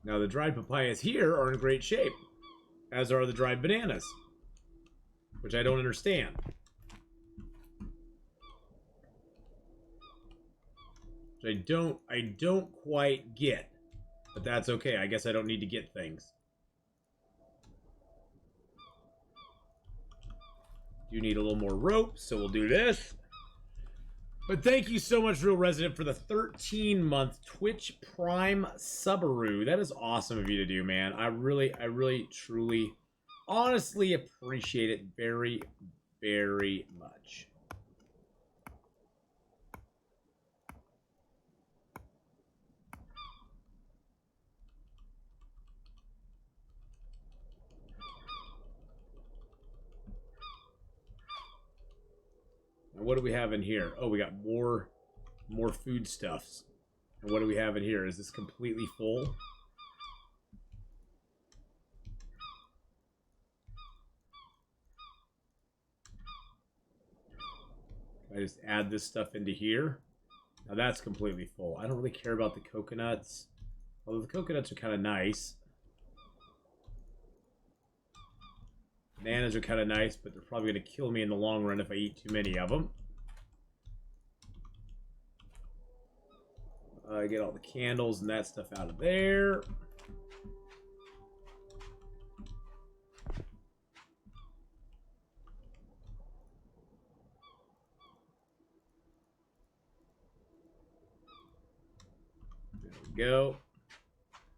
Now the dried papayas here are in great shape, as are the dried bananas, which I don't understand. I don't quite get, but that's okay. I guess I don't need to get things. Do need a little more rope, so we'll do this. But thank you so much, Real Resident, for the 13-month Twitch Prime Subaroo. That is awesome of you to do, man. I really, truly, honestly appreciate it very, very much. What do we have in here? Oh, we got more foodstuffs. And what do we have in here? Is this completely full? Can I just add this stuff into here? Now that's completely full. I don't really care about the coconuts. Although the coconuts are kind of nice. Bananas are kind of nice, but they're probably going to kill me in the long run if I eat too many of them. Get all the candles and that stuff out of there. There we go.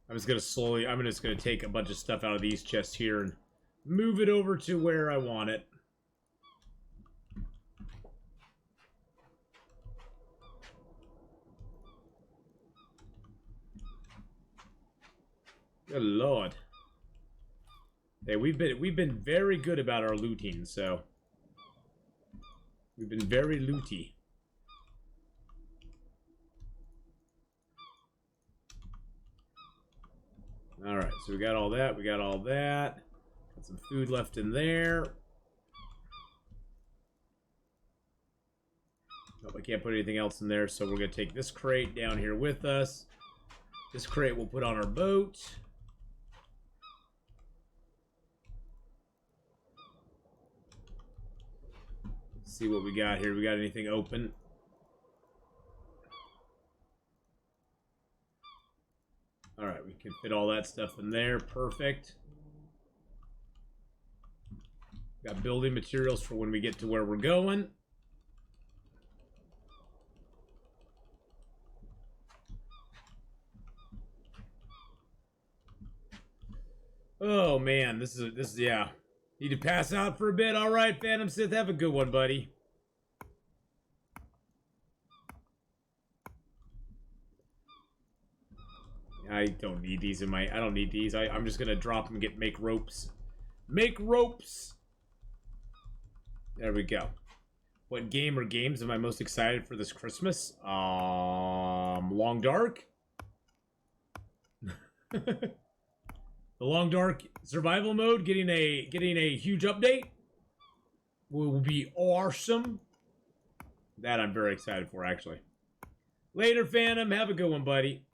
I'm just going to take a bunch of stuff out of these chests here and move it over to where I want it. Good Lord. Hey, we've been very good about our looting, so we've been very looty. All right, so we got all that. We got all that. Got some food left in there. Nope, I can't put anything else in there, so we're going to take this crate down here with us. This crate we'll put on our boat. Let's see what we got here. We got anything open? All right, we can fit all that stuff in there. Perfect. Got building materials for when we get to where we're going. Oh man, this is yeah. Need to pass out for a bit. All right, Phantom Sith, have a good one, buddy. I don't need these in my. I don't need these. I'm just gonna drop them and make ropes. Make ropes. There we go. What game or games am I most excited for this Christmas? Long Dark. The Long Dark survival mode getting a huge update will be awesome. That I'm very excited for, actually. Later, Phantom. Have a good one, buddy.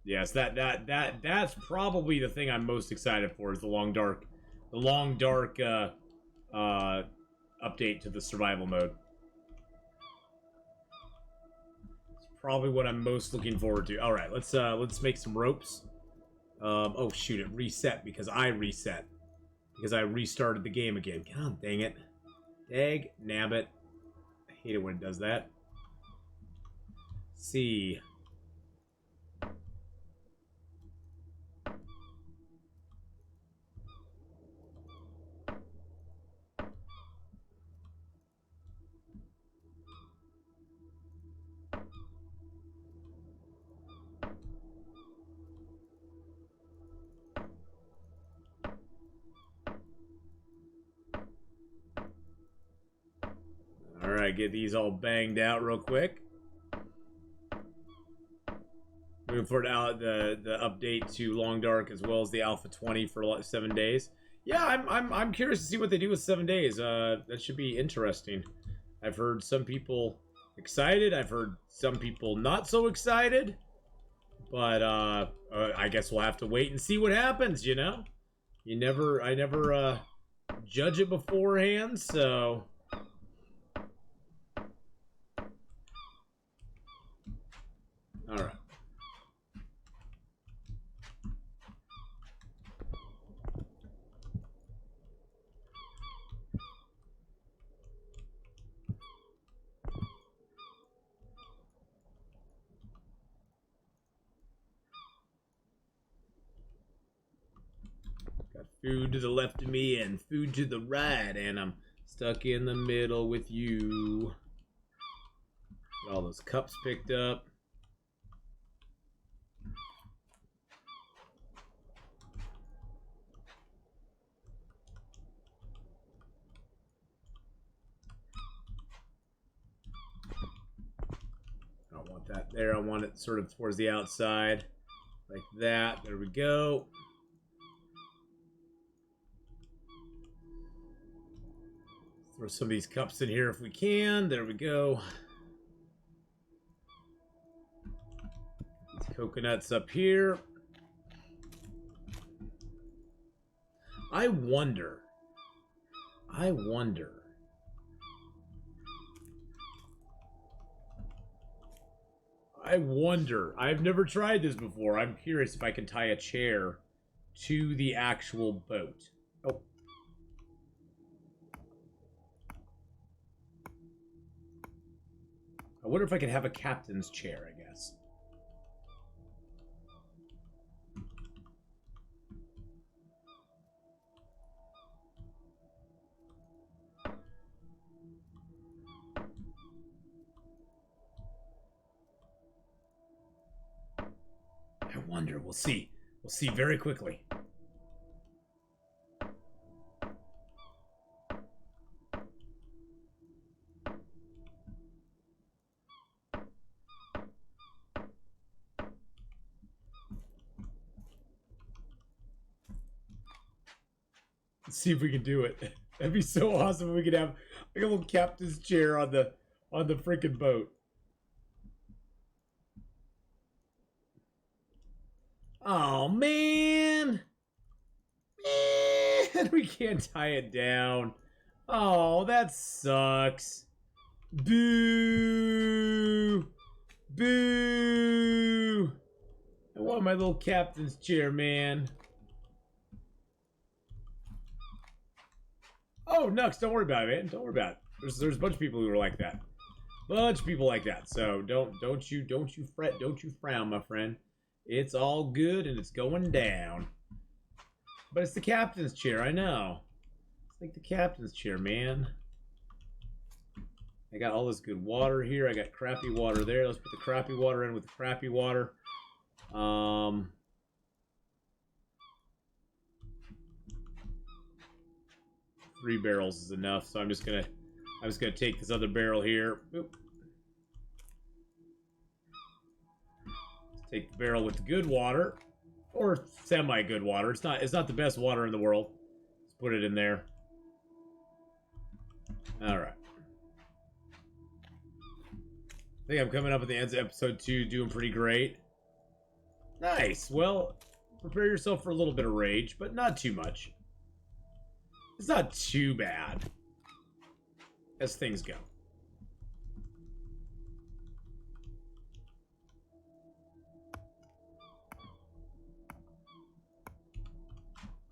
Yes, that's probably the thing I'm most excited for is the Long Dark update to the survival mode. It's probably what I'm most looking forward to. All right, let's make some ropes. Oh shoot, it reset because I reset because I restarted the game again. God dang it, dag nabbit. I hate it when it does that. Let's see. Alright, get these all banged out real quick. Moving forward out the update to Long Dark as well as the Alpha 20 for 7 days. Yeah, I'm curious to see what they do with 7 days. That should be interesting. I've heard some people excited. I've heard some people not so excited. But I guess we'll have to wait and see what happens, you know? I never judge it beforehand, so all right. Got food to the left of me and food to the right, and I'm stuck in the middle with you. Got all those cups picked up. I don't want that there. I want it sort of towards the outside. Like that. There we go. Throw some of these cups in here if we can. There we go. These coconuts up here. I wonder. I've never tried this before. I'm curious if I can tie a chair to the actual boat. Oh. I wonder if I could have a captain's chair, I guess. I wonder. We'll see. We'll see very quickly. Let's see if we can do it. That'd be so awesome if we could have like a little captain's chair on the freaking boat. Oh man. Man, we can't tie it down. Oh, that sucks. Boo. Boo. I want my little captain's chair, man. Oh, Nux, don't worry about it, man. Don't worry about it. There's a bunch of people who are like that. Bunch of people like that. So don't you fret, don't you frown, my friend. It's all good and it's going down. But it's the captain's chair, I know. It's like the captain's chair, man. I got all this good water here. I got crappy water there. Let's put the crappy water in with the crappy water. 3 barrels is enough, so I'm just gonna take this other barrel here. Oop. Take the barrel with the good water, or semi-good water. It's not the best water in the world. Let's put it in there. All right. I think I'm coming up at the end of episode 2, doing pretty great. Nice. Well, prepare yourself for a little bit of rage, but not too much. It's not too bad as things go.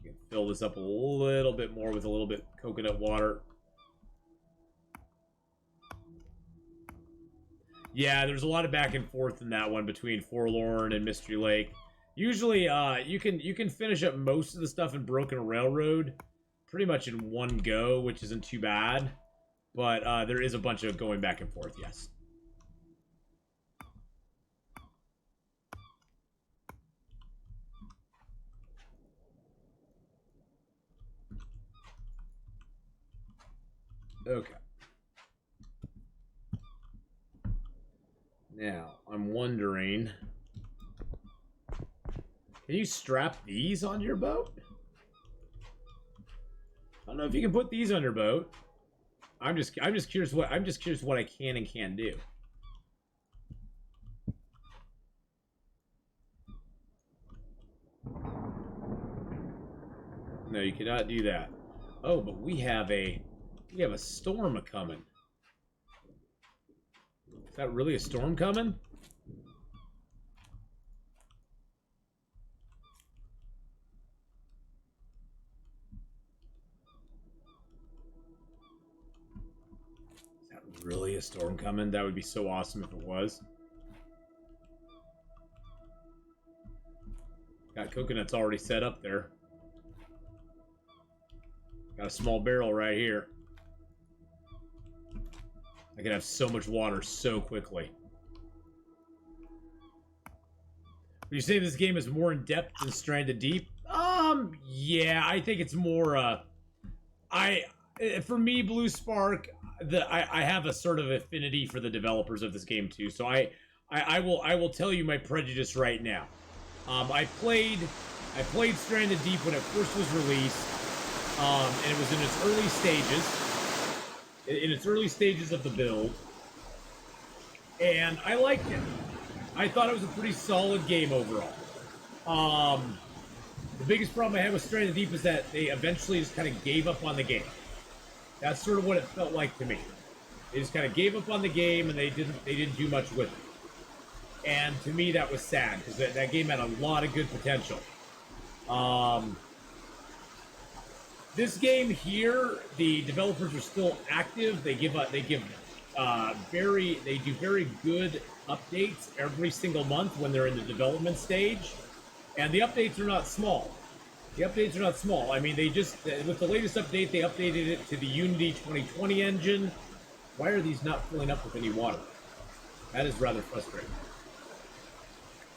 You can fill this up a little bit more with a little bit of coconut water. Yeah, there's a lot of back and forth in that one between Forlorn and Mystery Lake. Usually, you can finish up most of the stuff in Broken Railroad pretty much in one go, which isn't too bad. But there is a bunch of going back and forth, yes. Okay. Now, I'm wondering... Can you strap these on your boat? I don't know if you can put these on your boat. I'm just curious what I can and can't do. No, you cannot do that. Oh, but we have a storm a-coming. Is that really a storm coming? Is that really a storm coming? That would be so awesome if it was. Got coconuts already set up there. Got a small barrel right here. I could have so much water so quickly. Would you say this game is more in depth than Stranded Deep? Yeah, I think it's more. For me, Blue Spark, I have a sort of affinity for the developers of this game too. So I will tell you my prejudice right now. I played Stranded Deep when it first was released, and it was in its early stages. In its early stages of the build, and I liked it. I thought it was a pretty solid game overall. The biggest problem I had with Stranded Deep is that they eventually just kind of gave up on the game. That's sort of what it felt like to me. They just kind of gave up on the game, and they didn't do much with it. And to me, that was sad because that game had a lot of good potential. This game here, the developers are still active. They do very good updates every single month when they're in the development stage, and the updates are not small. I mean, they just with the latest update, they updated it to the Unity 2020 engine. Why are these not filling up with any water? That is rather frustrating.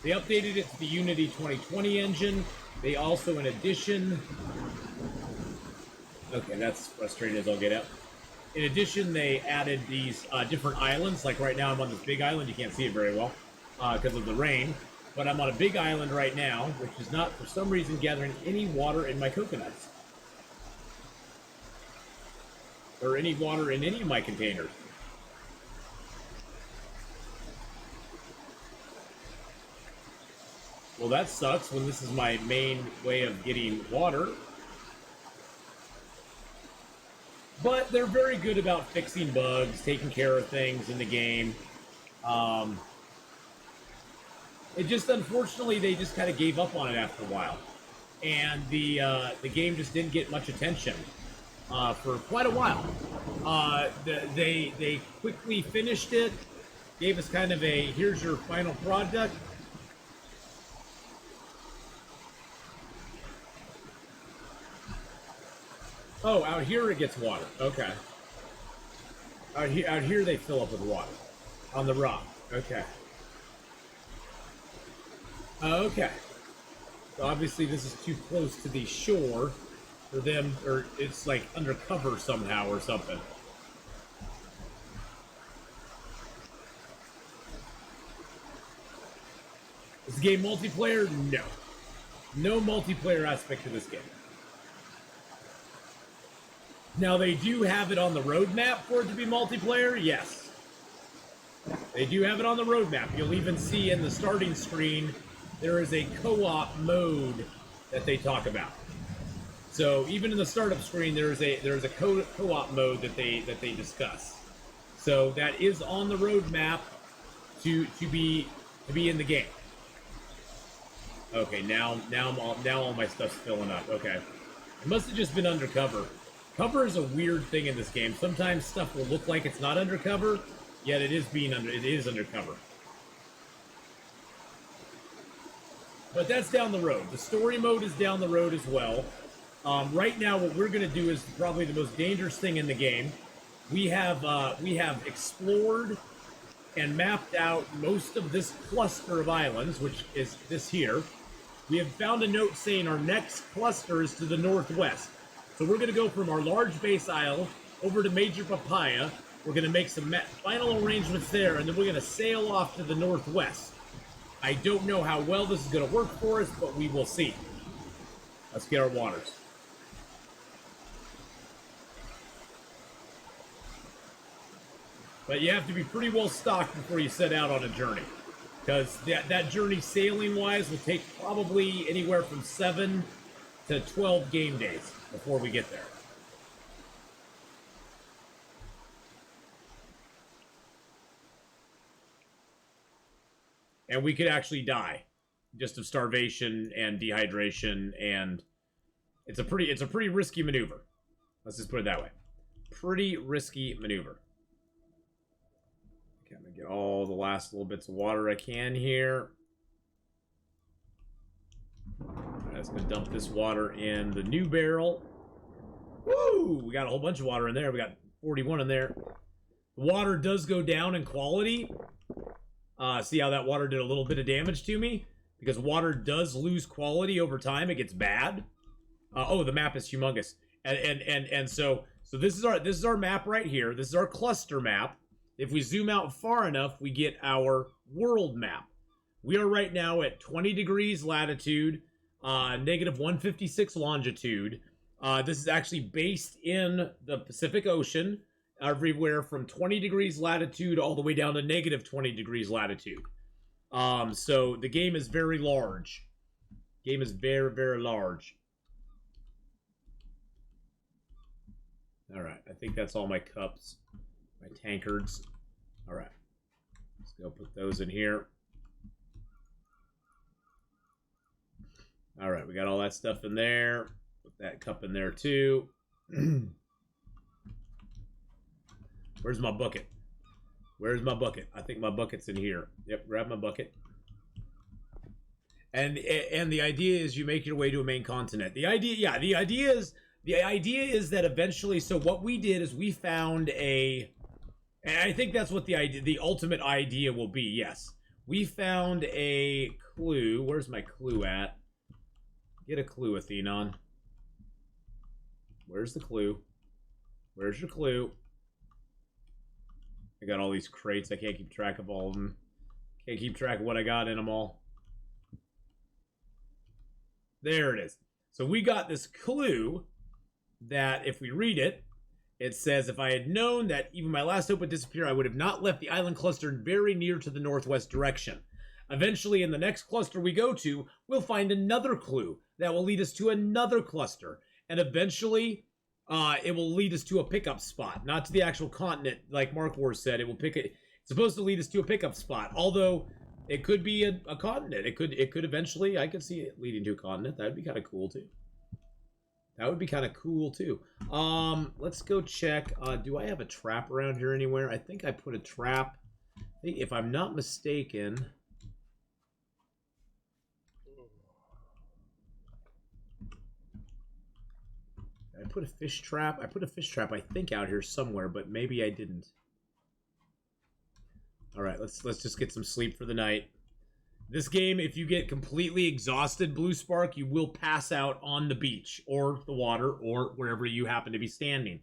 They updated it to the Unity 2020 engine. They also, in addition. Okay, that's frustrating as I'll get out. In addition, they added these different islands. Like right now, I'm on this big island. You can't see it very well because of the rain. But I'm on a big island right now, which is not, for some reason, gathering any water in my coconuts. Or any water in any of my containers. Well, that sucks when this is my main way of getting water. But they're very good about fixing bugs, taking care of things in the game. It just, unfortunately, they just kind of gave up on it after a while. And the game just didn't get much attention for quite a while. They quickly finished it, gave us kind of a, here's your final product. Oh, out here it gets water. Okay. Out here they fill up with water. On the rock. Okay. Okay. So obviously this is too close to the shore for them, or it's like undercover somehow or something. game multiplayer? No. No multiplayer aspect to this game. Now, they do have it on the roadmap for it to be multiplayer, yes. They do have it on the roadmap. You'll even see in the starting screen, there is a co-op mode that they talk about. So even in the startup screen, there's a co-op mode that they discuss. So that is on the roadmap to be in the game. Okay, now all my stuff's filling up. Okay, it must have just been undercover. Cover is a weird thing in this game. Sometimes stuff will look like it's not undercover, yet it is undercover. But that's down the road. The story mode is down the road as well. Right now, what we're going to do is probably the most dangerous thing in the game. We have explored and mapped out most of this cluster of islands, which is this here. We have found a note saying our next cluster is to the northwest. So we're going to go from our large base isle over to Major Papaya. We're going to make some final arrangements there, and then we're going to sail off to the northwest. I don't know how well this is going to work for us, but we will see. Let's get our waters. But you have to be pretty well stocked before you set out on a journey. Because that journey sailing-wise will take probably anywhere from 7 to 12 game days before we get there. And we could actually die just of starvation and dehydration, and it's a pretty risky maneuver. Let's just put it that way. Pretty risky maneuver. Okay, I'm gonna get all the last little bits of water I can here. Alright, let's gonna dump this water in the new barrel. Woo! We got a whole bunch of water in there. We got 41 in there. The water does go down in quality. See how that water did a little bit of damage to me? Because water does lose quality over time. It gets bad. Oh, the map is humongous. And so this is our map right here. This is our cluster map. If we zoom out far enough, we get our world map. We are right now at 20 degrees latitude, negative 156 longitude. This is actually based in the Pacific Ocean, everywhere from 20 degrees latitude all the way down to negative 20 degrees latitude. So the game is very large. Game is very, very large. All right, I think that's all my cups, my tankards. All right, let's go put those in here. All right, we got all that stuff in there. Put that cup in there too. Where's my bucket? Where's my bucket? I think my bucket's in here. Yep, grab my bucket. And the idea is you make your way to a main continent. The idea is that eventually, so what we did is we found and I think that's what the ultimate idea will be, yes. We found a clue. Where's my clue at? Get a clue, Atheenon. Where's the clue? Where's your clue? I got all these crates. I can't keep track of all of them. Can't keep track of what I got in them all. There it is. So we got this clue that if we read it, it says, if I had known that even my last hope would disappear, I would have not left the island cluster very near to the northwest direction. Eventually, in the next cluster we go to, we'll find another clue that will lead us to another cluster. And eventually, it will lead us to a pickup spot, not to the actual continent, like Mark Wars said. It's supposed to lead us to a pickup spot, although it could be a continent. It could eventually, I could see it leading to a continent. That would be kind of cool too. That would be kind of cool too. Let's go check. Do I have a trap around here anywhere? I think I put a trap. If I'm not mistaken. I put a fish trap. I put a fish trap, I think, out here somewhere, but maybe I didn't. All right, let's just get some sleep for the night. This game, if you get completely exhausted, Blue Spark, you will pass out on the beach or the water or wherever you happen to be standing.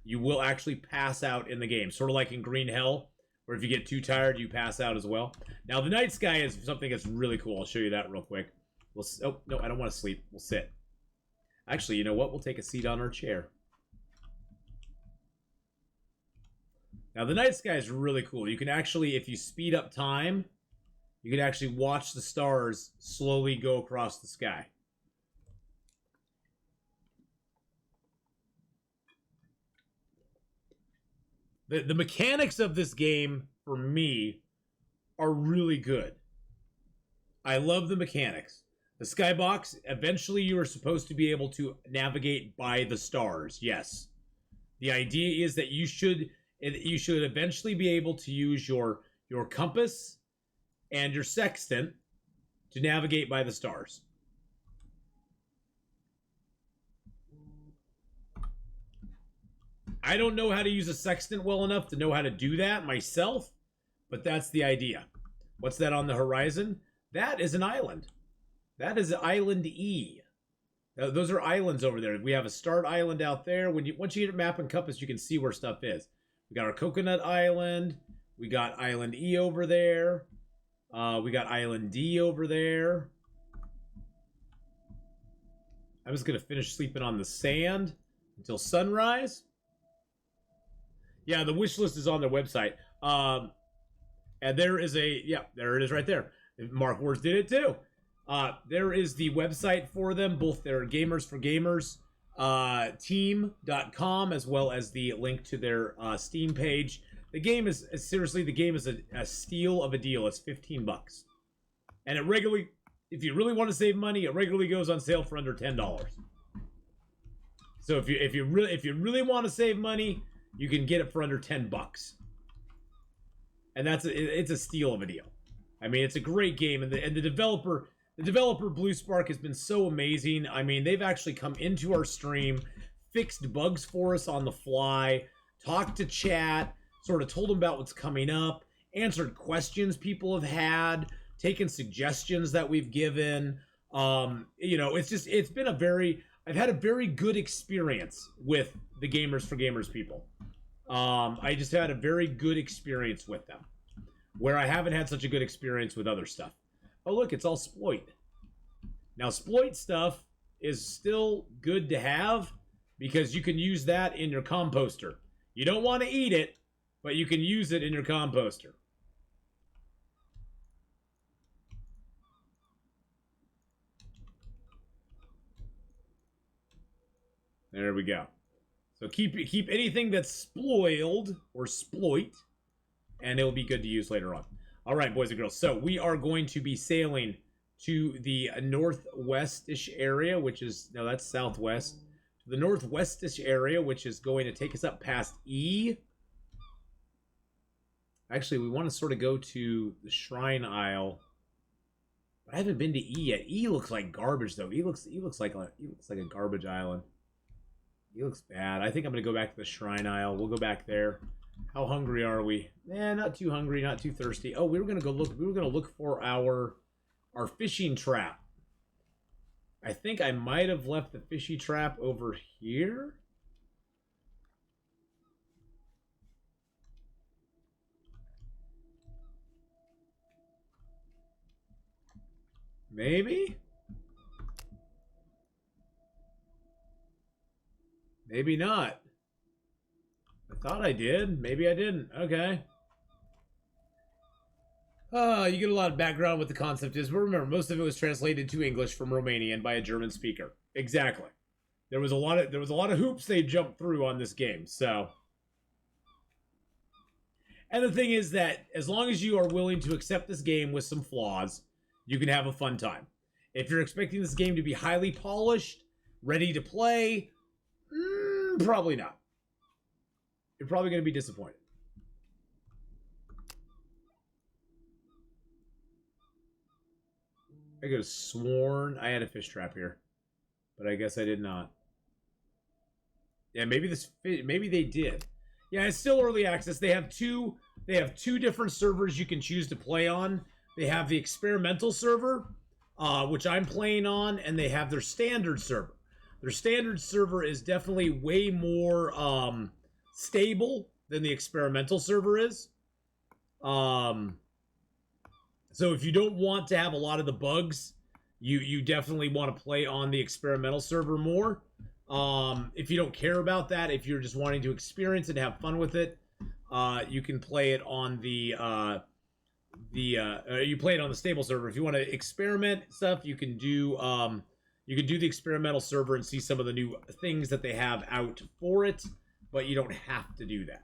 You will actually pass out in the game, sort of like in Green Hell, or if you get too tired, you pass out as well. Now, the night sky is something that's really cool. I'll show you that real quick. Oh, no, I don't want to sleep. We'll sit. Actually, you know what? We'll take a seat on our chair. Now, the night sky is really cool. You can actually, if you speed up time, you can actually watch the stars slowly go across the sky. The mechanics of this game, for me, are really good. I love the mechanics. The skybox, eventually you are supposed to be able to navigate by the stars, yes. The idea is that you should eventually be able to use your compass and your sextant to navigate by the stars. I don't know how to use a sextant well enough to know how to do that myself, but that's the idea. What's that on the horizon? That is an island. That is Island E. Those are islands over there. We have a start island out there. Once you get a map and compass, you can see where stuff is. We got our Coconut Island. We got Island E over there. We got Island D over there. I'm just going to finish sleeping on the sand until sunrise. Yeah, the wish list is on their website. And there is there it is right there. Mark Wars did it too. There is the website for them, both their Gamers for Gamers team.com, as well as the link to their Steam page. The game is seriously, the game is a steal of a deal. It's $15. And it regularly, if you really want to save money, it regularly goes on sale for under $10. So if you really want to save money, you can get it for under $10. And it's a steal of a deal. I mean, it's a great game, and the developer Blue Spark has been so amazing. I mean, they've actually come into our stream, fixed bugs for us on the fly, talked to chat, sort of told them about what's coming up, answered questions people have had, taken suggestions that we've given. It's been I've had a very good experience with the Gamers for Gamers people. I just had a very good experience with them, where I haven't had such a good experience with other stuff. Oh, look, it's all Sploit. Now, Sploit stuff is still good to have because you can use that in your composter. You don't want to eat it, but you can use it in your composter. There we go. So keep anything that's spoiled or sploit, and it'll be good to use later on. All right, boys and girls. So we are going to be sailing to the northwest-ish area, which is, no, that's southwest. To the northwest-ish area, which is going to take us up past E. Actually, we want to sort of go to the Shrine Isle. But I haven't been to E yet. E looks like garbage, though. E looks like a garbage island. E looks bad. I think I'm going to go back to the Shrine Isle. We'll go back there. How hungry are we? Not too hungry, not too thirsty. Oh, we were going to look for our fishing trap. I think I might have left the fishing trap over here. Maybe? Maybe not. I thought I did. Maybe I didn't. Okay. You get a lot of background what the concept is, but remember, most of it was translated to English from Romanian by a German speaker. Exactly. There was a lot of hoops they jumped through on this game, so. And the thing is that as long as you are willing to accept this game with some flaws, you can have a fun time. If you're expecting this game to be highly polished, ready to play, probably not. You're probably going to be disappointed. I could have sworn I had a fish trap here, but I guess I did not. Yeah, maybe they did. Yeah, it's still early access. They have two different servers you can choose to play on. They have the experimental server, which I'm playing on, and they have their standard server. Their standard server is definitely way more stable than the experimental server is. So if you don't want to have a lot of the bugs, you definitely want to play on the experimental server more. If you don't care about that, if you're just wanting to experience it, have fun with it, you can play it on you play it on the stable server. If you want to experiment stuff, you can do the experimental server and see some of the new things that they have out for it, but you don't have to do that.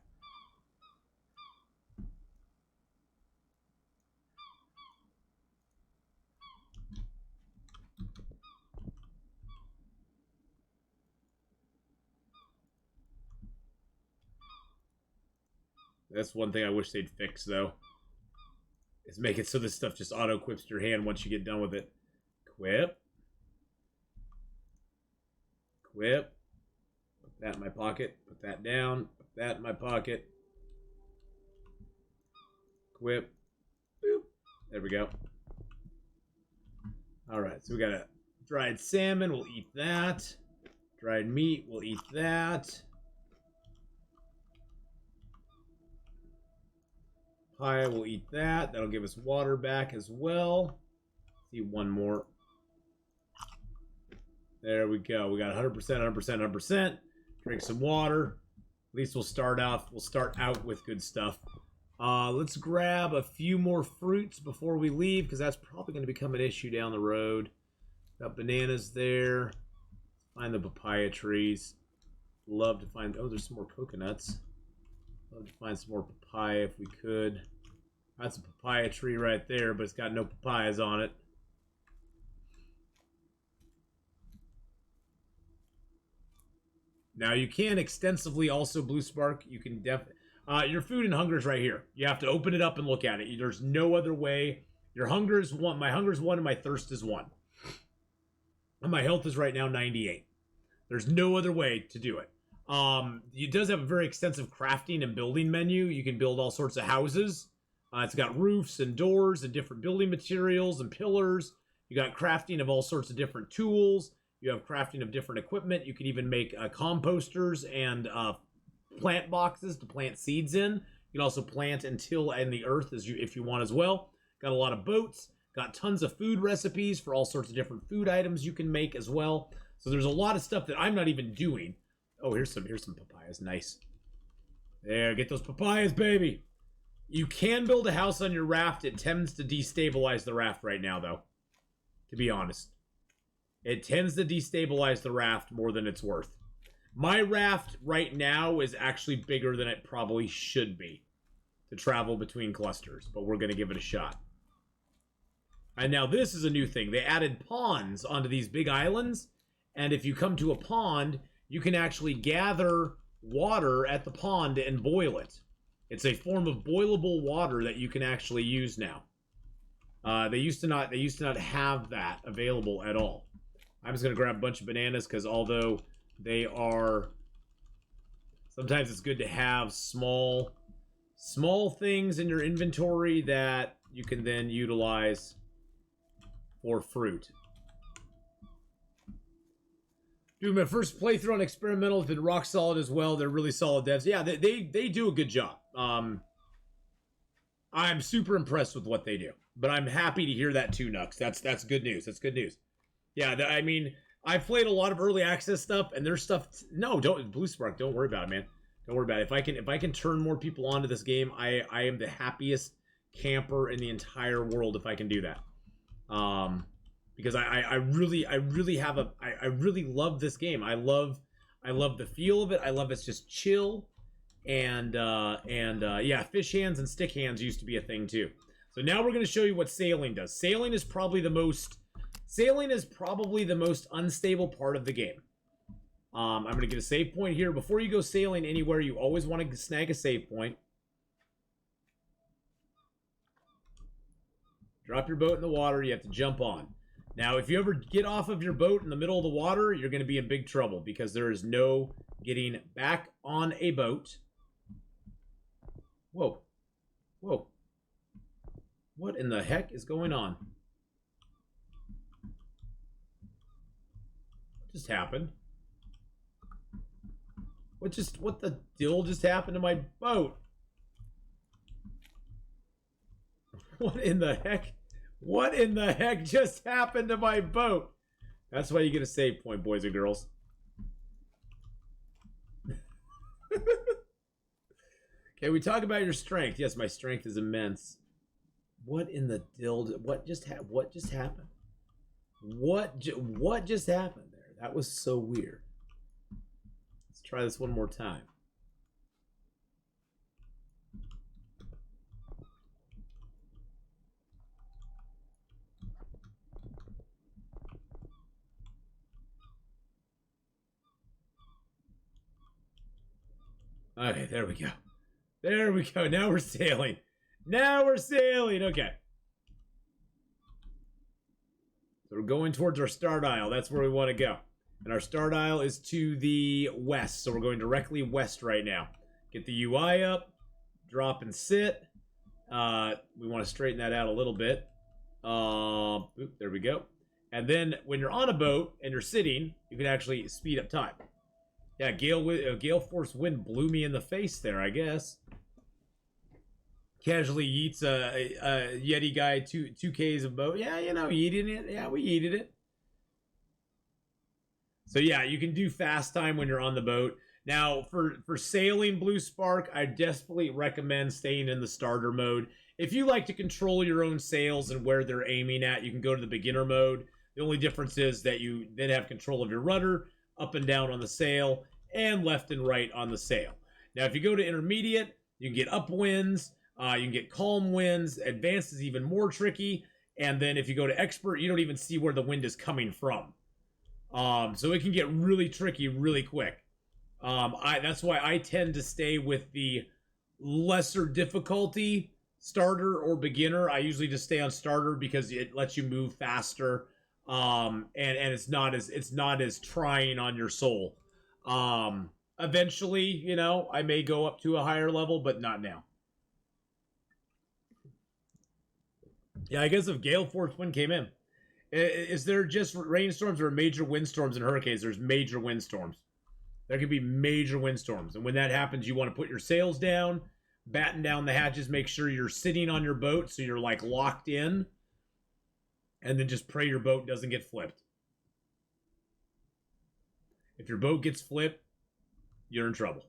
That's one thing I wish they'd fix, though. Is make it so this stuff just auto-equips your hand once you get done with it. Equip. Equip. Put that in my pocket. Put that down. Put that in my pocket. Equip. Boop. There we go. Alright, so we got a dried salmon. We'll eat that. Dried meat. We'll eat that. Pie, we'll eat that. That'll give us water back as well. Let's see one more. There we go. We got 100%, 100%, 100%. Drink some water. At least we'll start out with good stuff. Let's grab a few more fruits before we leave, because that's probably going to become an issue down the road. Got bananas there. Find the papaya trees. Love to find... Oh, there's some more coconuts. Love to find some more papaya if we could. That's a papaya tree right there, but it's got no papayas on it. Now you can extensively also Blue Spark. You can your food and hunger is right here. You have to open it up and look at it. There's no other way. Your hunger is 1. My hunger is 1 and my thirst is 1. And my health is right now 98. There's no other way to do it. It does have a very extensive crafting and building menu. You can build all sorts of houses. It's got roofs and doors and different building materials and pillars. You got crafting of all sorts of different tools. You have crafting of different equipment. You can even make composters and plant boxes to plant seeds in. You can also plant and till in the earth if you want as well. Got a lot of boats. Got tons of food recipes for all sorts of different food items you can make as well. So there's a lot of stuff that I'm not even doing. Oh, here's some papayas. Nice. There, get those papayas, baby. You can build a house on your raft. It tends to destabilize the raft right now, though. To be honest. It tends to destabilize the raft more than it's worth. My raft right now is actually bigger than it probably should be to travel between clusters, but we're going to give it a shot. And now this is a new thing. They added ponds onto these big islands, and if you come to a pond, you can actually gather water at the pond and boil it. It's a form of boilable water that you can actually use now. They used to not have that available at all. I'm just gonna grab a bunch of bananas because although they are, sometimes it's good to have small things in your inventory that you can then utilize for fruit. Dude, my first playthrough on experimental has been rock solid as well. They're really solid devs. Yeah, they do a good job. I'm super impressed with what they do, but I'm happy to hear that too, Nux. That's good news. That's good news. Yeah, I mean, I've played a lot of early access stuff, and there's stuff. No, don't Blue Spark. Don't worry about it, man. Don't worry about it. If I can turn more people onto this game, I am the happiest camper in the entire world if I can do that. Because I really love this game. I love the feel of it. I love it's just chill, and yeah, fish hands and stick hands used to be a thing too. So now we're going to show you what sailing does. Sailing is probably the most unstable part of the game. I'm going to get a save point here. Before you go sailing anywhere, you always want to snag a save point. Drop your boat in the water. You have to jump on. Now, if you ever get off of your boat in the middle of the water, you're going to be in big trouble because there is no getting back on a boat. Whoa. Whoa. What in the heck is going on? What just happened? What the dill just happened to my boat? What in the heck? What in the heck just happened to my boat? That's why you get a save point, boys and girls. Okay, we talk about your strength. Yes, my strength is immense. What in the dild? What just happened? What just happened? What just happened there? That was so weird. Let's try this one more time. Okay, there we go. There we go. Now we're sailing. Now we're sailing. Okay. So we're going towards our start isle. That's where we want to go. And our start isle is to the west. So we're going directly west right now. Get the UI up. Drop and sit. We want to straighten that out a little bit. There we go. And then when you're on a boat and you're sitting, you can actually speed up time. Yeah, gale force wind blew me in the face there, I guess. Casually yeets a Yeti guy 2Ks of boat. Yeah, you know, eating it. Yeah, we yeeted it. So yeah, you can do fast time when you're on the boat. Now, for sailing Blue Spark, I definitely recommend staying in the starter mode. If you like to control your own sails and where they're aiming at, you can go to the beginner mode. The only difference is that you then have control of your rudder, up and down on the sail, and left and right on the sail. Now, if you go to intermediate, you can get upwinds, you can get calm winds. Advanced is even more tricky. And then if you go to expert, you don't even see where the wind is coming from. So it can get really tricky really quick. That's why I tend to stay with the lesser difficulty starter or beginner. I usually just stay on starter because it lets you move faster. And it's not as trying on your soul. Eventually, you know, I may go up to a higher level, but not now. Yeah, I guess if gale force wind came in, is there just rainstorms or major windstorms and hurricanes? There's major windstorms. There could be major windstorms, and when that happens, you want to put your sails down, batten down the hatches, make sure you're sitting on your boat so you're like locked in, and then just pray your boat doesn't get flipped. If your boat gets flipped, you're in trouble.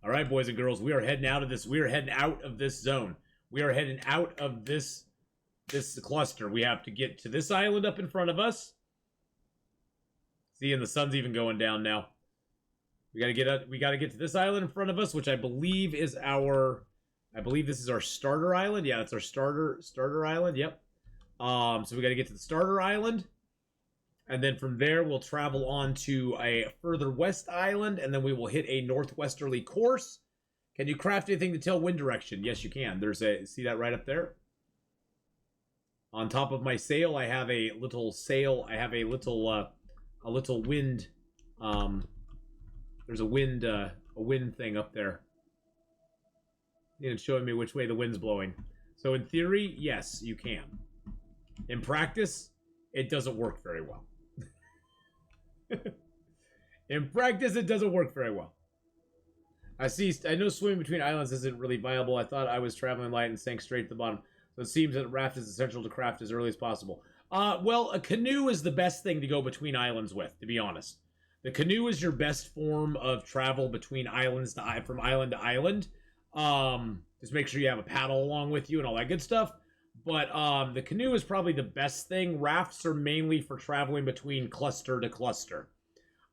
All right, boys and girls, we are heading out of this. We are heading out of this zone. We are heading out of this cluster. We have to get to this island up in front of us. See, and the sun's even going down now. We gotta get to this island in front of us, which I believe is our. I believe this is our starter island. Yeah, it's our starter island. Yep. So we gotta get to the starter island, and then from there we'll travel on to a further west island, and then we will hit a northwesterly course. Can you craft anything to tell wind direction? Yes, you can. See that right up there? On top of my sail, I have a little sail. I have a little wind. There's a wind thing up there. It's showing me which way the wind's blowing. So in theory, yes, you can. In practice, it doesn't work very well. In practice, it doesn't work very well. I know swimming between islands isn't really viable. I thought I was traveling light and sank straight to the bottom. So it seems that a raft is essential to craft as early as possible. Well, a canoe is the best thing to go between islands with, to be honest. The canoe is your best form of travel between islands from island to island. Just make sure you have a paddle along with you and all that good stuff. But the canoe is probably the best thing. Rafts are mainly for traveling between cluster to cluster.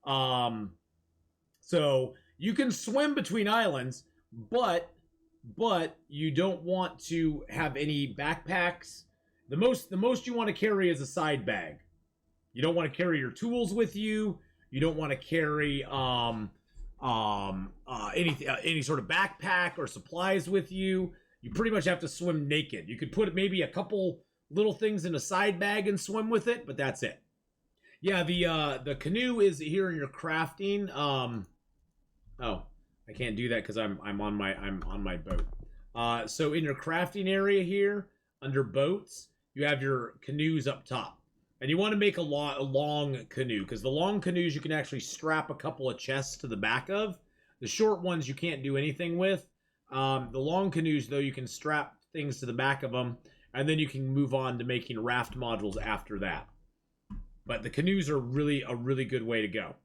So you can swim between islands, but you don't want to have any backpacks. The most you want to carry is a side bag. You don't want to carry your tools with you. You don't want to carry any sort of backpack or supplies with you. You pretty much have to swim naked. You could put maybe a couple little things in a side bag and swim with it, but that's it. Yeah, the canoe is here in your crafting. Oh, I can't do that because I'm on my boat. So in your crafting area here, under boats, you have your canoes up top. And you want to make a long canoe, because the long canoes you can actually strap a couple of chests to the back of. The short ones you can't do anything with. The long canoes, though, you can strap things to the back of them, and then you can move on to making raft modules after that. But the canoes are really a really good way to go.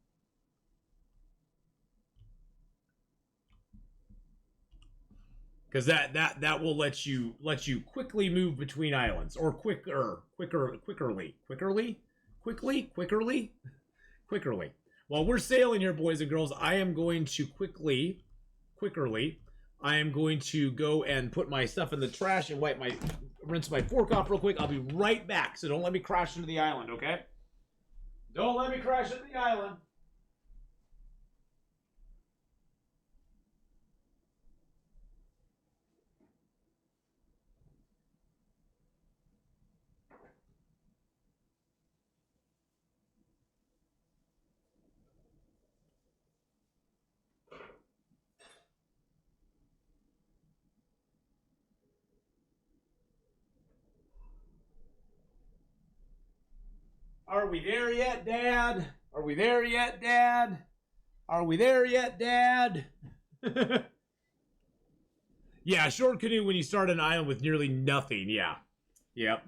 Because that will let you quickly move between islands, or quickerly. While we're sailing here, boys and girls, I am going to quickerly, I am going to go and put my stuff in the trash and rinse my fork off real quick. I'll be right back, so don't let me crash into the island, okay? Don't let me crash into the island. Are we there yet, Dad? Are we there yet, Dad? Are we there yet, Dad? Yeah, short canoe when you start an island with nearly nothing. Yeah. Yep.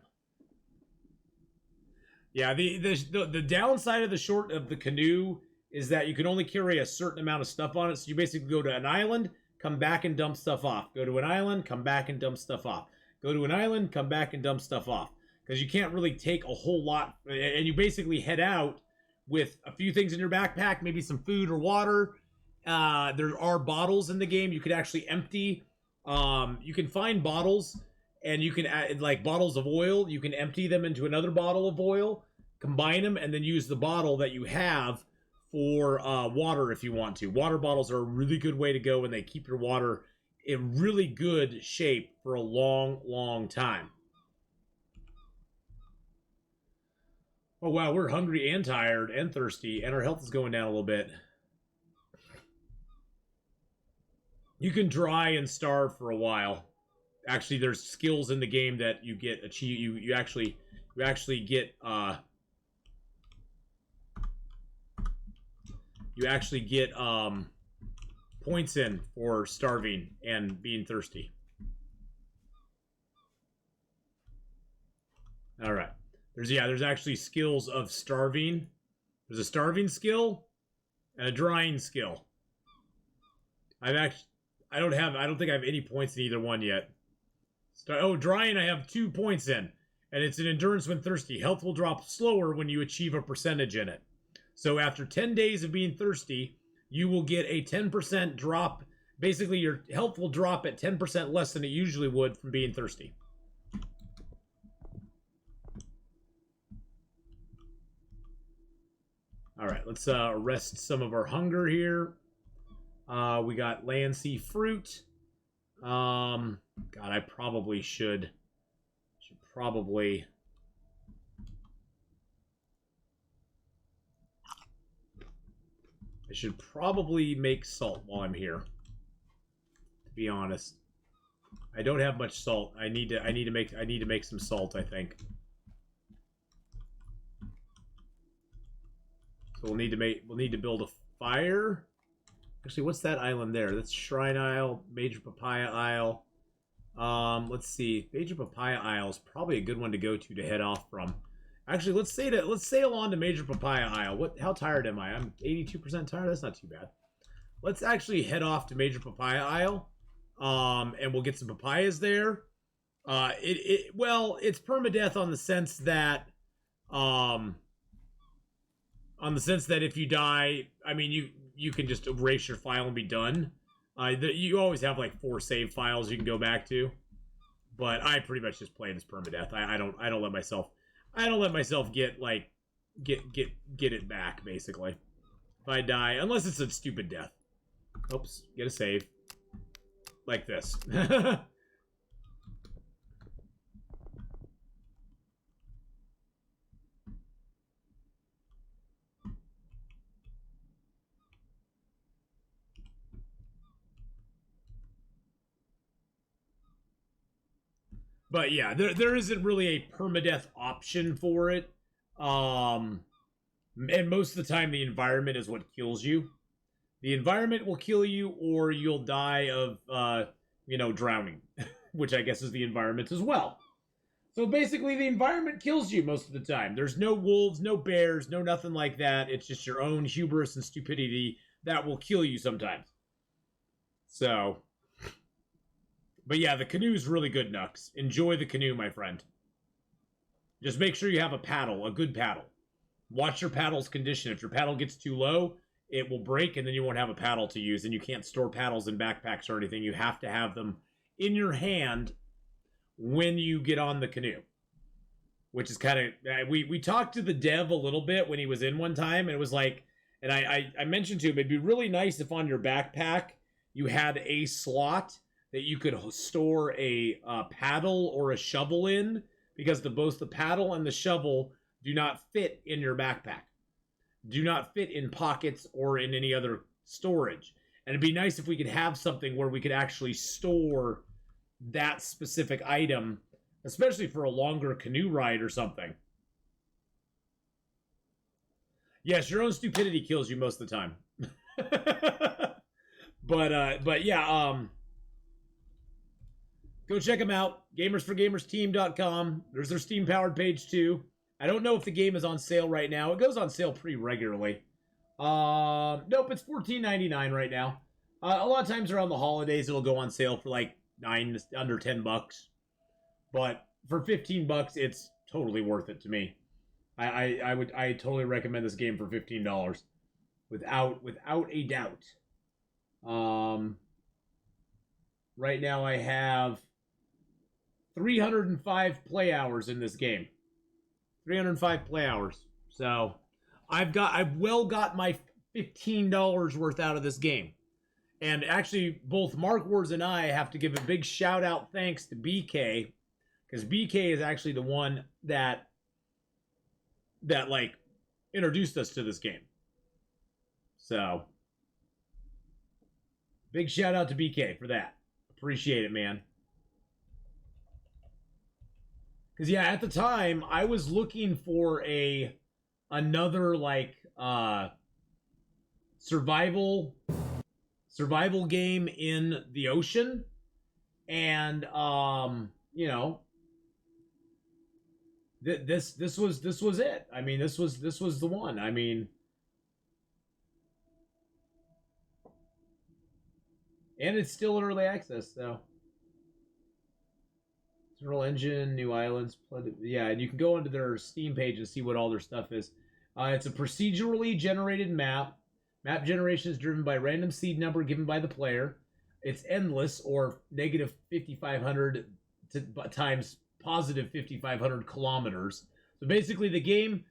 Yeah, the downside of the canoe is that you can only carry a certain amount of stuff on it. So you basically go to an island, come back and dump stuff off. Go to an island, come back and dump stuff off. Go to an island, come back and dump stuff off. Because you can't really take a whole lot, and you basically head out with a few things in your backpack, maybe some food or water. There are bottles in the game you could actually empty. You can find bottles, and you can add, like, bottles of oil. You can empty them into another bottle of oil, combine them, and then use the bottle that you have for water if you want to. Water bottles are a really good way to go, and they keep your water in really good shape for a long, long time. Oh, wow, we're hungry and tired and thirsty, and our health is going down a little bit. You can dry and starve for a while. Actually, there's skills in the game that you get achieve. You actually get points in for starving and being thirsty. All right. There's actually skills of starving. There's a starving skill and a drying skill. I don't think I have any points in either one yet. Drying I have 2 points in, and it's an endurance when thirsty. Health will drop slower when you achieve a percentage in it. So after 10 days of being thirsty, you will get a 10% drop. Basically, your health will drop at 10% less than it usually would from being thirsty. All right, let's arrest some of our hunger here. We got land, sea, fruit. God, I probably should probably. I should probably make salt while I'm here. To be honest, I don't have much salt. I need to make some salt, I think. So we'll need to build a fire. Actually, what's that island there? That's Shrine Isle, Major Papaya Isle. Let's see. Major Papaya Isle is probably a good one to go to head off from. Actually, let's sail on to Major Papaya Isle. How tired am I? I'm 82% tired. That's not too bad. Let's actually head off to Major Papaya Isle. And we'll get some papayas there. It's permadeath on the sense that if you die, I mean, you can just erase your file and be done. You always have like 4 save files you can go back to, but I pretty much just play it as permadeath. I don't let myself get it back, basically. If I die, unless it's a stupid death. Oops, get a save. Like this. But yeah, there isn't really a permadeath option for it. And most of the time the environment is what kills you. The environment will kill you, or you'll die of drowning. which I guess is the environment as well. So basically, the environment kills you most of the time. There's no wolves, no bears, no nothing like that. It's just your own hubris and stupidity that will kill you sometimes. So, but yeah, the canoe's really good, Nux. Enjoy the canoe, my friend. Just make sure you have a paddle, a good paddle. Watch your paddle's condition. If your paddle gets too low, it will break and then you won't have a paddle to use, and you can't store paddles in backpacks or anything. You have to have them in your hand when you get on the canoe, which is kind of, we talked to the dev a little bit when he was in one time, and it was like, and I mentioned to him, it'd be really nice if on your backpack you had a slot that you could store a paddle or a shovel in, because both the paddle and the shovel do not fit in your backpack, do not fit in pockets or in any other storage. And it'd be nice if we could have something where we could actually store that specific item, especially for a longer canoe ride or something. Yes, your own stupidity kills you most of the time. but yeah, go check them out. Gamersforgamersteam.com. There's their Steam powered page too. I don't know if the game is on sale right now. It goes on sale pretty regularly. Nope, it's $14.99 right now. A lot of times around the holidays, it'll go on sale for like under $10. But for $15, it's totally worth it to me. I totally recommend this game for $15 without a doubt. Right now I have 305 play hours in this game. 305 play hours. So I've well got my $15 worth out of this game. And actually, both Mark Wars and I have to give a big shout out thanks to BK, because BK is actually the one that like introduced us to this game. So big shout out to BK for that. Appreciate it, man. Because yeah, at the time I was looking for another like survival game in the ocean, and you know, this was it. I mean, this was the one. I mean, and it's still in early access, so. General engine, new islands, yeah, and you can go onto their Steam page and see what all their stuff is. It's a procedurally generated map. Map generation is driven by random seed number given by the player. It's endless, or negative 5,500 times positive 5,500 kilometers. So basically, the game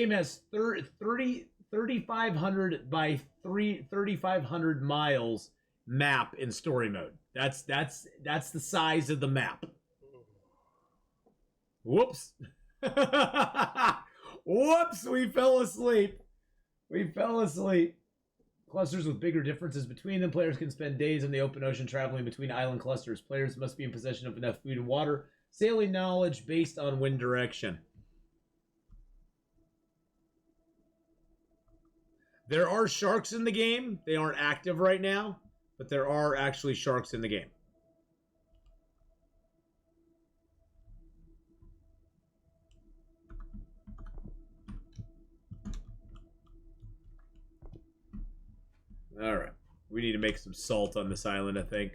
has 3,500 by 3,500 miles map in story mode. That's the size of the map. Whoops. Whoops, we fell asleep. Clusters with bigger differences between them. Players can spend days in the open ocean traveling between island clusters. Players must be in possession of enough food and water. Sailing knowledge based on wind direction. There are sharks in the game. They aren't active right now, but there are actually sharks in the game. All right, we need to make some salt on this island, I think.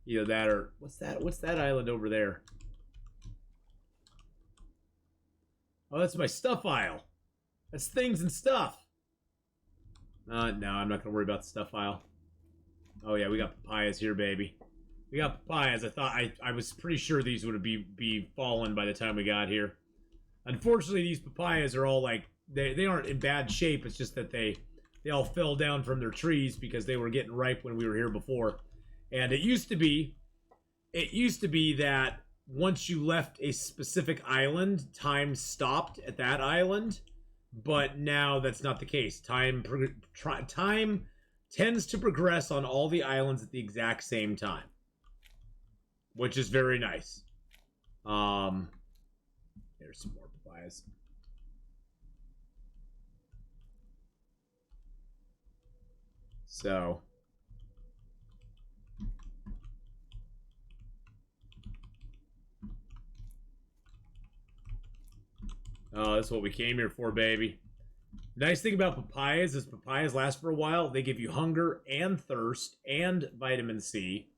Either that or what's that island over there? Oh, that's my stuff aisle. That's things and stuff. No, I'm not gonna worry about the stuff aisle. Oh yeah, we got papayas here, baby. We got papayas. I was pretty sure these would be fallen by the time we got here. Unfortunately, these papayas are all like they aren't in bad shape. It's just that they all fell down from their trees because they were getting ripe when we were here before. And it used to be that once you left a specific island, time stopped at that island. But now that's not the case. Time tends to progress on all the islands at the exact same time, which is very nice. There's some more papayas. So Oh, that's what we came here for, baby. Nice thing about papayas is papayas last for a while. They give you hunger and thirst and vitamin C.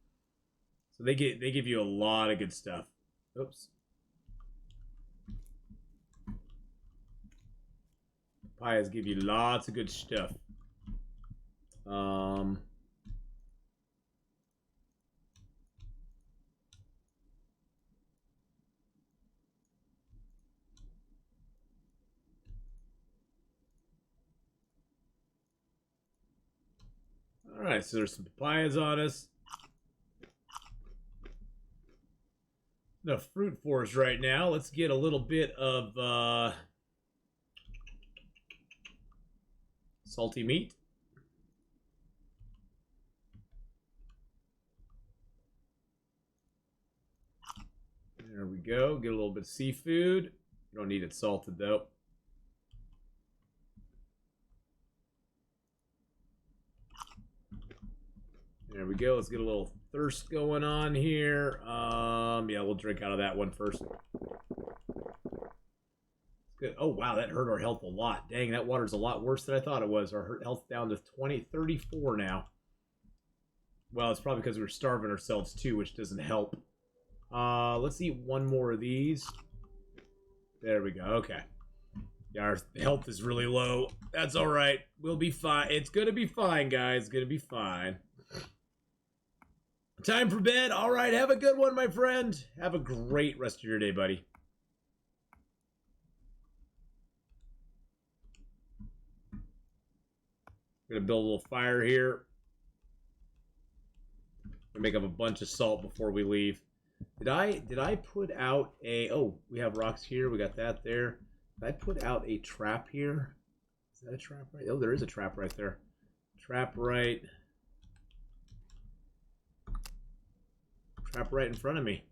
So they give you a lot of good stuff. Oops. Papayas give you lots of good stuff. Alright, so there's some papayas on us. No fruit for us right now. Let's get a little bit of salty meat. There we go. Get a little bit of seafood. You don't need it salted though. There we go. Let's get a little thirst going on here. Yeah, we'll drink out of that one first. Good. Oh, wow, that hurt our health a lot. Dang, that water's a lot worse than I thought it was. Our health down to 34 now. Well, it's probably because we're starving ourselves too, which doesn't help. Let's eat one more of these. There we go. Okay. Yeah, our health is really low. That's all right. We'll be fine. It's gonna be fine, guys. It's gonna be fine. Time for bed. All right, have a good one, my friend. Have a great rest of your day, buddy. Gonna build a little fire here. Gonna make up a bunch of salt before we leave. Did I put out a... Oh, we have rocks here. We got that there. Did I put out a trap here? Is that a trap right? Oh, there is a trap right there. Trap right. Trap right in front of me.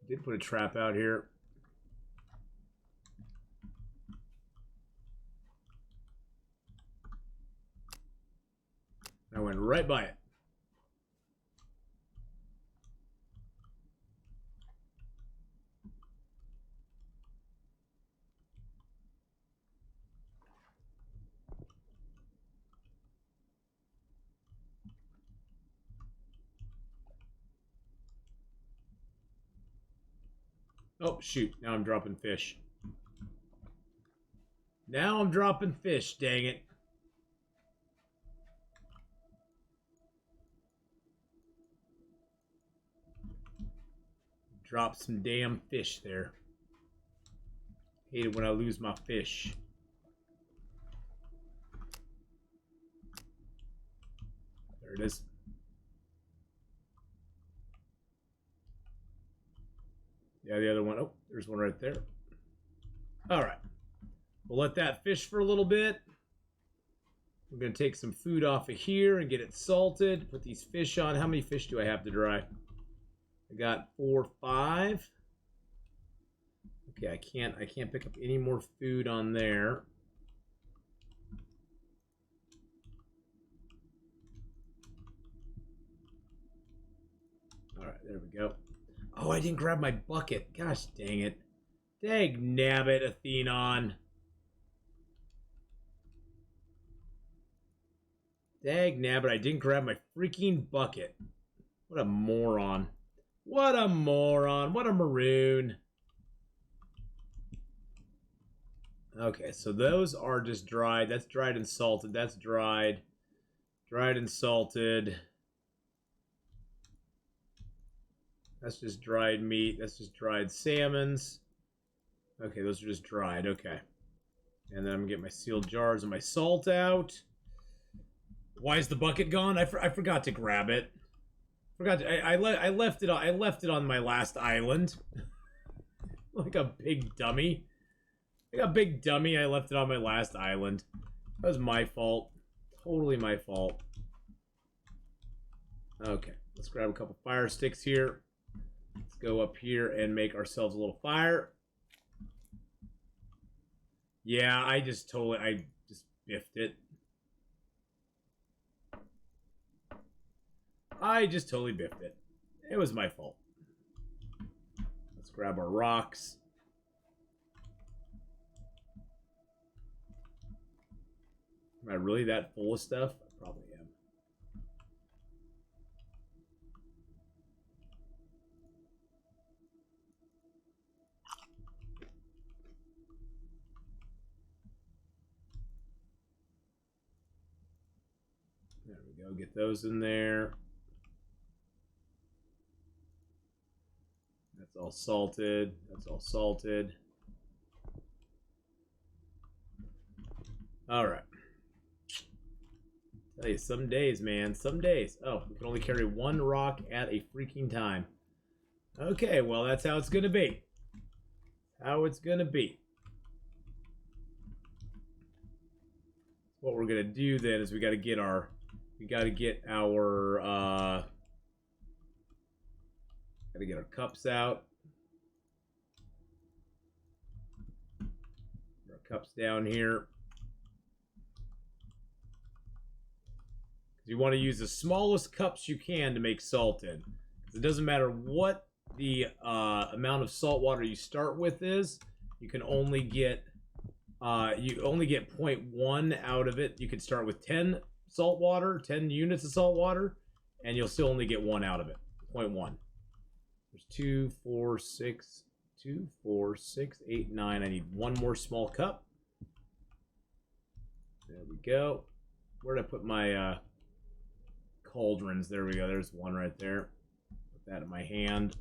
I did put a trap out here. I went right by it. Oh, shoot. Now I'm dropping fish. Now I'm dropping fish, dang it. Drop some damn fish there. Hate it when I lose my fish. There it is. Yeah, the other one. Oh, there's one right there. All right. We'll let that fish for a little bit. We're going to take some food off of here and get it salted. Put these fish on. How many fish do I have to dry? I got 4, 5. Okay, I can't pick up any more food on there. All right, there we go. Oh, I didn't grab my bucket. Gosh dang it. Dang nabbit, Atheenon. Dag nabbit, I didn't grab my freaking bucket. What a moron. What a moron. What a maroon. Okay, so those are just dried. That's dried and salted. That's dried. Dried and salted. That's just dried meat. That's just dried salmons. Okay, those are just dried. Okay. And then I'm going to get my sealed jars and my salt out. Why is the bucket gone? I forgot to grab it. I left it on my last island. Like a big dummy. Like a big dummy, I left it on my last island. That was my fault. Totally my fault. Okay, let's grab a couple fire sticks here. Let's go up here and make ourselves a little fire. Yeah, I just biffed it. I just totally biffed it. It was my fault. Let's grab our rocks. Am I really that full of stuff? I probably am. There we go. Get those in there. That's all salted. That's all salted. All right. Tell you, some days, man. Some days. Oh, we can only carry one rock at a freaking time. Okay, well, that's how it's gonna be. How it's gonna be. What we're gonna do then is we gotta get our cups out. Our cups down here. You want to use the smallest cups you can to make salt in. It doesn't matter what the amount of salt water you start with is. You can only get 0.1 out of it. You can start with 10 salt water, 10 units of salt water, and you'll still only get 1 out of it. 0.1. There's 2, 4, 6, 8, 9. I need 1 more small cup. There we go. Where did I put my cauldrons? There we go. There's one right there. Put that in my hand.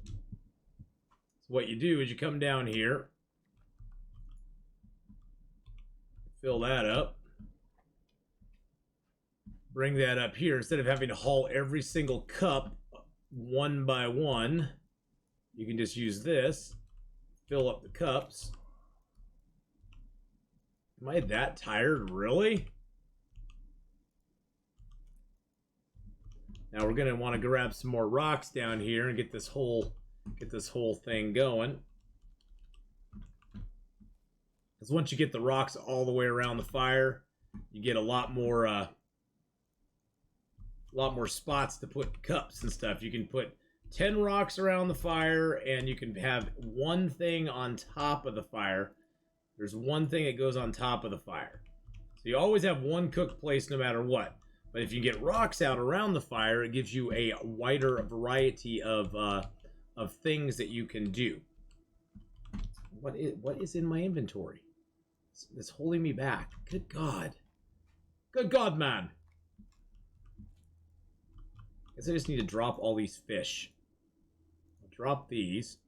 So what you do is you come down here, fill that up, bring that up here. Instead of having to haul every single cup one by one, you can just use this, fill up the cups. Am I that tired, really? Now we're gonna want to grab some more rocks down here and get this whole thing going. Because once you get the rocks all the way around the fire, you get a lot more spots to put cups and stuff. You can put 10 rocks around the fire, and you can have one thing on top of the fire. There's one thing that goes on top of the fire. So you always have one cook place no matter what. But if you get rocks out around the fire, it gives you a wider variety of things that you can do. What is in my inventory? It's holding me back. Good God. Good God, man. Guess I just need to drop all these fish. I'll drop these.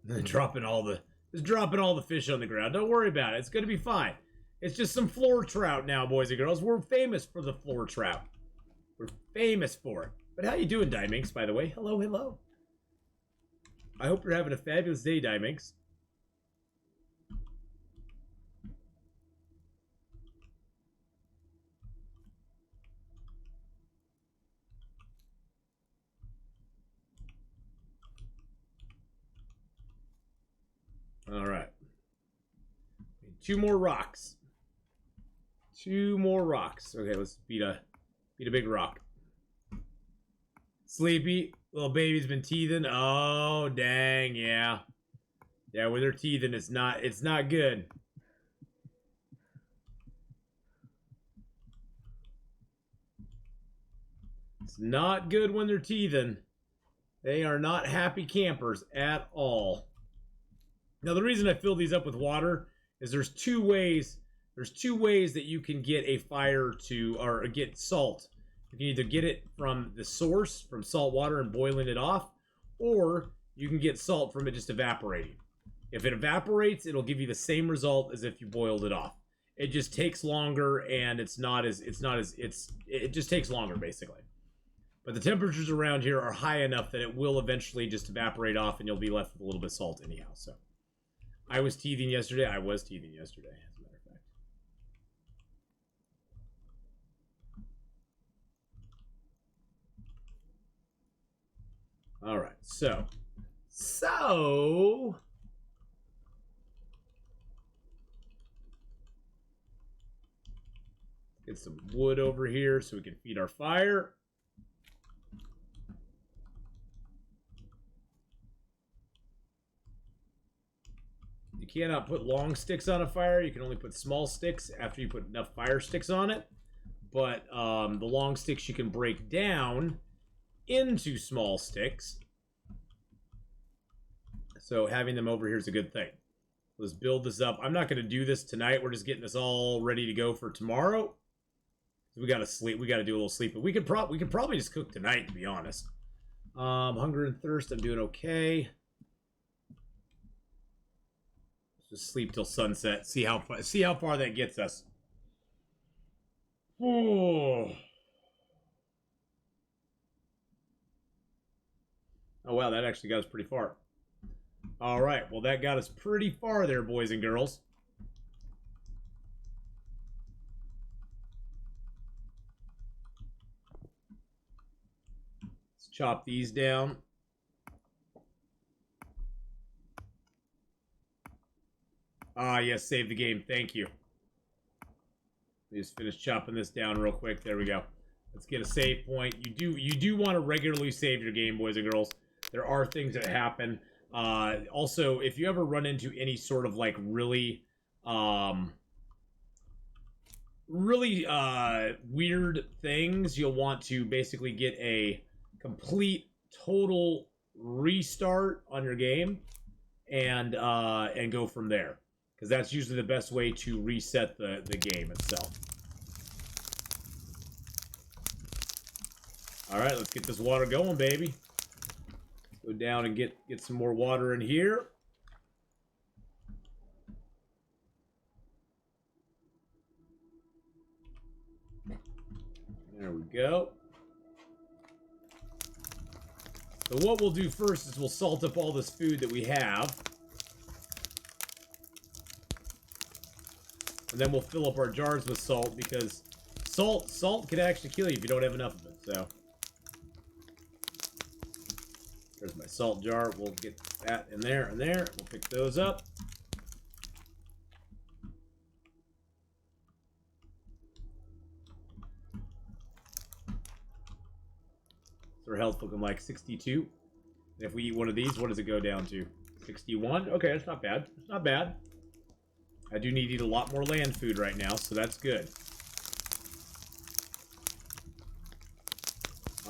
And then dropping all the fish on the ground. Don't worry about it. It's gonna be fine. It's just some floor trout now, boys and girls. We're famous for the floor trout. We're famous for it. But how you doing, Dyminx, by the way? Hello, hello. I hope you're having a fabulous day, Dyminx. All right. 2 more rocks. 2 more rocks. Okay, let's beat a big rock. Sleepy, little baby's been teething. Oh, dang, yeah. Yeah, with her teething, it's not good. It's not good when they're teething. They are not happy campers at all. Now, the reason I fill these up with water is there's two ways that you can get a fire to, or get salt. You can either get it from the source, from salt water and boiling it off, or you can get salt from it just evaporating. If it evaporates, it'll give you the same result as if you boiled it off. It just takes longer, and it just takes longer, basically. But the temperatures around here are high enough that it will eventually just evaporate off, and you'll be left with a little bit of salt anyhow. So, I was teething yesterday, as a matter of fact. All right, so get some wood over here so we can feed our fire. cannot put long sticks on a fire. You can only put small sticks after you put enough fire sticks on it. But the long sticks you can break down into small sticks. So having them over here is a good thing. Let's build this up. I'm not going to do this tonight. We're just getting this all ready to go for tomorrow. We got to sleep. We got to do a little sleep. But we could probably just cook tonight, to be honest. Hunger and thirst, I'm doing okay. Let's just sleep till sunset. See how far that gets us. Oh. Oh wow, that actually got us pretty far. All right, well that got us pretty far there, boys and girls. Let's chop these down. Ah, yes, save the game. Thank you. Let me just finish chopping this down real quick. There we go. Let's get a save point. You do want to regularly save your game, boys and girls. There are things that happen. Also, if you ever run into any sort of like really weird things, you'll want to basically get a complete total restart on your game and go from there, because that's usually the best way to reset the game itself. All right, let's get this water going, baby. Go down and get some more water in here. There we go. So what we'll do first is we'll salt up all this food that we have. And then we'll fill up our jars with salt, because salt can actually kill you if you don't have enough of it. So there's my salt jar. We'll get that in there and there. We'll pick those up. So our health looking like 62. And if we eat one of these, what does it go down to? 61? Okay, that's not bad. It's not bad. I do need to eat a lot more land food right now, so that's good.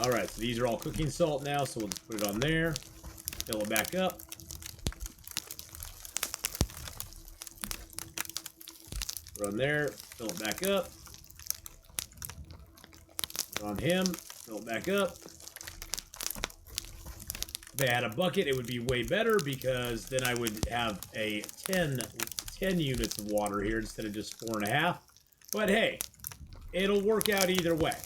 Alright, so these are all cooking salt now, so we'll just put it on there. Fill it back up. Put it on there. Fill it back up. Put it on him. Fill it back up. If I had a bucket, it would be way better, because then I would have a 10 units of water here instead of just 4.5. But hey, it'll work out either way.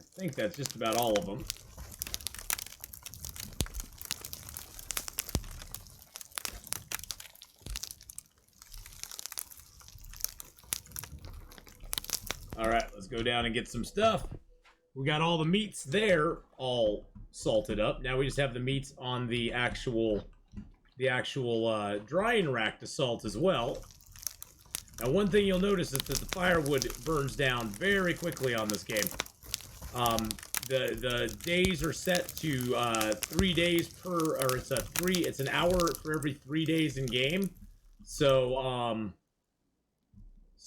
I think that's just about all of them. Alright, let's go down and get some stuff. We got all the meats there all salted up. Now we just have the meats on the actual drying rack to salt as well. Now one thing you'll notice is that the firewood burns down very quickly on this game. The days are set to 3 days per, or it's an hour for every 3 days in game. So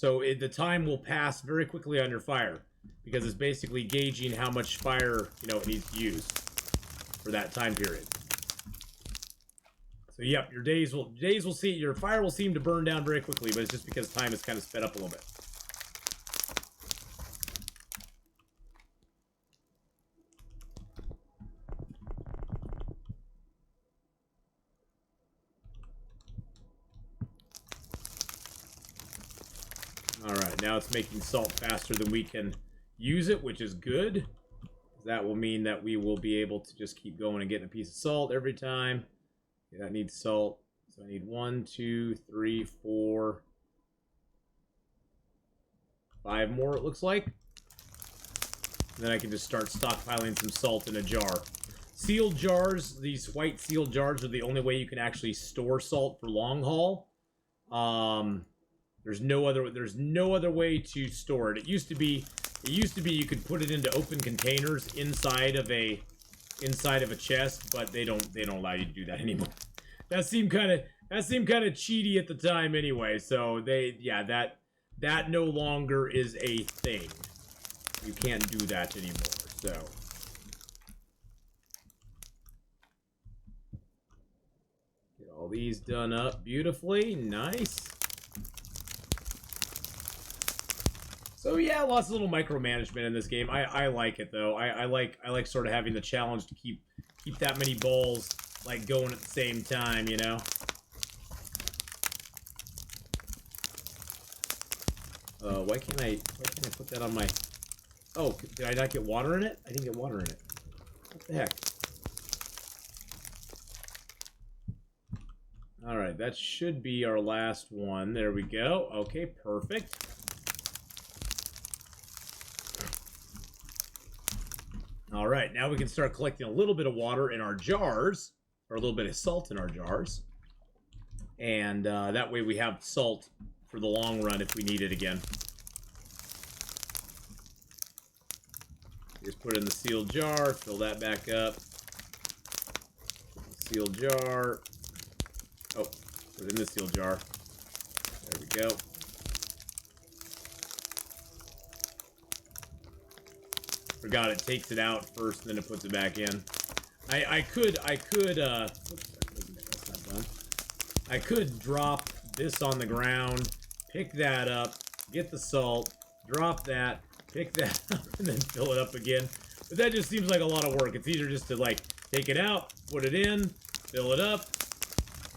the time will pass very quickly on your fire, because it's basically gauging how much fire it needs to use for that time period. So yep, your fire will seem to burn down very quickly, but it's just because time is kind of sped up a little bit. Alright, now it's making salt faster than we can use it, which is good. That will mean that we will be able to just keep going and getting a piece of salt every time. Okay, that needs salt. So I need 1, 2, 3, 4, 5 more, it looks like. And then I can just start stockpiling some salt in a jar. Sealed jars, these white sealed jars, are the only way you can actually store salt for long haul. There's no other way to store it. It used to be you could put it into open containers inside of a chest, but they don't allow you to do that anymore. That seemed kind of cheaty at the time anyway. So that no longer is a thing. You can't do that anymore. So get all these done up beautifully. Nice. So yeah, lots of little micromanagement in this game. I like it though. I like sort of having the challenge to keep that many balls like going at the same time, you know. Why can't I put that on my? Oh, did I not get water in it? I didn't get water in it. What the heck? All right, that should be our last one. There we go. Okay, perfect. All right, now we can start collecting a little bit of water in our jars, or a little bit of salt in our jars. And that way we have salt for the long run if we need it again. Just put it in the sealed jar, fill that back up. Sealed jar. Oh, put it in the sealed jar. There we go. Forgot it takes it out first, and then it puts it back in. I could drop this on the ground, pick that up, get the salt, drop that, pick that up, and then fill it up again. But that just seems like a lot of work. It's easier just to like take it out, put it in, fill it up.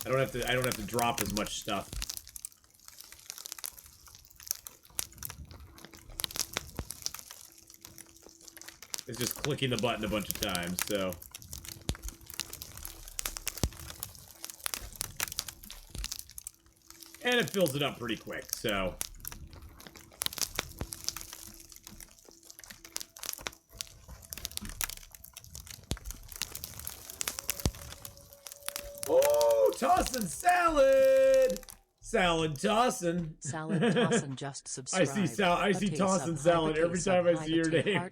I don't have to drop as much stuff. It's just clicking the button a bunch of times, so. And it fills it up pretty quick, so. Oh, tossing salad! Salad tossin'. Salad tossin' just subscribe. I see tossin' salad every time I see your name.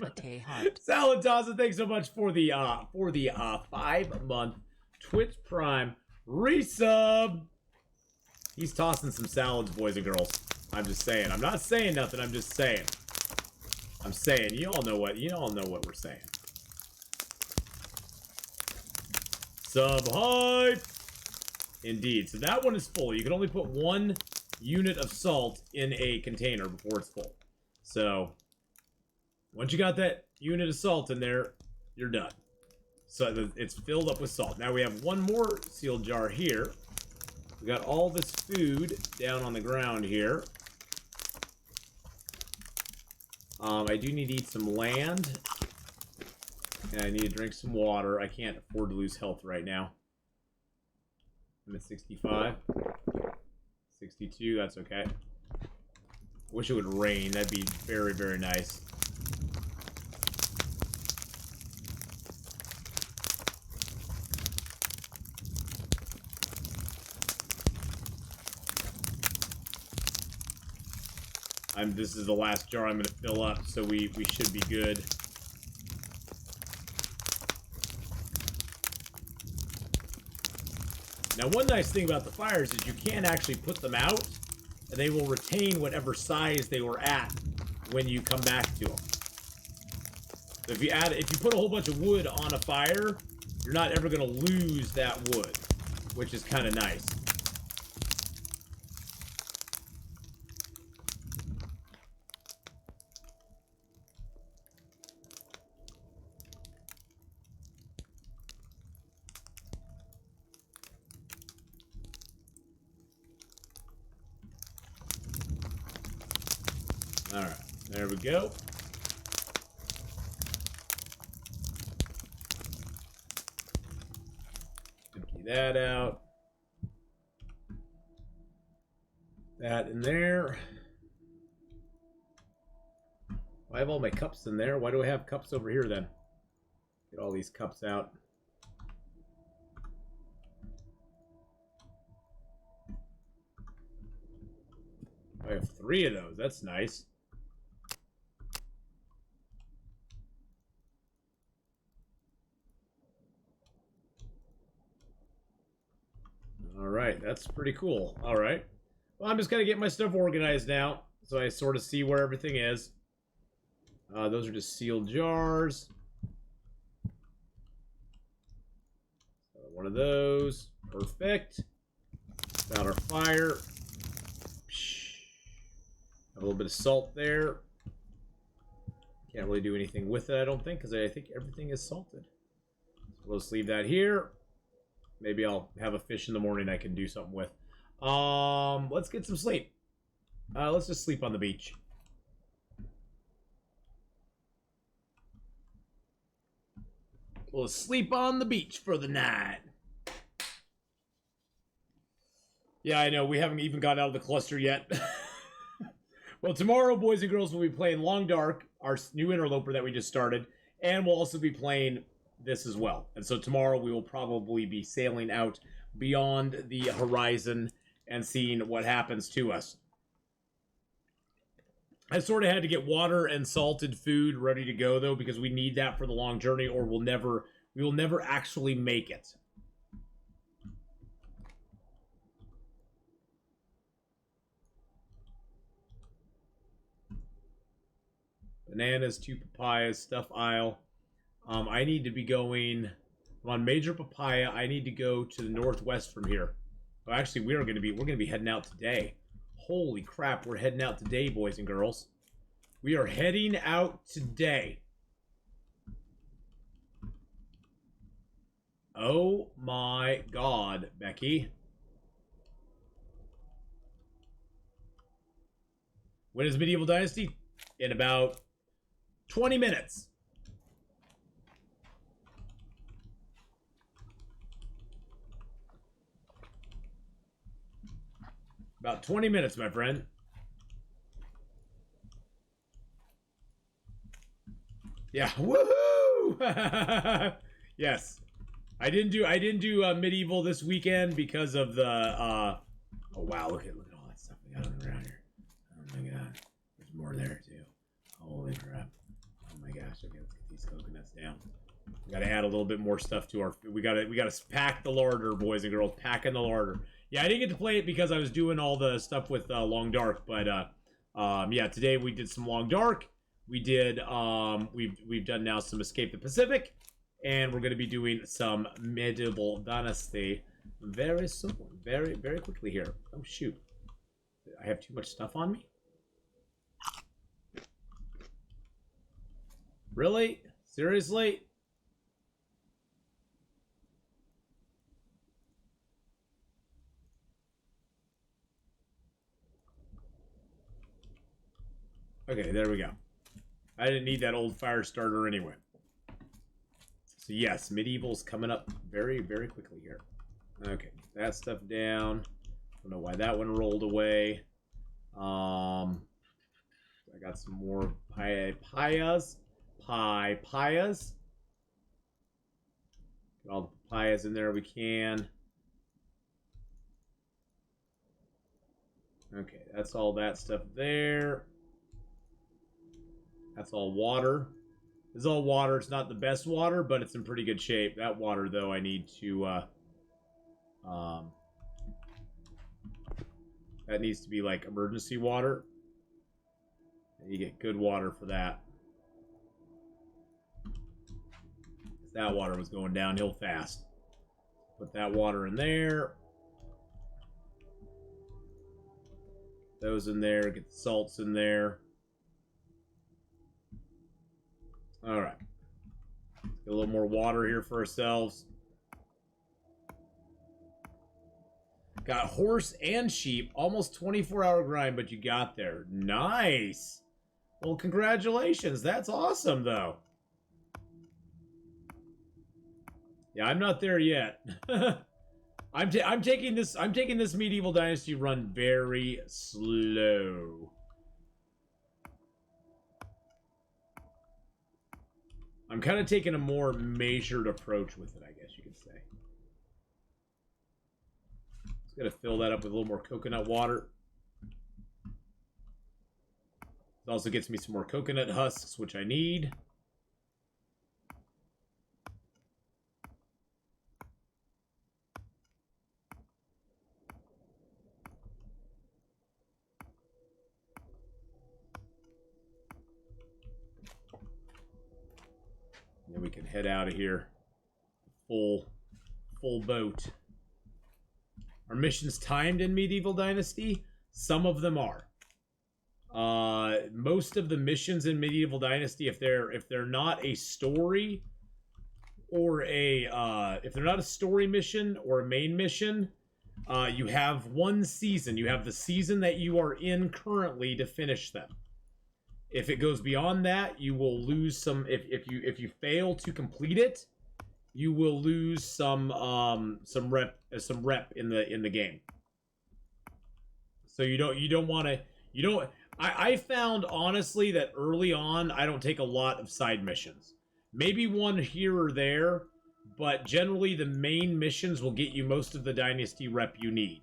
Salad tossin', thanks so much for the 5-month Twitch Prime resub. He's tossing some salads, boys and girls. I'm just saying. I'm not saying nothing. I'm just saying. I'm saying. You all know what we're saying. Sub hype. Indeed. So that one is full. You can only put 1 unit of salt in a container before it's full. So once you got that unit of salt in there, you're done. So it's filled up with salt. Now we have one more sealed jar here. We got all this food down on the ground here. I do need to eat some land. And I need to drink some water. I can't afford to lose health right now. I'm at 65. 62, that's okay. Wish it would rain. That'd be very, very nice. This is the last jar I'm going to fill up, so we should be good. Now, one nice thing about the fires is you can actually put them out, and they will retain whatever size they were at when you come back to them. So if you put a whole bunch of wood on a fire, you're not ever going to lose that wood, which is kind of nice. Alright, there we go. Empty that out. That in there. I have all my cups in there. Why do I have cups over here then? Get all these cups out. I have 3 of those. That's nice. All right, that's pretty cool. All right. Well, I'm just going to get my stuff organized now, so I sort of see where everything is. Those are just sealed jars. One of those. Perfect. Got our fire. Have a little bit of salt there. Can't really do anything with it, I don't think, because I think everything is salted. So we'll just leave that here. Maybe I'll have a fish in the morning I can do something with. Let's get some sleep. Let's just sleep on the beach. We'll sleep on the beach for the night. Yeah, I know. We haven't even got out of the cluster yet. Well, tomorrow, boys and girls, we'll be playing Long Dark, our new interloper that we just started. And we'll also be playing this as well. And so tomorrow we will probably be sailing out beyond the horizon and seeing what happens to us. I sort of had to get water and salted food ready to go, though, because we need that for the long journey, or we will never actually make it. Bananas, 2 papayas, stuff aisle. I need to be going on Major Papaya. I need to go to the northwest from here. Well, actually, we're gonna be heading out today. Holy crap, we're heading out today, boys and girls. We are heading out today. Oh my God, Becky. When is Medieval Dynasty? In about 20 minutes. About 20 minutes, my friend. Yeah, woohoo! Yes, I didn't do medieval this weekend because of the. Oh wow, look at all that stuff we got around here. Oh my God, there's more there too. Holy crap! Oh my gosh, okay, let's get these coconuts down. We gotta add a little bit more stuff to our. We gotta pack the larder, boys and girls. Packing the larder. Yeah, I didn't get to play it because I was doing all the stuff with Long Dark, but yeah, today we did some Long Dark. We did we've done now some Escape the Pacific, and we're going to be doing some Medieval Dynasty very soon, very quickly here. Oh shoot, I have too much stuff on me. Really? Seriously? Okay, there we go. I didn't need that old fire starter anyway. So yes, Medieval's coming up very quickly here. Okay, that stuff down. Don't know why that one rolled away. I got some more papayas. Papayas. Get all the papayas in there we can. Okay, that's all that stuff there. That's all water. This is all water. It's not the best water, but it's in pretty good shape. That water, though, I need to, that needs to be, like, emergency water. And you get good water for that. That water was going downhill fast. Put that water in there. Those in there. Get the salts in there. All right. Get a little more water here for ourselves. Got horse and sheep. Almost 24-hour grind, but you got there. Nice. Well, congratulations. That's awesome, though. Yeah, I'm not there yet. I'm taking this Medieval Dynasty run very slow. I'm kind of taking a more measured approach with it, I guess you could say. Just gotta fill that up with a little more coconut water. It also gets me some more coconut husks, which I need. And then we can head out of here. Full boat. Are missions timed in Medieval Dynasty? Some of them are. Most of the missions in Medieval Dynasty, if they're not a story or if they're not a story mission or a main mission, you have one season. You have the season that you are in currently to finish them. If it goes beyond that, you will lose some. If you fail to complete it, you will lose some rep in the game. So you don't want to. I found honestly that early on I don't take a lot of side missions. Maybe one here or there, but generally the main missions will get you most of the dynasty rep you need.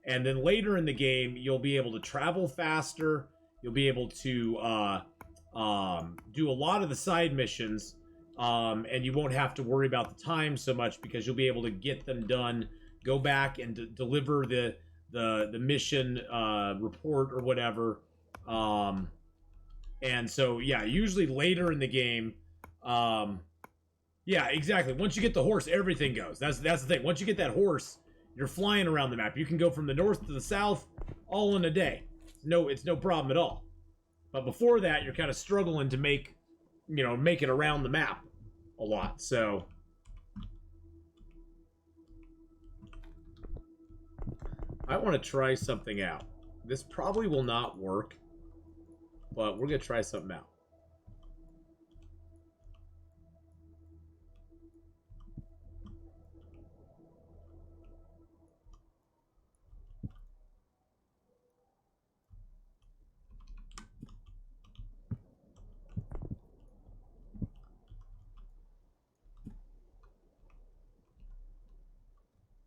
And then later in the game, you'll be able to travel faster. You'll be able to do a lot of the side missions, and you won't have to worry about the time so much because you'll be able to get them done, go back and deliver the mission report or whatever. And so, yeah, usually later in the game, yeah, exactly. Once you get the horse, everything goes. That's the thing. Once you get that horse, you're flying around the map. You can go from the north to the south all in a day. It's no problem at all. But before that, you're kind of struggling to make it around the map a lot. So I want to try something out. This probably will not work, but we're going to try something out.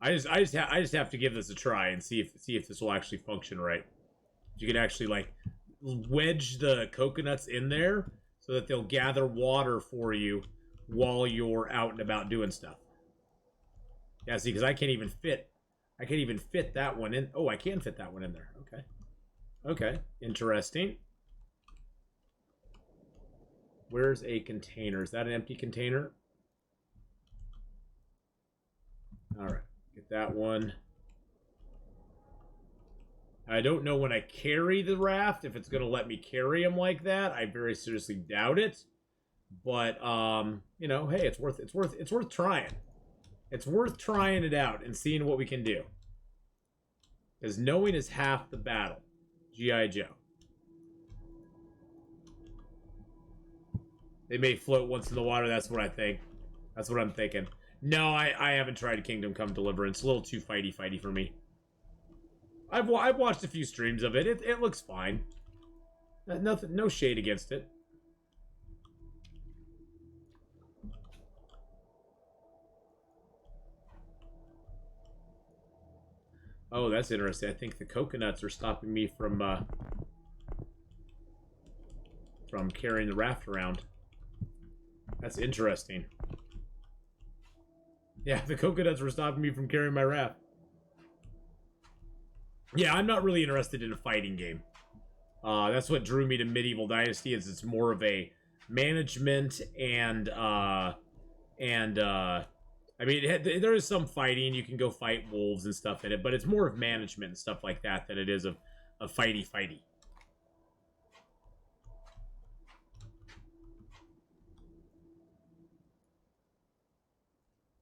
I just have to give this a try and see if this will actually function right. You can actually like wedge the coconuts in there so that they'll gather water for you while you're out and about doing stuff. Yeah, see, because I can't even fit that one in. Oh, I can fit that one in there. Okay. Okay, interesting. Where's a container? Is that an empty container? All right. Get that one. I don't know when I carry the raft if it's going to let me carry them like that. I very seriously doubt it. But hey, it's worth trying. It's worth trying it out and seeing what we can do. Because knowing is half the battle. G.I. Joe. They may float once in the water. That's what I think. That's what I'm thinking. No, I haven't tried Kingdom Come Deliverance. A little too fighty for me. I've watched a few streams of it. It looks fine. Nothing, no shade against it. Oh, that's interesting. I think the coconuts are stopping me from carrying the raft around. That's interesting. Yeah, the coconuts were stopping me from carrying my raft. Yeah, I'm not really interested in a fighting game. That's what drew me to Medieval Dynasty. Is it's more of a management and I mean, there is some fighting. You can go fight wolves and stuff in it, but it's more of management and stuff like that than it is of fighty.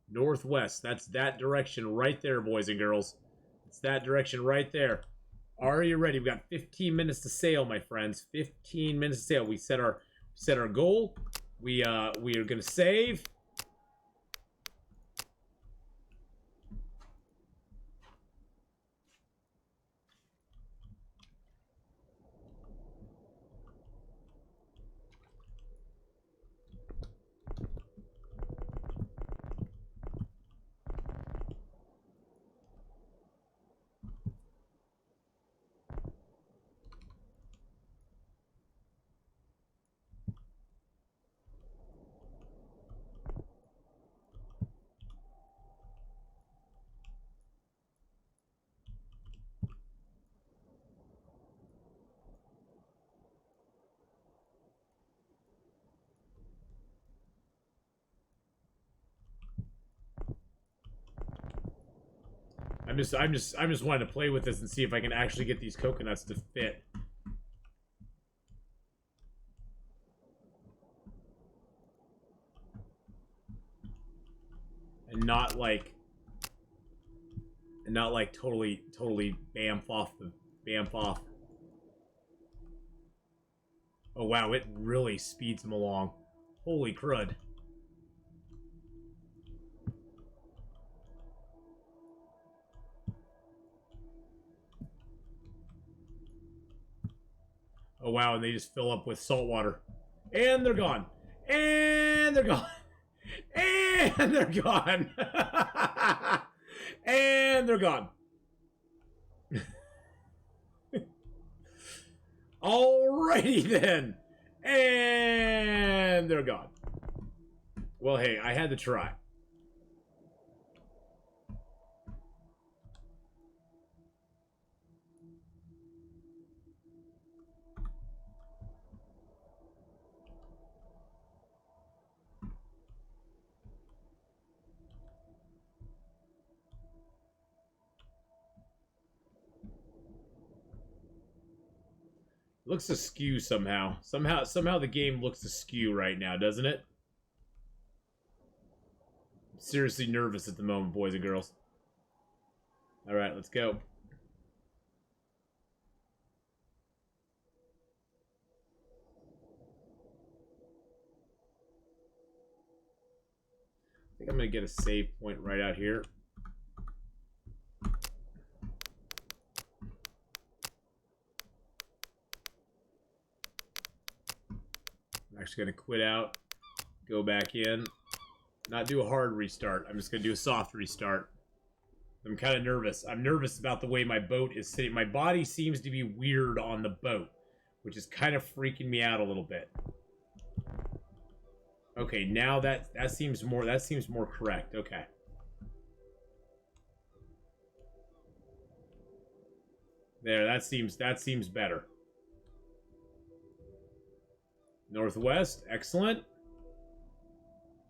Northwest. That's that direction right there, boys and girls. It's that direction right there. Are you ready? We've got 15 minutes to sail, my friends. 15 minutes to sail. We set our goal. We are gonna save. I'm just wanting to play with this and see if I can actually get these coconuts to fit. And not like totally bamf off. Oh wow, it really speeds them along. Holy crud. Oh wow, and they just fill up with salt water. And they're gone. And they're gone. And they're gone. And they're gone. Alrighty then. And they're gone. Well, hey, I had to try. Looks askew somehow. Somehow the game looks askew right now, doesn't it? I'm seriously nervous at the moment, boys and girls. Alright, let's go. I think I'm gonna get a save point right out here. I'm actually going to quit out, go back in, not do a hard restart. I'm just going to do a soft restart. I'm kind of nervous. I'm nervous about the way my boat is sitting. My body seems to be weird on the boat, which is kind of freaking me out a little bit. Okay, now that seems more correct. Okay. There, that seems better. Northwest, excellent.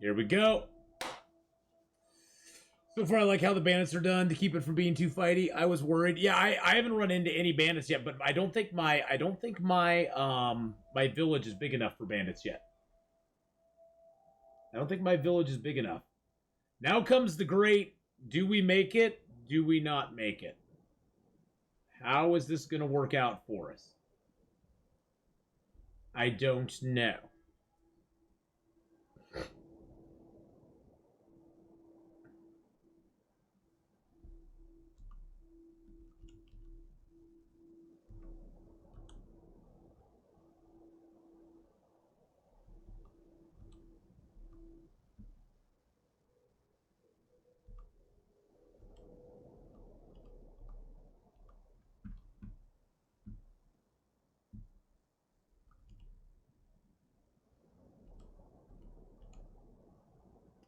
Here we go. So far, I like how the bandits are done to keep it from being too fighty. I was worried. Yeah, I haven't run into any bandits yet, but I don't think my my village is big enough for bandits yet. I don't think my village is big enough. Now comes the great, do we make it? Do we not make it? How is this going to work out for us? I don't know.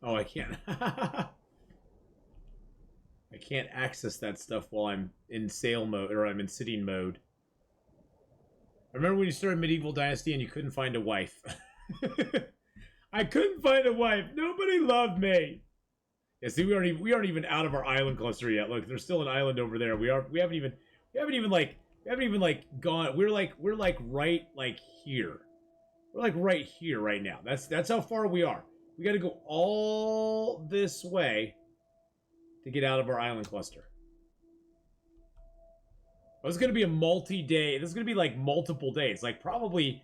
Oh, I can't. I can't access that stuff while I'm in sail mode, or I'm in sitting mode. I remember when you started Medieval Dynasty and you couldn't find a wife. I couldn't find a wife. Nobody loved me. Yeah, see, we aren't even out of our island cluster yet. Look, there's still an island over there. We haven't even gone. We're like right here. We're like right here right now. That's how far we are. We got to go all this way to get out of our island cluster. This is going to be a multi-day. This is going to be like multiple days, like probably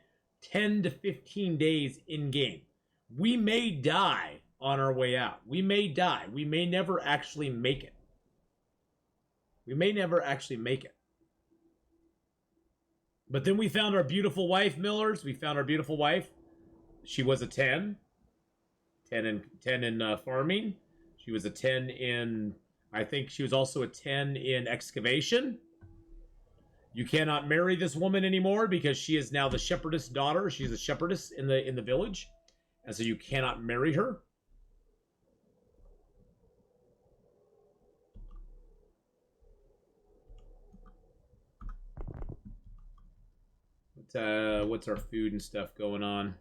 10 to 15 days in game. We may die on our way out. We may die. We may never actually make it. We may never actually make it. But then we found our beautiful wife, Millers. We found our beautiful wife. She was a 10. 10 in farming. She was a 10 in, I think she was also a 10 in excavation. You cannot marry this woman anymore because she is now the shepherdess daughter. She's a shepherdess in the village. And so you cannot marry her. What's our food and stuff going on?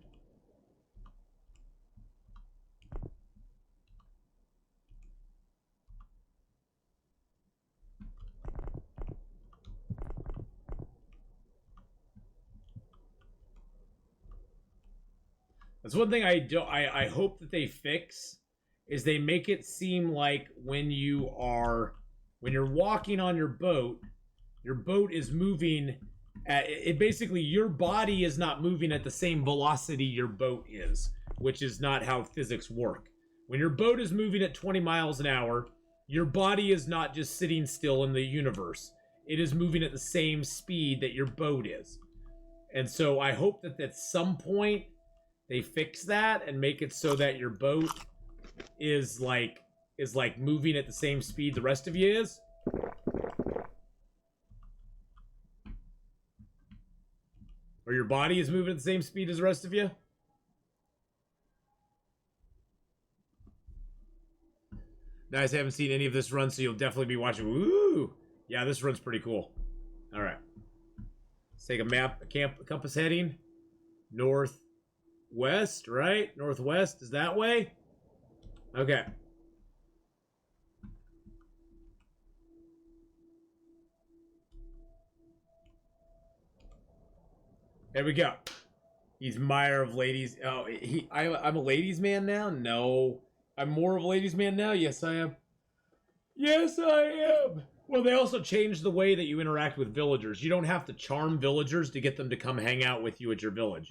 That's one thing I hope that they fix is they make it seem like when you're walking on your boat is moving at it basically your body is not moving at the same velocity your boat is, which is not how physics work. When your boat is moving at 20 miles an hour, your body is not just sitting still in the universe. It is moving at the same speed that your boat is. And so I hope that at some point they fix that and make it so that your boat is like moving at the same speed the rest of you is. Or your body is moving at the same speed as the rest of you. Guys, I haven't seen any of this run, so you'll definitely be watching. Woo! Yeah, this run's pretty cool. All right. Let's take a map, a compass heading. Northwest, right? Northwest is that way? Okay. There we go. He's Meyer of ladies. Oh, I'm a ladies' man now? No. I'm more of a ladies' man now? Yes, I am. Yes, I am. Well, they also changed the way that you interact with villagers. You don't have to charm villagers to get them to come hang out with you at your village.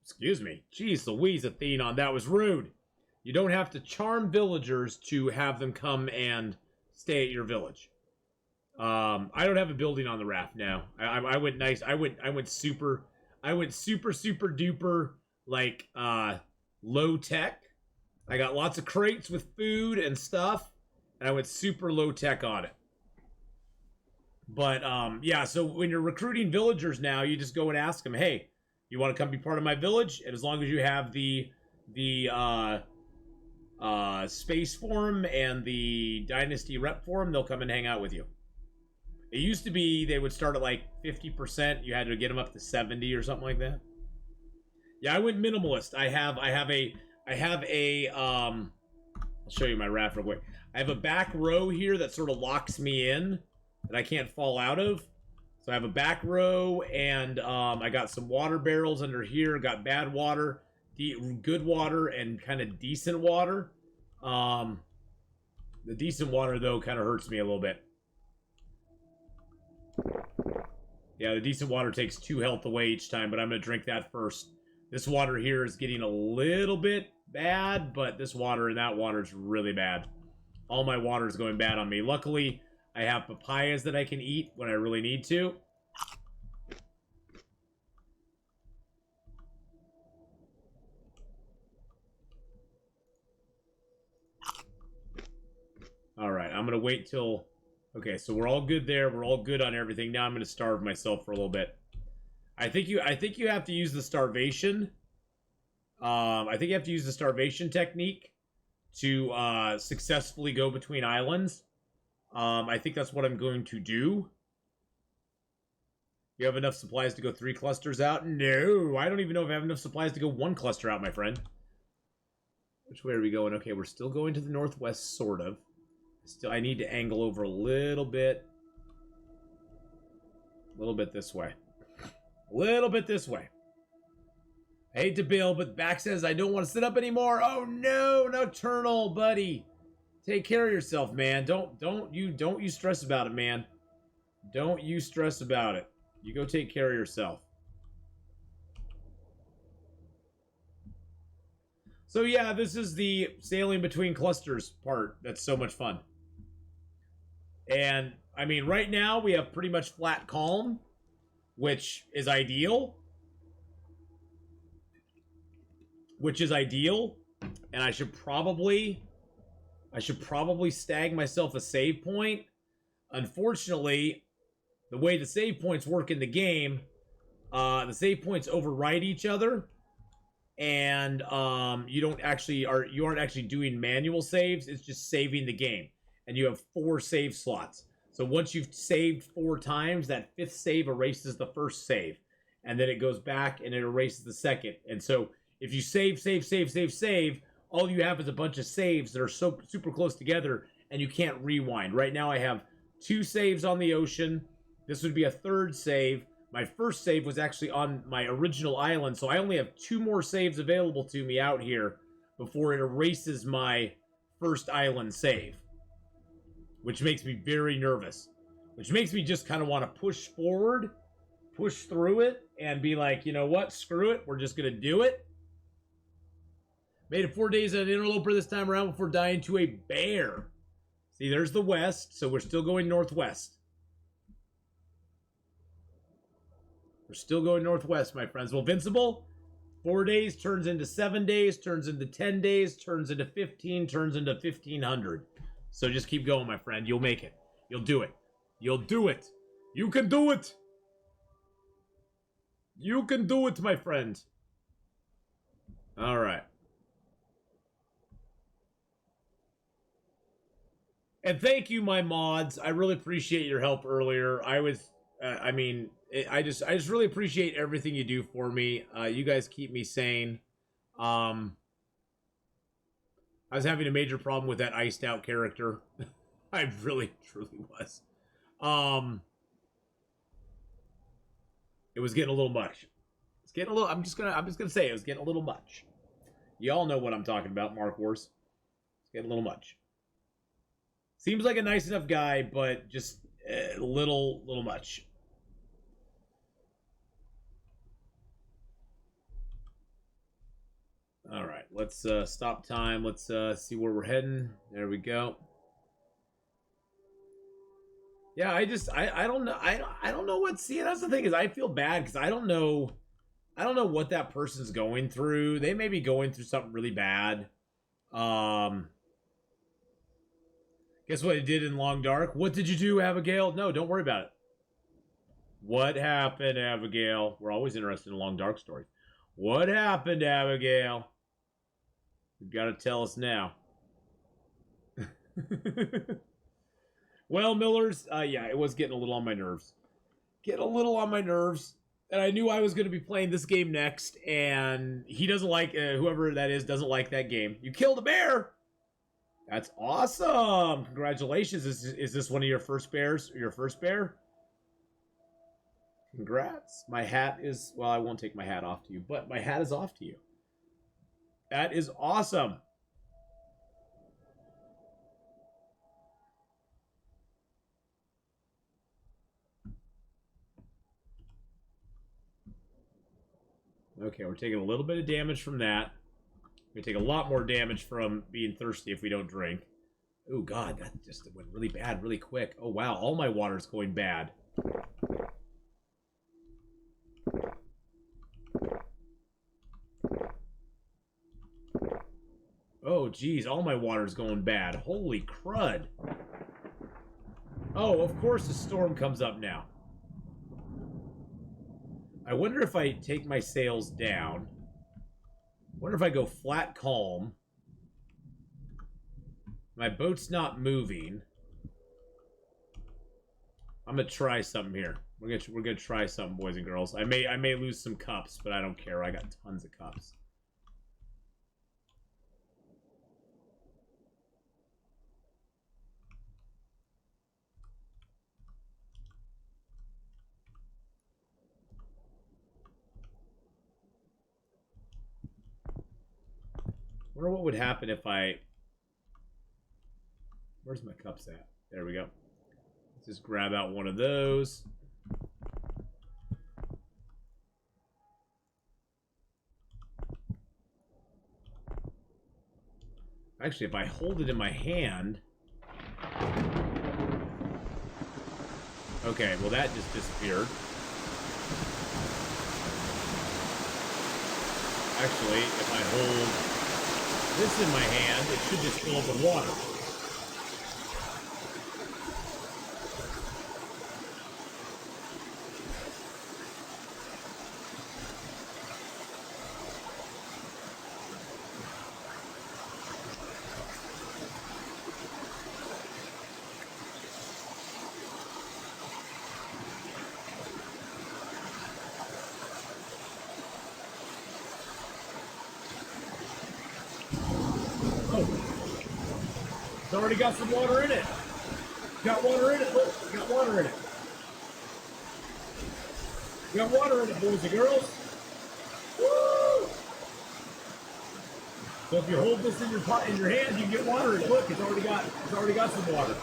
Excuse me. Jeez Louise, Atheenon, that was rude. You don't have to charm villagers to have them come and stay at your village. I don't have a building on the raft now. I went nice. I went super duper like low tech. I got lots of crates with food and stuff, and I went super low tech on it. But yeah, so when you're recruiting villagers now, you just go and ask them, "Hey, you want to come be part of my village?" And as long as you have the space form and the dynasty rep form, they'll come and hang out with you. It used to be they would start at like 50%. You had to get them up to 70 or something like that. Yeah, I went minimalist. I have a I'll show you my raft real quick. I have a back row here that sort of locks me in that I can't fall out of. So I have a back row, and I got some water barrels under here. Got bad water, good water, and kind of decent water. The decent water though kind of hurts me a little bit. Yeah, the decent water takes 2 health away each time, but I'm going to drink that first. This water here is getting a little bit bad, but this water and that water is really bad. All my water is going bad on me. Luckily, I have papayas that I can eat when I really need to. All right, I'm going to wait till... Okay, so we're all good there. We're all good on everything. Now I'm going to starve myself for a little bit. I think you have to use the starvation. I think you have to use the starvation technique to successfully go between islands. I think that's what I'm going to do. You have enough supplies to go 3 clusters out? No, I don't even know if I have enough supplies to go 1 cluster out, my friend. Which way are we going? Okay, we're still going to the northwest, sort of. Still, I need to angle over a little bit. A little bit this way. A little bit this way. I hate to bail, but back says I don't want to sit up anymore. Oh no, Nocturnal, buddy. Take care of yourself, man. Don't you stress about it, man. Don't you stress about it. You go take care of yourself. So yeah, this is the sailing between clusters part. That's so much fun. And, I mean, right now we have pretty much flat calm, which is ideal. And I should probably stag myself a save point. Unfortunately, the way the save points work in the game, the save points override each other. And you aren't actually doing manual saves. It's just saving the game, and you have 4 save slots. So once you've saved 4 times, that 5th save erases the first save, and then it goes back and it erases the second. And so if you save, all you have is a bunch of saves that are so super close together, and you can't rewind. Right now I have 2 saves on the ocean. This would be a 3rd save, My first save was actually on my original island, so I only have 2 more saves available to me out here before it erases my first island save. Which makes me very nervous. Which makes me just kind of want to push forward, push through it, and be like, you know what, screw it, we're just going to do it. Made it 4 days at an interloper this time around before dying to a bear. See, there's the west, so we're still going northwest. We're still going northwest, my friends. Well, Vincible, 4 days turns into 7 days, turns into 10 days, turns into 15, turns into 1,500. So just keep going, my friend. You'll make it. You'll do it. You'll do it. You can do it. You can do it, my friend. All right. And thank you, my mods. I really appreciate your help earlier. I just really appreciate everything you do for me. You guys keep me sane. I was having a major problem with that iced out character. I really, truly was. It was getting a little much. It's getting a little. I'm just gonna say it was getting a little much. You all know what I'm talking about, Mark Wars. It's getting a little much. Seems like a nice enough guy, but just a little much. All right, let's stop time. Let's see where we're heading. There we go. Yeah, I don't know. I don't know what. See, that's the thing is, I feel bad because I don't know what that person's going through. They may be going through something really bad. Guess what I did in Long Dark? What did you do, Abigail? No, don't worry about it. What happened, Abigail? We're always interested in Long Dark stories. What happened, Abigail? You've got to tell us now. Well, Millers, yeah, it was getting a little on my nerves. Getting a little on my nerves. And I knew I was going to be playing this game next, and he doesn't like, whoever that is, doesn't like that game. You killed a bear! That's awesome! Congratulations. Is this one of your first bears? Your first bear? Congrats. My hat is... Well, I won't take my hat off to you, but my hat is off to you. That is awesome. Okay, we're taking a little bit of damage from that. We take a lot more damage from being thirsty if we don't drink. Oh god, that just went really bad really quick. Oh wow, all my water's going bad. Oh geez, all my water's going bad. Holy crud. Oh, of course the storm comes up now. I wonder if I take my sails down. I wonder if I go flat calm. My boat's not moving. I'm gonna try something here. We're gonna try something, boys and girls. I may lose some cups, but I don't care. I got tons of cups. I wonder what would happen if I... Where's my cups at? There we go. Let's just grab out one of those. Actually, if I hold it in my hand... Okay, well that just disappeared. Actually, if I hold this in my hand, it should just fill up with water. It's already got some water in it. Got water in it. Look, got water in it. We got water in it, boys and girls. Woo! So if you hold this in your hand, you can get water in it. Look, it's already got some water.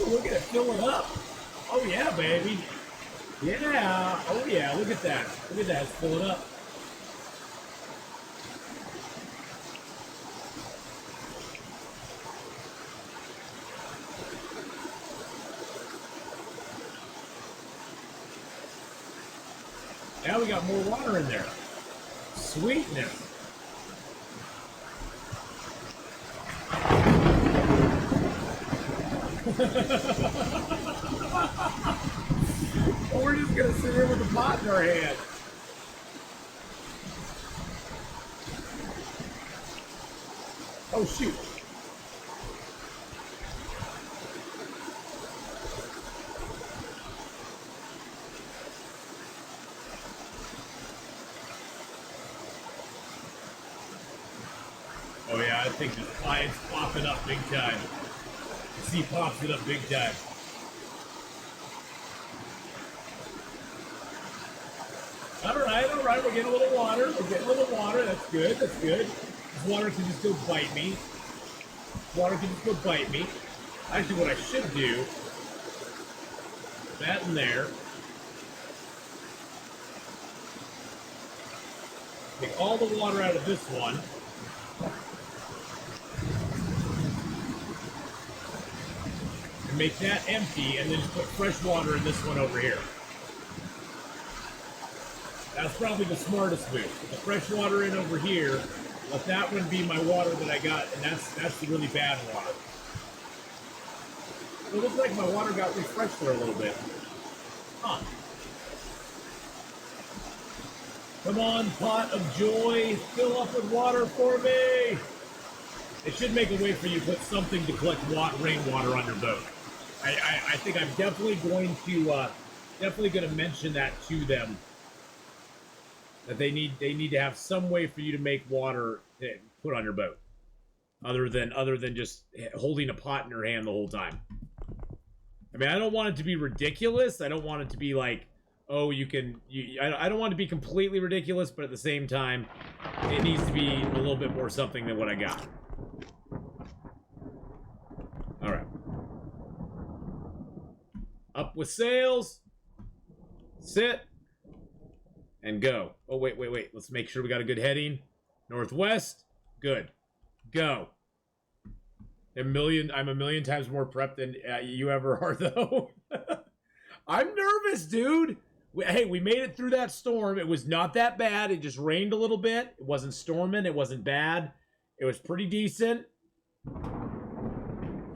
Look at it filling up. Oh yeah, baby. Yeah. Oh yeah. Look at that. Look at that. It's filling up. Now we got more water in there. Sweetness. We're just gonna sit here with the pot in our hand. Oh shoot. Oh yeah, I think the client's popping up big time. C pops it up big time. All right, we're getting a little water. We're getting a little water. That's good, that's good. This water can just go bite me. Water can just go bite me. Actually, what I should do, that in there. Take all the water out of this one. And make that empty, and then just put fresh water in this one over here. That's probably the smartest move. Put the fresh water in over here. Let that one be my water that I got, and that's the really bad water. It looks like my water got refreshed there a little bit. Huh. Come on, pot of joy, fill up with water for me. It should make a way for you to put something to collect rainwater on your boat. I think I'm definitely going to mention that to them. That they need to have some way for you to make water put on your boat, other than just holding a pot in your hand the whole time. I mean, I don't want it to be ridiculous. I don't want it to be like, oh, I don't want it to be completely ridiculous, but at the same time, it needs to be a little bit more something than what I got. All right. Up with sails. Sit. And go. Oh, wait. Let's make sure we got a good heading. Northwest. Good. Go. I'm a million times more prepped than you ever are, though. I'm nervous, dude. Hey, we made it through that storm. It was not that bad. It just rained a little bit. It wasn't storming. It wasn't bad. It was pretty decent.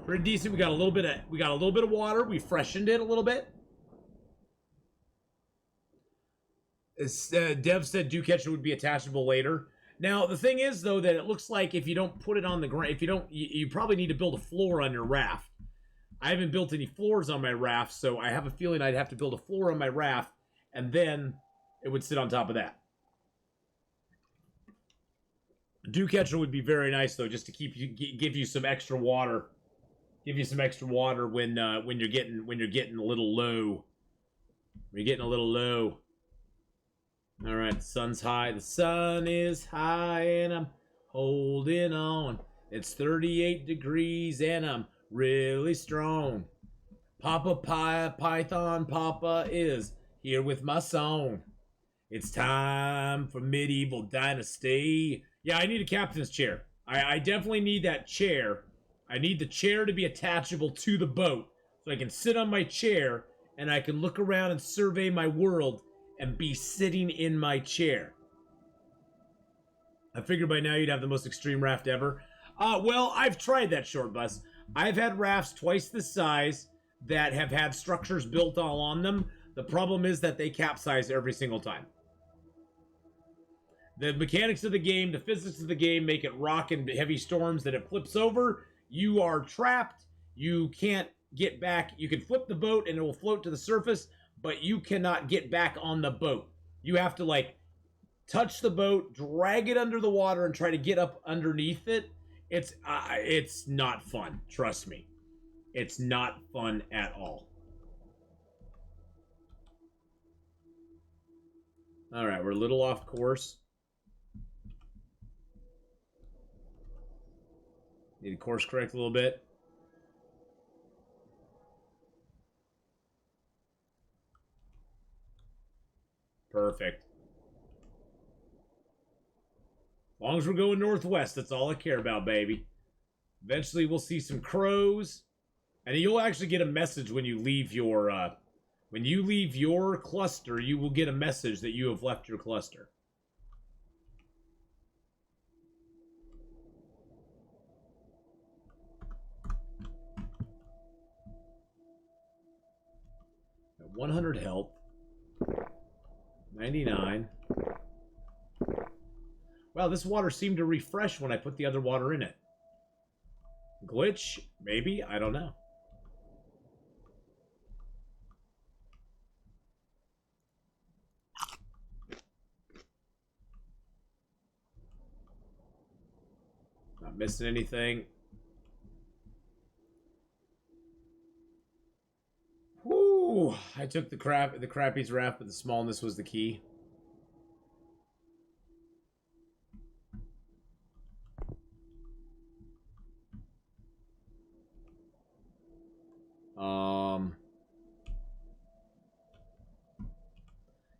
Pretty decent. We got a little bit of water. We freshened it a little bit. Dev said dew catcher would be attachable later. Now the thing is, though, that it looks like if you don't put it on the ground, you probably need to build a floor on your raft. I haven't built any floors on my raft, so I have a feeling I'd have to build a floor on my raft, and then it would sit on top of that. Dew catcher would be very nice, though, just to give you some extra water. Give you some extra water when you're getting a little low. When you're getting a little low. All right, the sun's high. The sun is high, and I'm holding on. It's 38 degrees, and I'm really strong. Papa Python Papa is here with my song. It's time for medieval dynasty. Yeah, I need a captain's chair. I definitely need that chair. I need the chair to be attachable to the boat, so I can sit on my chair, and I can look around and survey my world and be sitting in my chair. I figured by now you'd have the most extreme raft ever. Well, I've tried that, short bus. I've had rafts twice the size that have had structures built all on them. The problem is that they capsize every single time. The mechanics of the game, the physics of the game make it rock in heavy storms, that it flips over. You are trapped. You can't get back. You can flip the boat and it will float to the surface, but you cannot get back on the boat. You have to, like, touch the boat, drag it under the water, and try to get up underneath it. It's not fun. Trust me. It's not fun at all. All right, we're a little off course. Need to course correct a little bit. Perfect. As long as we're going northwest, that's all I care about, baby. Eventually, we'll see some crows. And you'll actually get a message when you leave your cluster. You will get a message that you have left your cluster. At 100 health. 99. Wow, this water seemed to refresh when I put the other water in it. Glitch? Maybe? I don't know. Not missing anything. Whoo! I took the crappies raft, but the smallness was the key.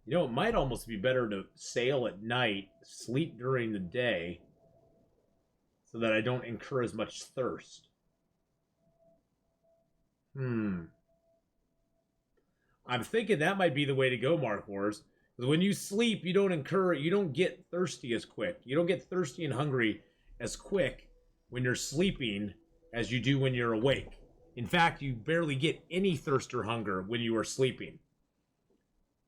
You know, it might almost be better to sail at night, sleep during the day, so that I don't incur as much thirst. I'm thinking that might be the way to go, Mark Wars. Because when you sleep, you don't get thirsty as quick. You don't get thirsty and hungry as quick when you're sleeping as you do when you're awake. In fact, you barely get any thirst or hunger when you are sleeping.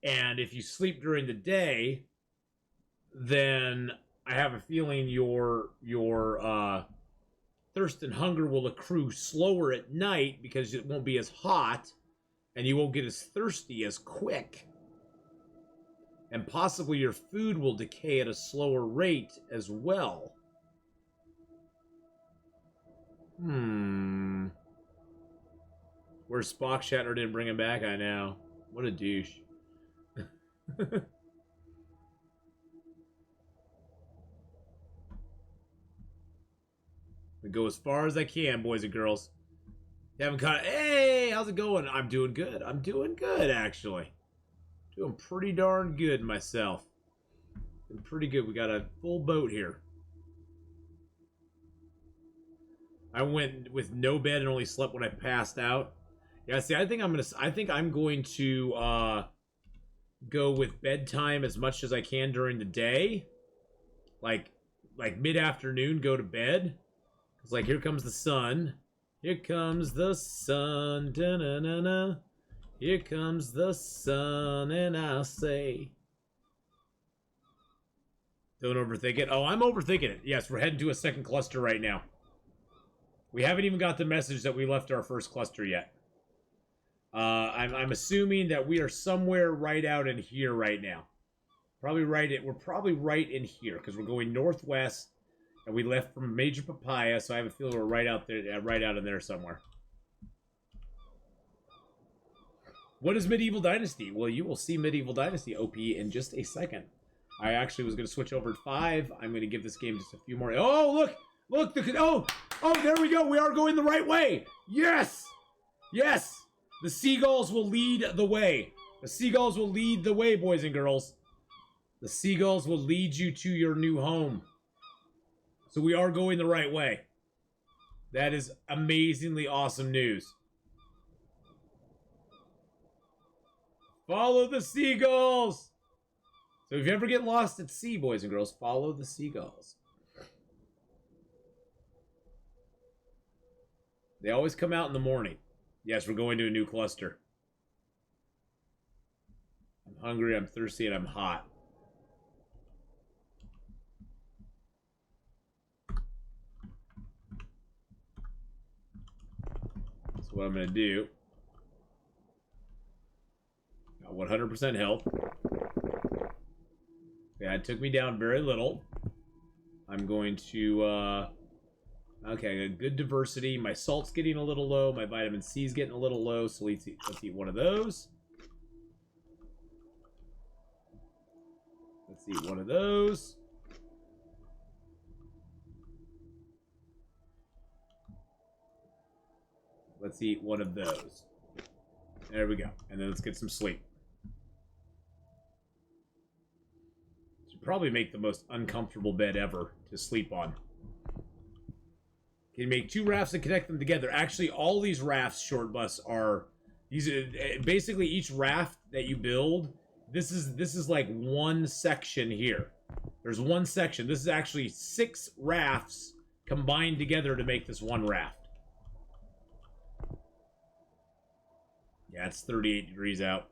And if you sleep during the day, then I have a feeling your thirst and hunger will accrue slower at night because it won't be as hot and you won't get as thirsty as quick. And possibly your food will decay at a slower rate as well. Where's Spock? Shatner didn't bring him back? I know. What a douche. I go as far as I can, boys and girls. You haven't caught it. Hey, how's it going? I'm doing good. I'm doing good, actually. Doing pretty darn good myself. Doing pretty good. We got a full boat here. I went with no bed and only slept when I passed out. Yeah, see, I think I'm going to go with bedtime as much as I can during the day. Like mid-afternoon, go to bed. It's like, here comes the sun. Here comes the sun. Da-na-na-na. Here comes the sun, and I'll say, don't overthink it. Oh, I'm overthinking it. Yes, we're heading to a second cluster right now. We haven't even got the message that we left our first cluster yet. I'm assuming that we are somewhere right out in here right now. We're probably right in here because we're going northwest, and we left from Major Papaya, so I have a feeling we're right out there, right out in there somewhere. What is Medieval Dynasty? Well, you will see Medieval Dynasty OP in just a second. I actually was going to switch over to 5. I'm going to give this game just a few more. Oh, look! Look! Oh, there we go! We are going the right way! Yes! Yes! The seagulls will lead the way. The seagulls will lead the way, boys and girls. The seagulls will lead you to your new home. So we are going the right way. That is amazingly awesome news. Follow the seagulls! So if you ever get lost at sea, boys and girls, follow the seagulls. They always come out in the morning. Yes, we're going to a new cluster. hungry, I'm thirsty, and I'm hot. That's what I'm going to do. Got 100% health. Yeah, it took me down very little. I'm going to, okay, I got good diversity. My salt's getting a little low. My vitamin C's getting a little low, so let's eat one of those. Let's eat one of those. Let's eat one of those. There we go. And then let's get some sleep. Should probably make the most uncomfortable bed ever to sleep on. Can you make 2 rafts and connect them together? Actually, all these rafts, Short Bus, are these. Basically, each raft that you build, this is like one section here. There's one section. This is actually 6 rafts combined together to make this one raft. Yeah, it's 38 degrees out.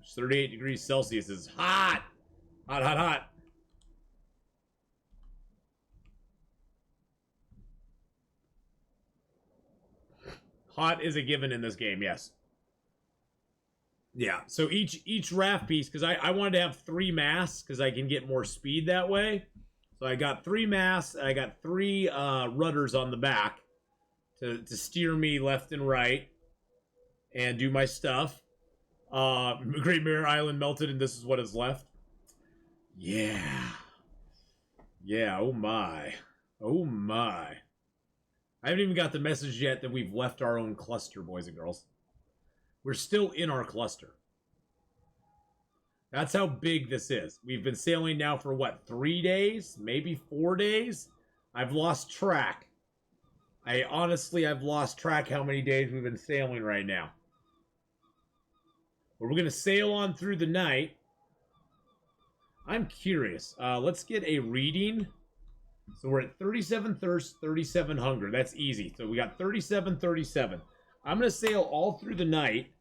It's 38 degrees Celsius is hot. Hot, hot, hot. Hot is a given in this game, yes. Yeah, so each raft piece, because I wanted to have 3 masts, because I can get more speed that way. So I got 3 masts, and I got 3 rudders on the back to steer me left and right and do my stuff. Great Mirror Island melted, and this is what is left. Yeah. Yeah, oh my. Oh my. I haven't even got the message yet that we've left our own cluster, boys and girls. We're still in our cluster. That's how big this is. We've been sailing now for, what, 3 days? Maybe 4 days? I've lost track. I've lost track how many days we've been sailing right now. But we're going to sail on through the night. I'm curious. Let's get a reading. So we're at 37 thirst, 37 hunger. That's easy. So we got 37, 37. I'm going to sail all through the night.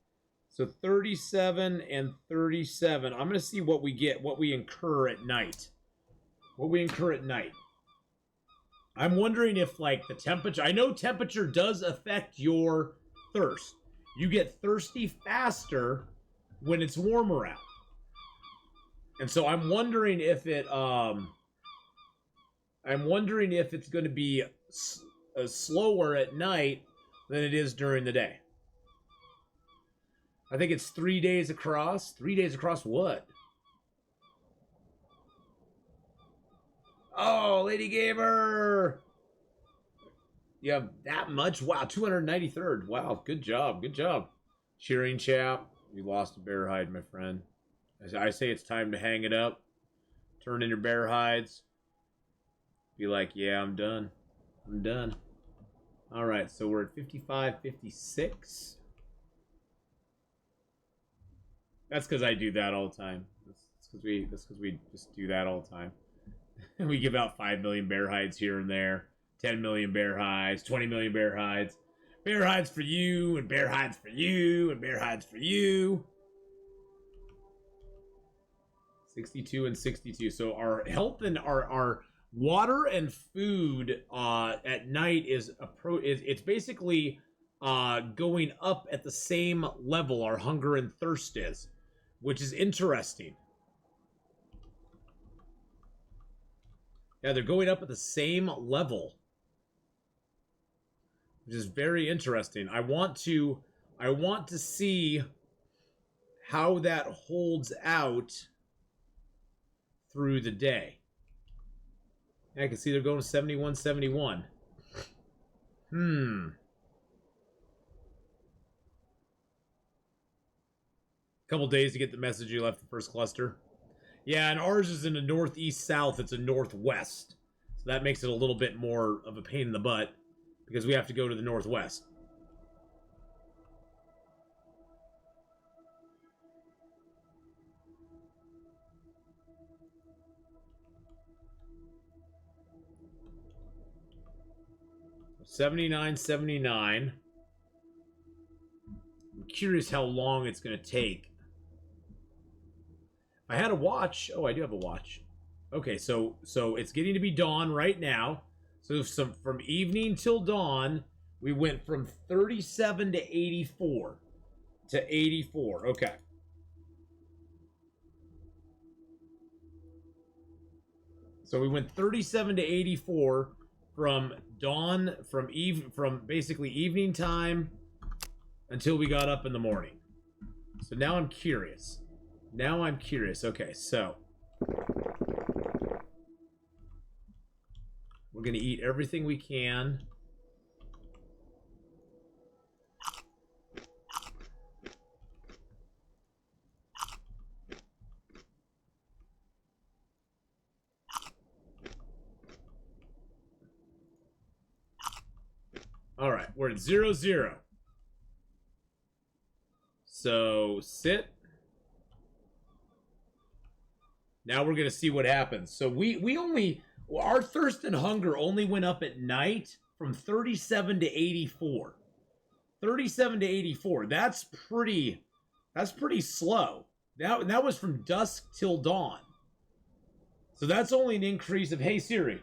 So 37 and 37. I'm going to see what we get, what we incur at night. What we incur at night. I'm wondering if, like, the temperature... I know temperature does affect your thirst. You get thirsty faster when it's warmer out. And so I'm wondering if it... I'm wondering if it's going to be slower at night than it is during the day. I think it's 3 days across. 3 days across what? Oh, Lady Gamer! You have that much? Wow, 293rd. Wow, good job, good job. Cheering chap. You lost a bear hide, my friend. As I say, it's time to hang it up. Turn in your bear hides. Be like, yeah, I'm done. I'm done. All right, so we're at 55, 56. That's because I do that all the time. That's because we just do that all the time. We give out 5 million bear hides here and there. 10 million bear hides. 20 million bear hides. Bear hides for you, and bear hides for you, and bear hides for you. 62 and 62. So our health and our water and food at night is it's basically going up at the same level our hunger and thirst is, which is interesting. Yeah, they're going up at the same level, which is very interesting. I want to see how that holds out through the day. I can see they're going to 71, 71. Couple days to get the message you left the first cluster. Yeah, and ours is in a northeast-south. It's a northwest. So that makes it a little bit more of a pain in the butt because we have to go to the northwest. $79.79. curious how long it's going to take. I had a watch. Oh, I do have a watch. Okay, so it's getting to be dawn right now. So from evening till dawn, we went from 37 to 84 to 84. Okay. So we went 37 to 84 from dawn, from basically evening time until we got up in the morning. So now I'm curious. Okay, so we're gonna eat everything we can. All right, we're at 0-0. So sit. Now we're gonna see what happens. So our thirst and hunger only went up at night from 37 to 84. 37 to 84. That's pretty slow. That was from dusk till dawn. So that's only an increase of, hey Siri,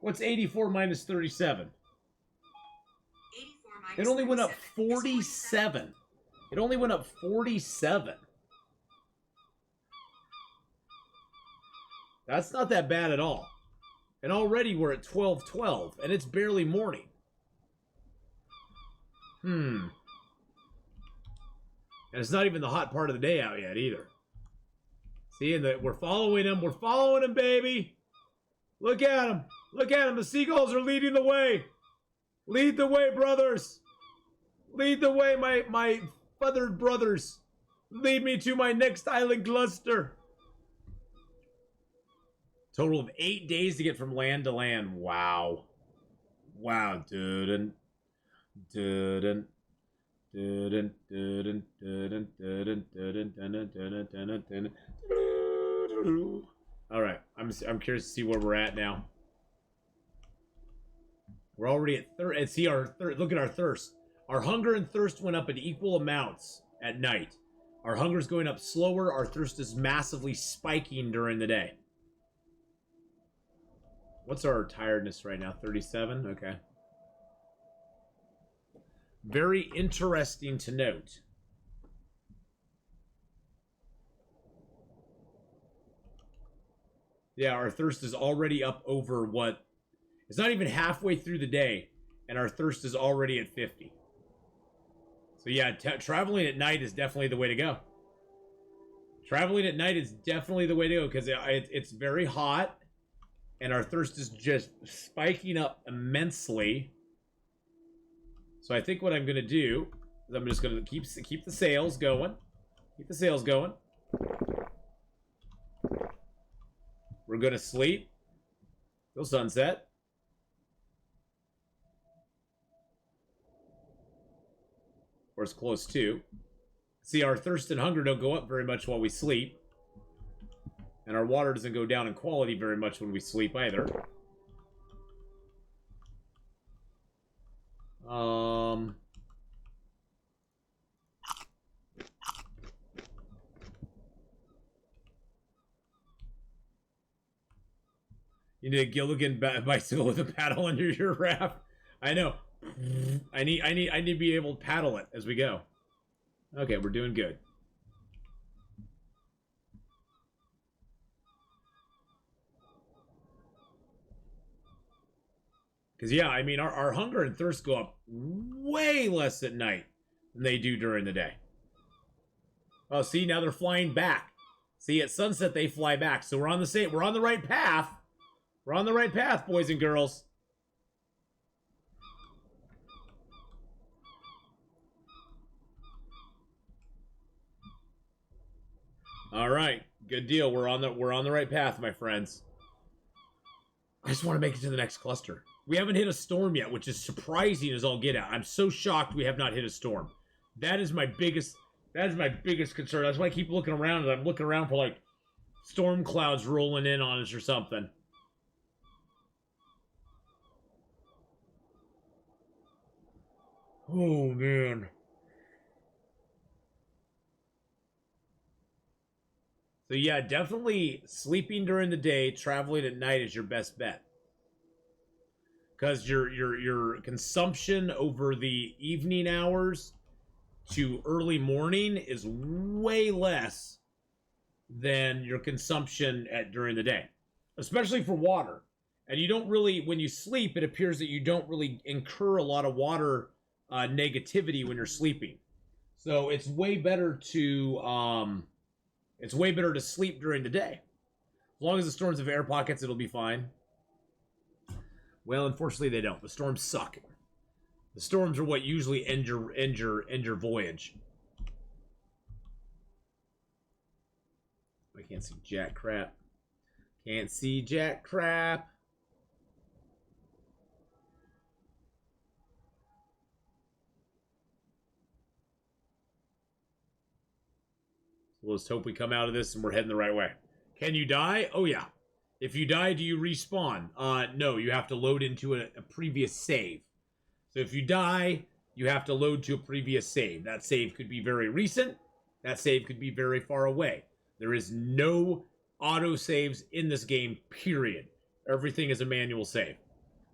what's 84 minus 37? 84 minus It only went up 37 is 47. It only went up 47. That's not that bad at all. And already we're at 12:12, and it's barely morning. And it's not even the hot part of the day out yet either. See, and we're following him. We're following him, baby. Look at him. Look at him. The seagulls are leading the way. Lead the way, brothers. Lead the way, my feathered brothers. Lead me to my next island cluster. Total of 8 days to get from land to land. Wow. Wow, dude. All right, I'm curious to see where we're at now. We're already at third. See look at our thirst. Our hunger and thirst went up in equal amounts at night. Our hunger's going up slower. Our thirst is massively spiking during the day. What's our tiredness right now? 37? Okay. Very interesting to note. Yeah, our thirst is already up over what? It's not even halfway through the day, and our thirst is already at 50. So yeah, traveling at night is definitely the way to go. Traveling at night is definitely the way to go, because it's very hot, and our thirst is just spiking up immensely. So I think what I'm going to do is I'm just going to keep the sails going. Keep the sails going. We're going to sleep till sunset. Or as close to. See, our thirst and hunger don't go up very much while we sleep. And our water doesn't go down in quality very much when we sleep either. You need a Gilligan bicycle with a paddle under your raft. I know. I need to be able to paddle it as we go. Okay, we're doing good. Because, yeah, I mean, our hunger and thirst go up way less at night than they do during the day. Oh, see, now they're flying back. See, at sunset, they fly back. So we're on the right path. We're on the right path, boys and girls. All right, good deal. We're on the right path, my friends. I just want to make it to the next cluster. We haven't hit a storm yet, which is surprising as all get out. I'm so shocked we have not hit a storm. That is my biggest concern. That's why I keep looking around, and I'm looking around for like storm clouds rolling in on us or something. Oh man. So yeah, definitely sleeping during the day, traveling at night is your best bet. Because your consumption over the evening hours to early morning is way less than your consumption at during the day, especially for water. And you don't really, when you sleep, it appears that you don't really incur a lot of water negativity when you're sleeping. So it's way better to sleep during the day. As long as the storms have air pockets, it'll be fine. Well, unfortunately, they don't. The storms suck. The storms are what usually end your voyage. I can't see jack crap. Can't see jack crap. We'll just hope we come out of this and we're heading the right way. Can you die? Oh, yeah. If you die, do you respawn? No, you have to load into a previous save. So if you die, you have to load to a previous save. That save could be very recent. That save could be very far away. There is no auto saves in this game, period. Everything is a manual save.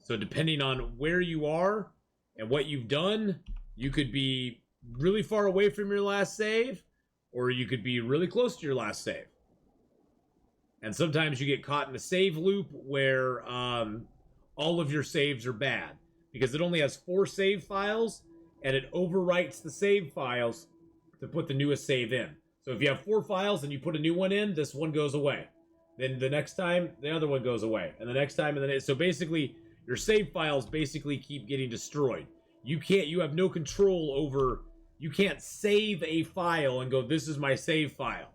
So depending on where you are and what you've done, you could be really far away from your last save, or you could be really close to your last save. And sometimes you get caught in a save loop where all of your saves are bad, because it only has 4 save files, and it overwrites the save files to put the newest save in. So if you have 4 files and you put a new one in, this one goes away. Then the next time, the other one goes away. And the next time, and then so basically, your save files basically keep getting destroyed. You have no control over, you can't save a file and go, this is my save file.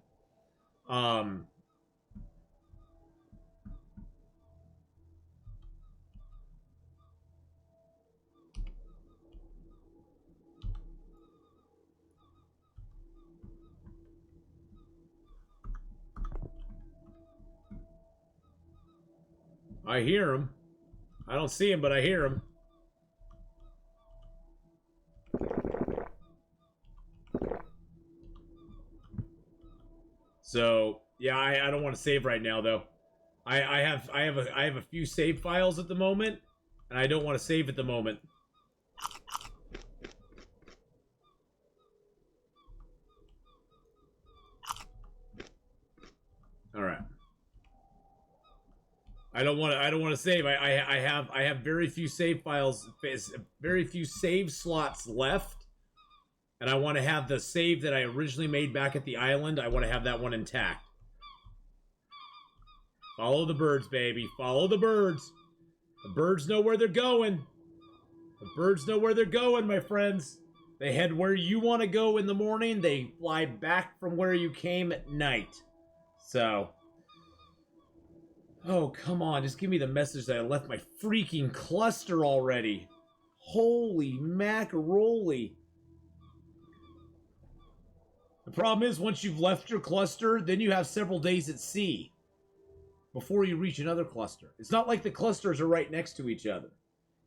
I hear him. I don't see him, but I hear him. So yeah, I don't want to save right now though. I have a few save files at the moment, and I don't want to save at the moment. All right. I don't want to save. I have very few save files, very few save slots left, and I want to have the save that I originally made back at the island. I want to have that one intact. Follow the birds, baby. Follow the birds. The birds know where they're going. The birds know where they're going, my friends. They head where you want to go in the morning. They fly back from where you came at night. So, oh, come on. Just give me the message that I left my freaking cluster already. Holy macaroni. The problem is, once you've left your cluster, then you have several days at sea before you reach another cluster. It's not like the clusters are right next to each other.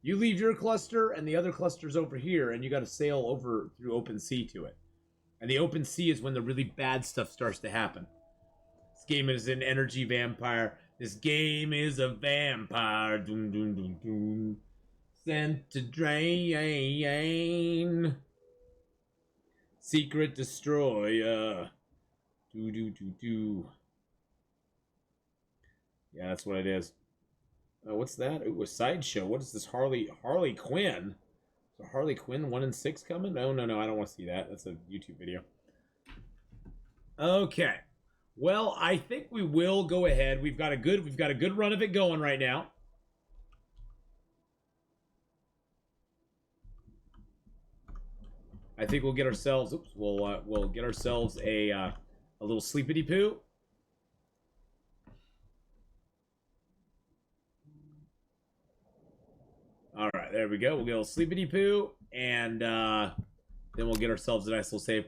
You leave your cluster, and the other cluster's over here, and you got to sail over through open sea to it. And the open sea is when the really bad stuff starts to happen. This game is an energy vampire. This game is a vampire. Doom, doom, doom, doom. Sent to drain. Secret destroyer. Do, do, do, do. Yeah, that's what it is. What's that? Ooh, a sideshow. What is this? Harley Quinn? So Harley Quinn 1 and 6 coming? No, I don't want to see that. That's a YouTube video. Okay. Well, I think we will go ahead. We've got a good run of it going right now. I think we'll get ourselves. Oops. We'll get ourselves a little sleepity poo. All right, there we go. We'll get a little sleepity poo, and then we'll get ourselves a nice little save